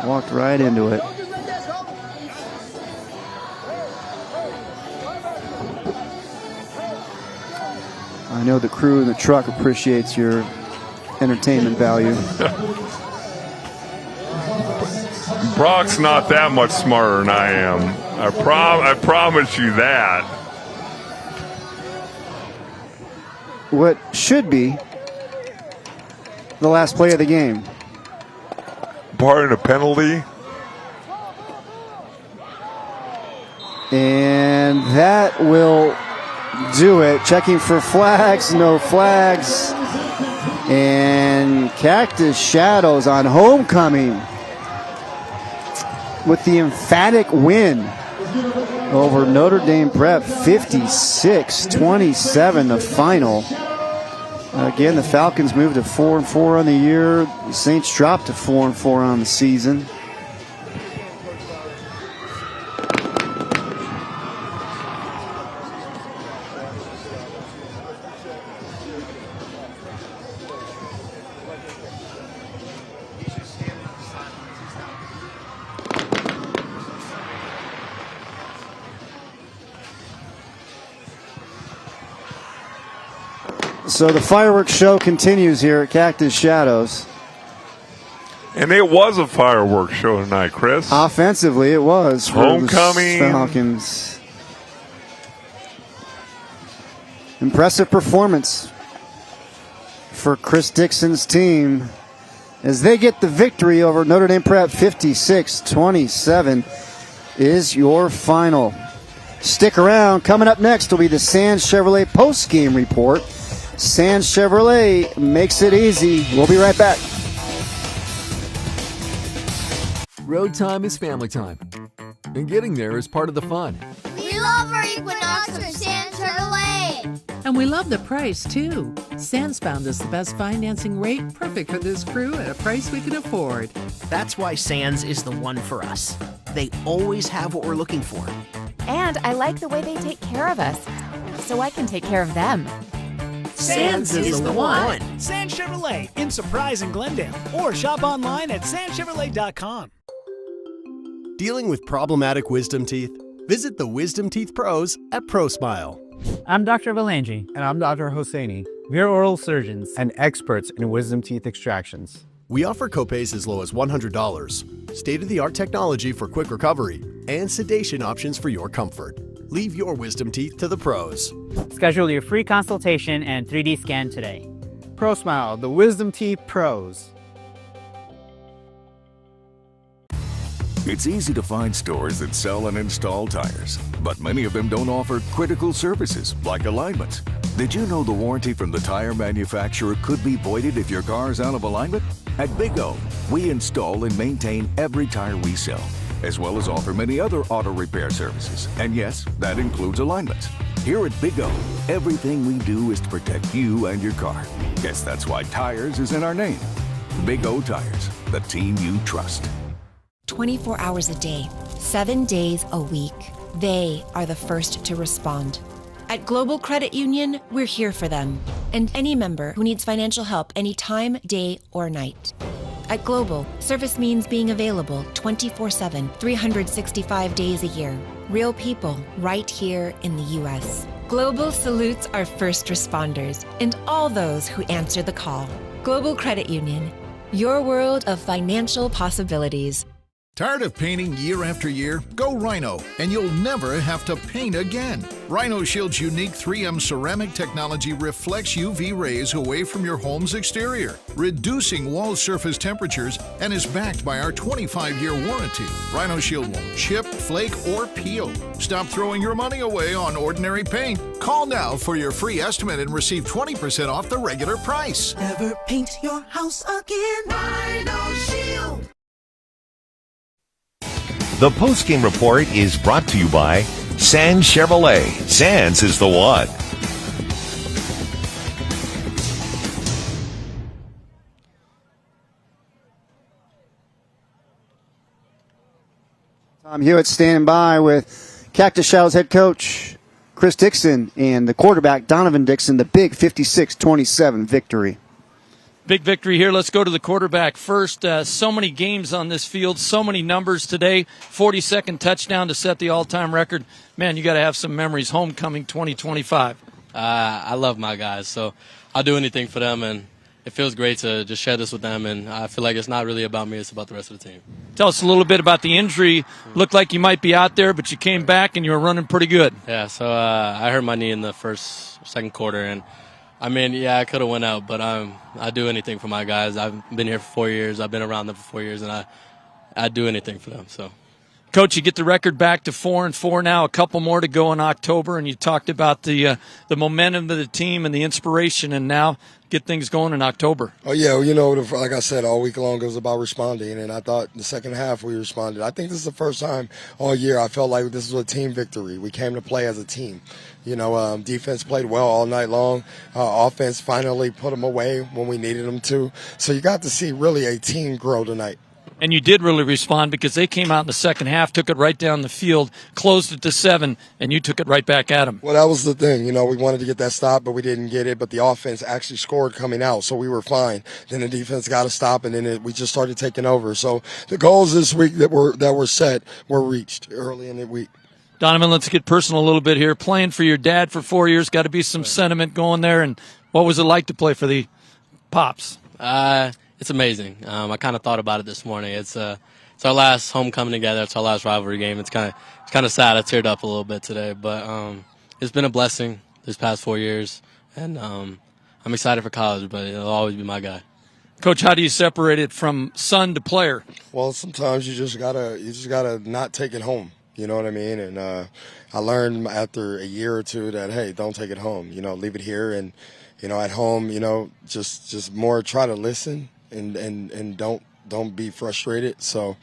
S1: Walked right into it. I know the crew in the truck appreciates your entertainment value.
S2: Brock's not that much smarter than I am. I promise you that.
S1: What should be the last play of the game.
S2: Barring a penalty.
S1: And that will do it. Checking for flags, no flags. And Cactus Shadows on homecoming with the emphatic win over Notre Dame Prep, 56-27, the final. Again, the Falcons moved to 4-4 on the year. The Saints dropped to 4-4 on the season. So the fireworks show continues here at Cactus Shadows.
S2: And it was a fireworks show tonight, Chris.
S1: Offensively, it was. For
S2: homecoming.
S1: The Falcons. Impressive performance for Chris Dixon's team as they get the victory over Notre Dame Prep. 56-27 is your final. Stick around. Coming up next will be the Sands Chevrolet post-game report. Sands Chevrolet makes it easy. We'll be right back.
S4: Road time is family time, and getting there is part of the fun.
S15: We love our Equinox from Sands Chevrolet.
S20: And we love the price, too. Sands found us the best financing rate, perfect for this crew at a price we can afford.
S22: That's why Sands is the one for us. They always have what we're looking for.
S25: And I like the way they take care of us, so I can take care of them.
S15: Sands is the one.
S23: Sands Chevrolet in Surprise and Glendale, or shop online at sandschevrolet.com.
S24: Dealing with problematic wisdom teeth? Visit the Wisdom Teeth Pros at ProSmile.
S27: I'm Dr. Valangi. And I'm Dr. Hosseini. We're oral surgeons and experts in wisdom teeth extractions.
S24: We offer copays as low as $100, state-of-the-art technology for quick recovery, and sedation options for your comfort. Leave your wisdom teeth to the pros.
S28: Schedule your free consultation and 3D scan today.
S27: ProSmile, the Wisdom Teeth Pros.
S29: It's easy to find stores that sell and install tires, but many of them don't offer critical services like alignments. Did you know the warranty from the tire manufacturer could be voided if your car is out of alignment? At Big O, we install and maintain every tire we sell, as well as offer many other auto repair services. And yes, that includes alignments. Here at Big O, everything we do is to protect you and your car. Guess that's why tires is in our name. Big O Tires, the team you trust.
S30: 24 hours a day, 7 days a week. They are the first to respond. At Global Credit Union, we're here for them and any member who needs financial help anytime, day or night. At Global, service means being available 24/7, 365 days a year. Real people right here in the U.S. Global salutes our first responders and all those who answer the call. Global Credit Union, your world of financial possibilities.
S3: Tired of painting year after year? Go Rhino, and you'll never have to paint again. Rhino Shield's unique 3M ceramic technology reflects UV rays away from your home's exterior, reducing wall surface temperatures, and is backed by our 25-year warranty. Rhino Shield won't chip, flake, or peel. Stop throwing your money away on ordinary paint. Call now for your free estimate and receive 20% off the regular price.
S14: Never paint your house again. Rhino Shield.
S9: The postgame report is brought to you by Sands Chevrolet. Sands is the one.
S1: Tom Hewitt standing by with Cactus Shadows head coach Chris Dixon and the quarterback Donovan Dixon, the big 56-27 victory.
S19: Big victory here. Let's go to the quarterback first. So many games on this field, so many numbers today. 42nd touchdown to set the all-time record. Man, you got to have some memories. Homecoming 2025.
S6: I love my guys, so I'll do anything for them, and it feels great to just share this with them, and I feel like it's not really about me, it's about the rest of the team.
S19: Tell us a little bit about the injury. Looked like you might be out there, but you came back and you were running pretty good.
S6: Yeah, so I hurt my knee in the second quarter, and I mean, yeah, I could have went out, but I do anything for my guys. I've been here for 4 years. I've been around them for 4 years, and I do anything for them. So,
S19: Coach, you get the record back to 4-4 now. A couple more to go in October, and you talked about the momentum of the team and the inspiration, and now get things going in October.
S7: Oh yeah, you know, like I said, all week long it was about responding, and I thought the second half we responded. I think this is the first time all year I felt like this was a team victory. We came to play as a team. You know, defense played well all night long. Offense finally put them away when we needed them to. So you got to see really a team grow tonight.
S19: And you did really respond because they came out in the second half, took it right down the field, closed it to 7, and you took it right back at them.
S7: Well, that was the thing. You know, we wanted to get that stop, but we didn't get it. But the offense actually scored coming out, so we were fine. Then the defense got a stop, and then we just started taking over. So the goals this week that were set were reached early in the week.
S19: Donovan, let's get personal a little bit here. Playing for your dad for 4 years, got to be some sentiment going there. And what was it like to play for the Pops?
S6: It's amazing. I kind of thought about it this morning. It's our last homecoming together. It's our last rivalry game. It's kind of sad. I teared up a little bit today, but it's been a blessing this past 4 years, and I'm excited for college. But it'll always be my guy.
S19: Coach, how do you separate it from son to player?
S7: Well, sometimes you just gotta not take it home. You know what I mean? And I learned after a year or two that, hey, don't take it home. You know, leave it here. And, you know, at home, you know, just more try to listen and don't be frustrated. So,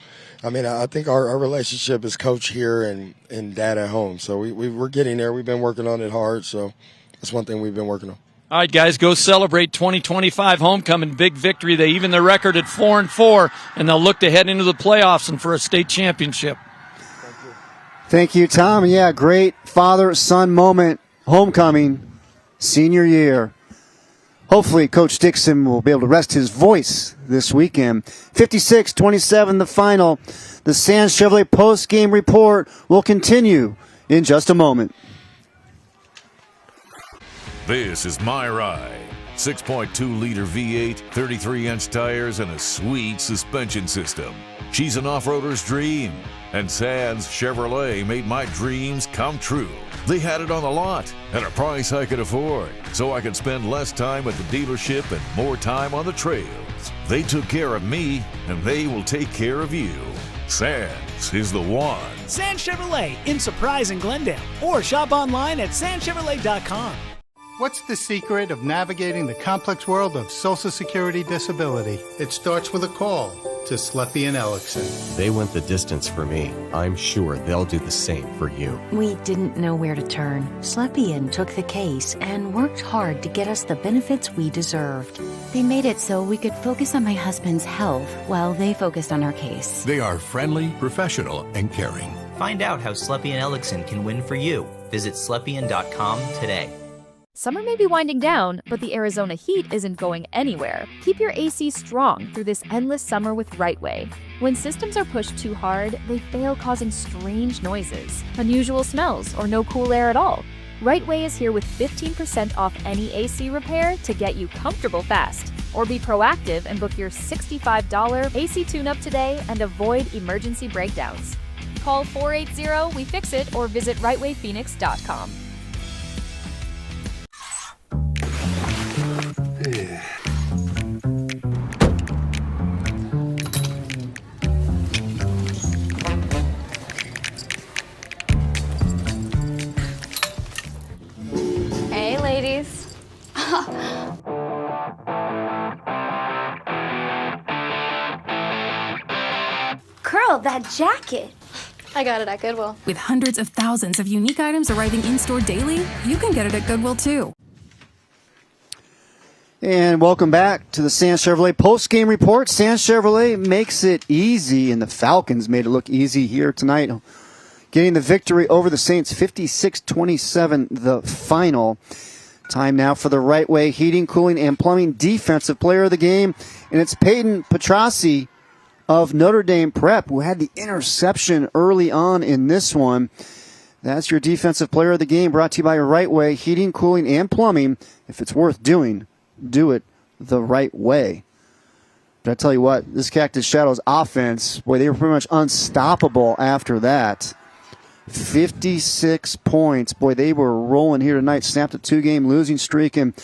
S7: I mean, I think our relationship is coach here and dad at home. So we're getting there. We've been working on it hard. So that's one thing we've been working on.
S19: All right, guys, go celebrate 2025 homecoming. Big victory. They even their record at 4-4, and they'll look to head into the playoffs and for a state championship.
S1: Thank you, Tom. Yeah, great father-son moment, homecoming, senior year. Hopefully, Coach Dixon will be able to rest his voice this weekend. 56-27, the final. The Sands Chevrolet post-game report will continue in just a moment.
S29: This is my ride. 6.2-liter V8, 33-inch tires, and a sweet suspension system. She's an off-roader's dream, and Sands Chevrolet made my dreams come true. They had it on the lot at a price I could afford, so I could spend less time at the dealership and more time on the trails. They took care of me, and they will take care of you. Sands is the one.
S23: Sands Chevrolet in Surprise in Glendale, or shop online at sandchevrolet.com.
S8: What's the secret of navigating the complex world of Social Security disability? It starts with a call to Sleppy and Ellickson.
S10: They went the distance for me. I'm sure they'll do the same for you.
S11: We didn't know where to turn. Slepian took the case and worked hard to get us the benefits we deserved. They made it so we could focus on my husband's health while they focused on our case.
S16: They are friendly, professional, and caring.
S17: Find out how Slepian Ellickson can win for you. Visit Slepian.com today.
S25: Summer may be winding down, but the Arizona heat isn't going anywhere. Keep your AC strong through this endless summer with RightWay. When systems are pushed too hard, they fail, causing strange noises, unusual smells, or no cool air at all. RightWay is here with 15% off any AC repair to get you comfortable fast. Or be proactive and book your $65 AC tune-up today and avoid emergency breakdowns. Call 480-WE-FIX-IT or visit rightwayphoenix.com.
S2: Hey, ladies.
S15: Girl, that jacket.
S2: I got it at Goodwill.
S4: With hundreds of thousands of unique items arriving in-store daily, you can get it at Goodwill too.
S1: And welcome back to the Sands Chevrolet post-game report. Sands Chevrolet makes it easy, and the Falcons made it look easy here tonight, getting the victory over the Saints, 56-27, the final. Time now for the RightWay Heating, Cooling, and Plumbing Defensive Player of the Game, and it's Peyton Petrossi of Notre Dame Prep, who had the interception early on in this one. That's your Defensive Player of the Game, brought to you by RightWay Heating, Cooling, and Plumbing. If it's worth doing, do it the right way. But I tell you what, this Cactus Shadows offense, boy, they were pretty much unstoppable after that. 56 points. Boy, they were rolling here tonight. Snapped a 2-game losing streak, and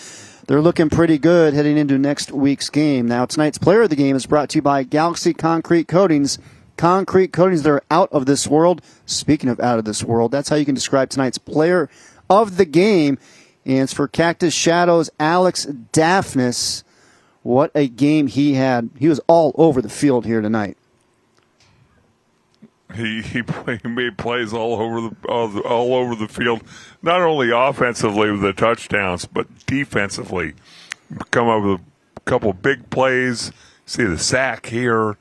S1: they're looking pretty good heading into next week's game. Now, tonight's Player of the Game is brought to you by Galaxy Concrete Coatings. Concrete coatings that are out of this world. Speaking of out of this world, that's how you can describe tonight's Player of the Game. And it's for Cactus Shadows, Alex Daphnis. What a game he had. He was all over the field here tonight.
S5: He made plays all over the field, not only offensively with the touchdowns, but defensively. Come up with a couple big plays. See the sack here.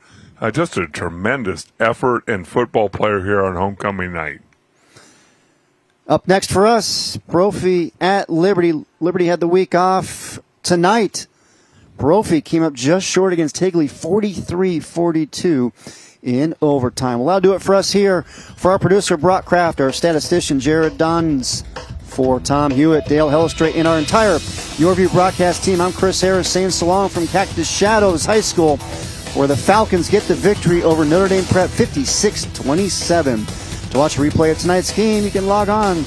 S5: Just a tremendous effort and football player here on homecoming night.
S1: Up next for us, Brophy at Liberty. Liberty had the week off tonight. Brophy came up just short against Higley, 43-42 in overtime. Well, that'll do it for us here. For our producer, Brock Kraft, our statistician, Jared Duns, for Tom Hewitt, Dale Hellstrait, and our entire YurView broadcast team, I'm Chris Harris saying so long from Cactus Shadows High School, where the Falcons get the victory over Notre Dame Prep, 56-27. To watch a replay of tonight's game, you can log on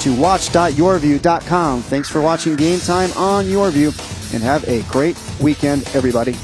S1: to watch.yurview.com. Thanks for watching Game Time on YurView, and have a great weekend, everybody.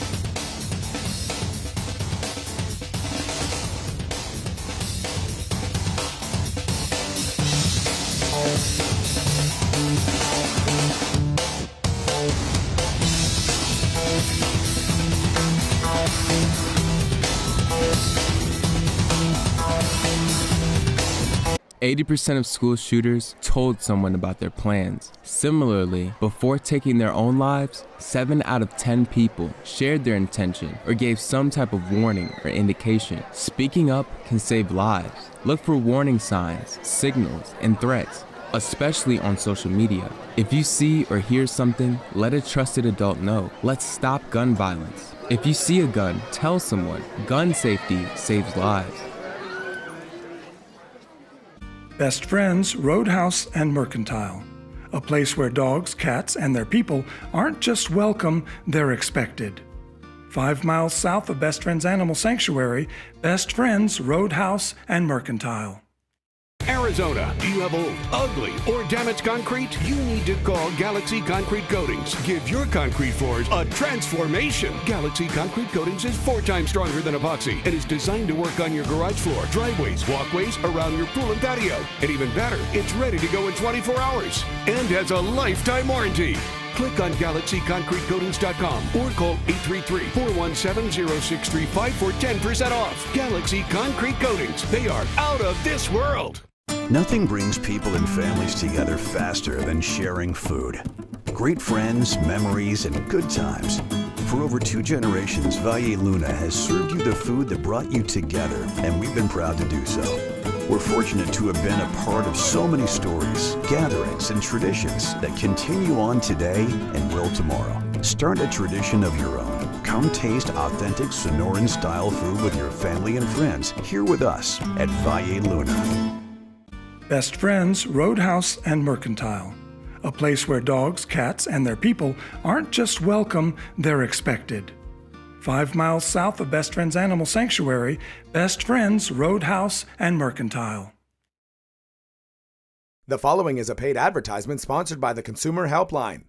S12: %80 of school shooters told someone about their plans. Similarly, before taking their own lives, 7 out of 10 people shared their intention or gave some type of warning or indication. Speaking up can save lives. Look for warning signs, signals, and threats, especially on social media. If you see or hear something, let a trusted adult know. Let's stop gun violence. If you see a gun, tell someone. Gun safety saves lives.
S13: Best Friends, Roadhouse, and Mercantile. A place where dogs, cats, and their people aren't just welcome, they're expected. 5 miles south of Best Friends Animal Sanctuary, Best Friends, Roadhouse, and Mercantile.
S16: Arizona, do you have old, ugly, or damaged concrete? You need to call Galaxy Concrete Coatings. Give your concrete floors a transformation. Galaxy Concrete Coatings is 4 times stronger than epoxy and is designed to work on your garage floor, driveways, walkways, around your pool and patio. And even better, it's ready to go in 24 hours and has a lifetime warranty. Click on GalaxyConcreteCoatings.com or call 833-417-0635 for 10% off. Galaxy Concrete Coatings. They are out of this world.
S17: Nothing brings people and families together faster than sharing food. Great friends, memories, and good times. For over 2 generations, Valle Luna has served you the food that brought you together, and we've been proud to do so. We're fortunate to have been a part of so many stories, gatherings, and traditions that continue on today and will tomorrow. Start a tradition of your own. Come taste authentic Sonoran-style food with your family and friends here with us at Valle Luna.
S13: Best Friends Roadhouse and Mercantile, a place where dogs, cats, and their people aren't just welcome, they're expected. 5 miles south of Best Friends Animal Sanctuary, Best Friends Roadhouse and Mercantile.
S3: The following is a paid advertisement sponsored by the Consumer Helpline.